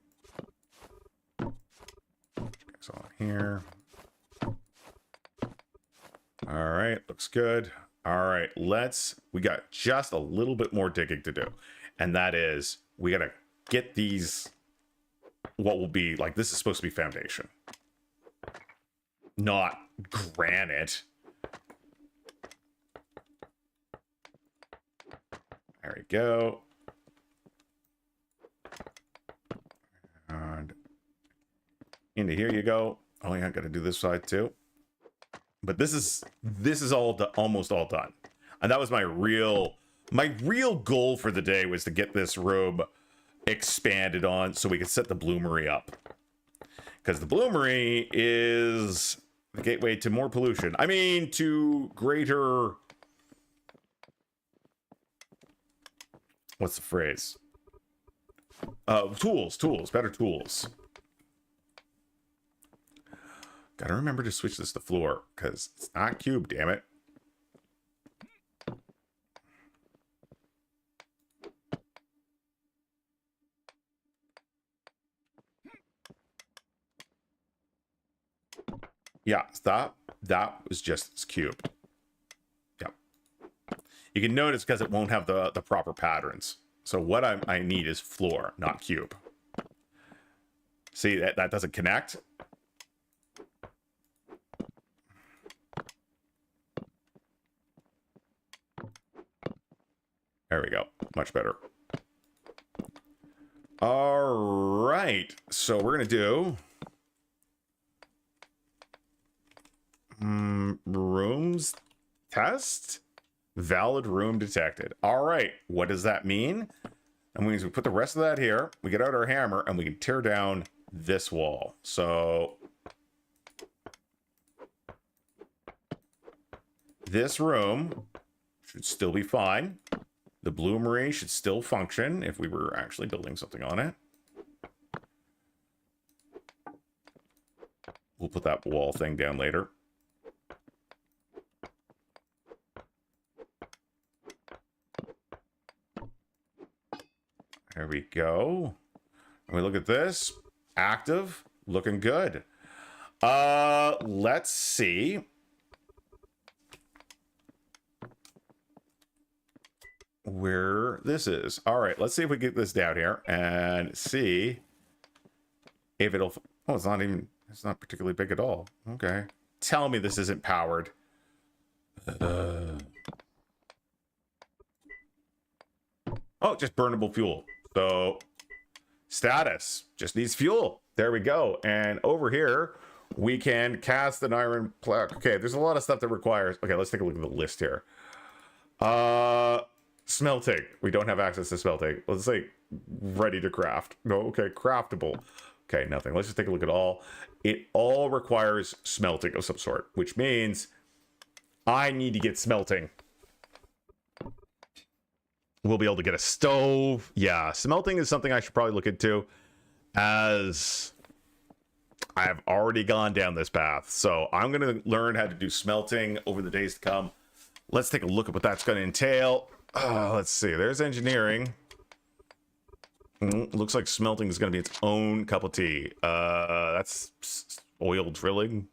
It's on here. All right, looks good. All right, we got just a little bit more digging to do. And that is, we gotta get these, what will be, like, this is supposed to be foundation. Not granite. There we go. And into here you go. Oh yeah, I gotta do this side too. But this is all almost all done. And that was my real goal for the day, was to get this room expanded on so we could set the bloomery up. Because the bloomery is the gateway to more pollution. I mean, to greater... What's the phrase? Tools, better tools. Gotta remember to switch this to floor, because it's not cube, damn it. Yeah, stop. That was just cube. Yep. You can notice because it won't have the proper patterns. So what I need is floor, not cube. See, that doesn't connect. There we go. Much better. All right. So we're going to do rooms test. Valid room detected. All right. What does that mean? That means we put the rest of that here. We get out our hammer and we can tear down this wall. So this room should still be fine. The bloomery should still function if we were actually building something on it. We'll put that wall thing down later. There we go. And we look at this. Active. Looking good. Let's see. Where this is. All right, let's see if we get this down here and see if it'll... Oh, it's not particularly big at all. Okay. Tell me this isn't powered. Oh, just burnable fuel. So, status. Just needs fuel. There we go. And over here, we can cast an iron plaque. Okay, there's a lot of stuff that requires... Okay, let's take a look at the list here. Smelting. We don't have access to smelting. Let's say ready to craft. No, okay, craftable. Okay, nothing. Let's just take a look at all. It all requires smelting of some sort, which means I need to get smelting. We'll be able to get a stove. Yeah, smelting is something I should probably look into, as I have already gone down this path. So I'm going to learn how to do smelting over the days to come. Let's take a look at what that's going to entail. Let's see. There's engineering. Looks like smelting is going to be its own cup of tea. That's oil drilling.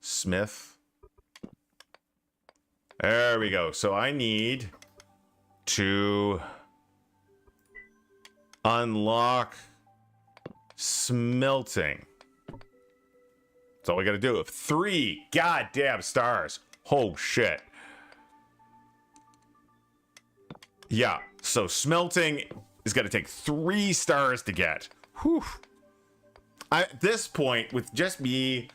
Smith. There we go. So I need to unlock smelting. That's all we got to do. 3 goddamn stars. Oh, shit. Yeah, so smelting is going to take 3 stars to get. Whew. At this point, with just me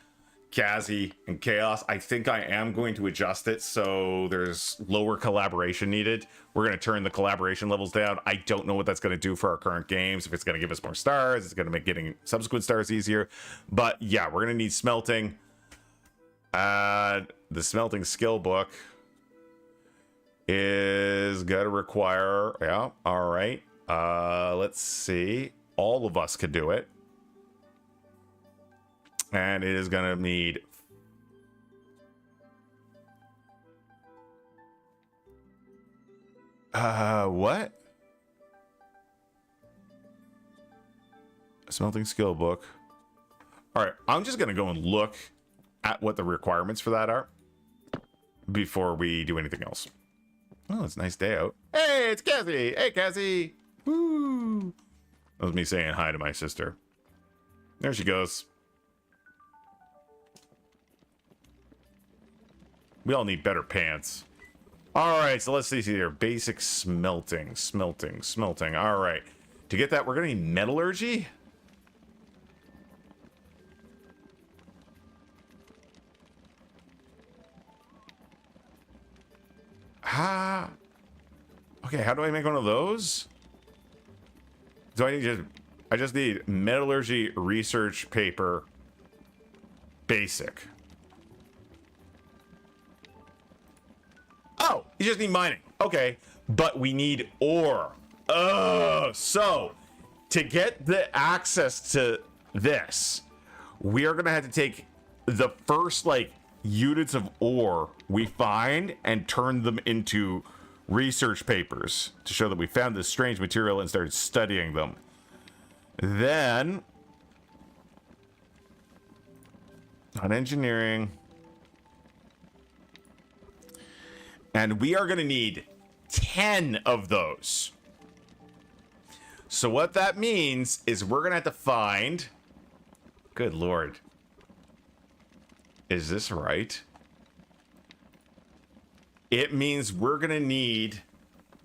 Kazi and Chaos. I think I am going to adjust it so there's lower collaboration needed. We're going to turn the collaboration levels down. I don't know what that's going to do for our current games. If it's going to give us more stars, it's going to make getting subsequent stars easier. But yeah, we're going to need smelting. The smelting skill book is going to require, yeah, all right. Let's see. All of us could do it. And it is going to need what? Smelting skill book. All right, I'm just going to go and look at what the requirements for that are before we do anything else. Oh, it's a nice day out. Hey, it's Cassie. Hey, Cassie. Woo. That was me saying hi to my sister. There she goes. We all need better pants. All right, so let's see here. Basic smelting. All right. To get that, we're going to need metallurgy. Okay, how do I make one of those? Do I just need metallurgy research paper basic. Oh, you just need mining. Okay, but we need ore. Oh, so to get the access to this, we are going to have to take the first like units of ore we find and turn them into research papers to show that we found this strange material and started studying them. Then on engineering, and we are going to need 10 of those. So what that means is we're going to have to find, good Lord, is this right? It means we're going to need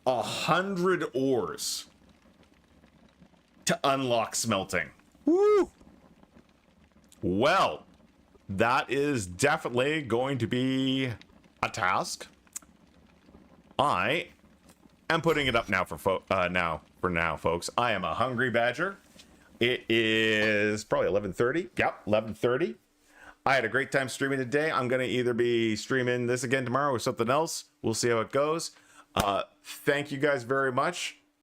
100 ores to unlock smelting. Woo! Well, that is definitely going to be a task. I am putting it up now for now, folks. I am a hungry badger. It is probably 11:30. Yep, 11:30. I had a great time streaming today. I'm going to either be streaming this again tomorrow or something else. We'll see how it goes. Thank you guys very much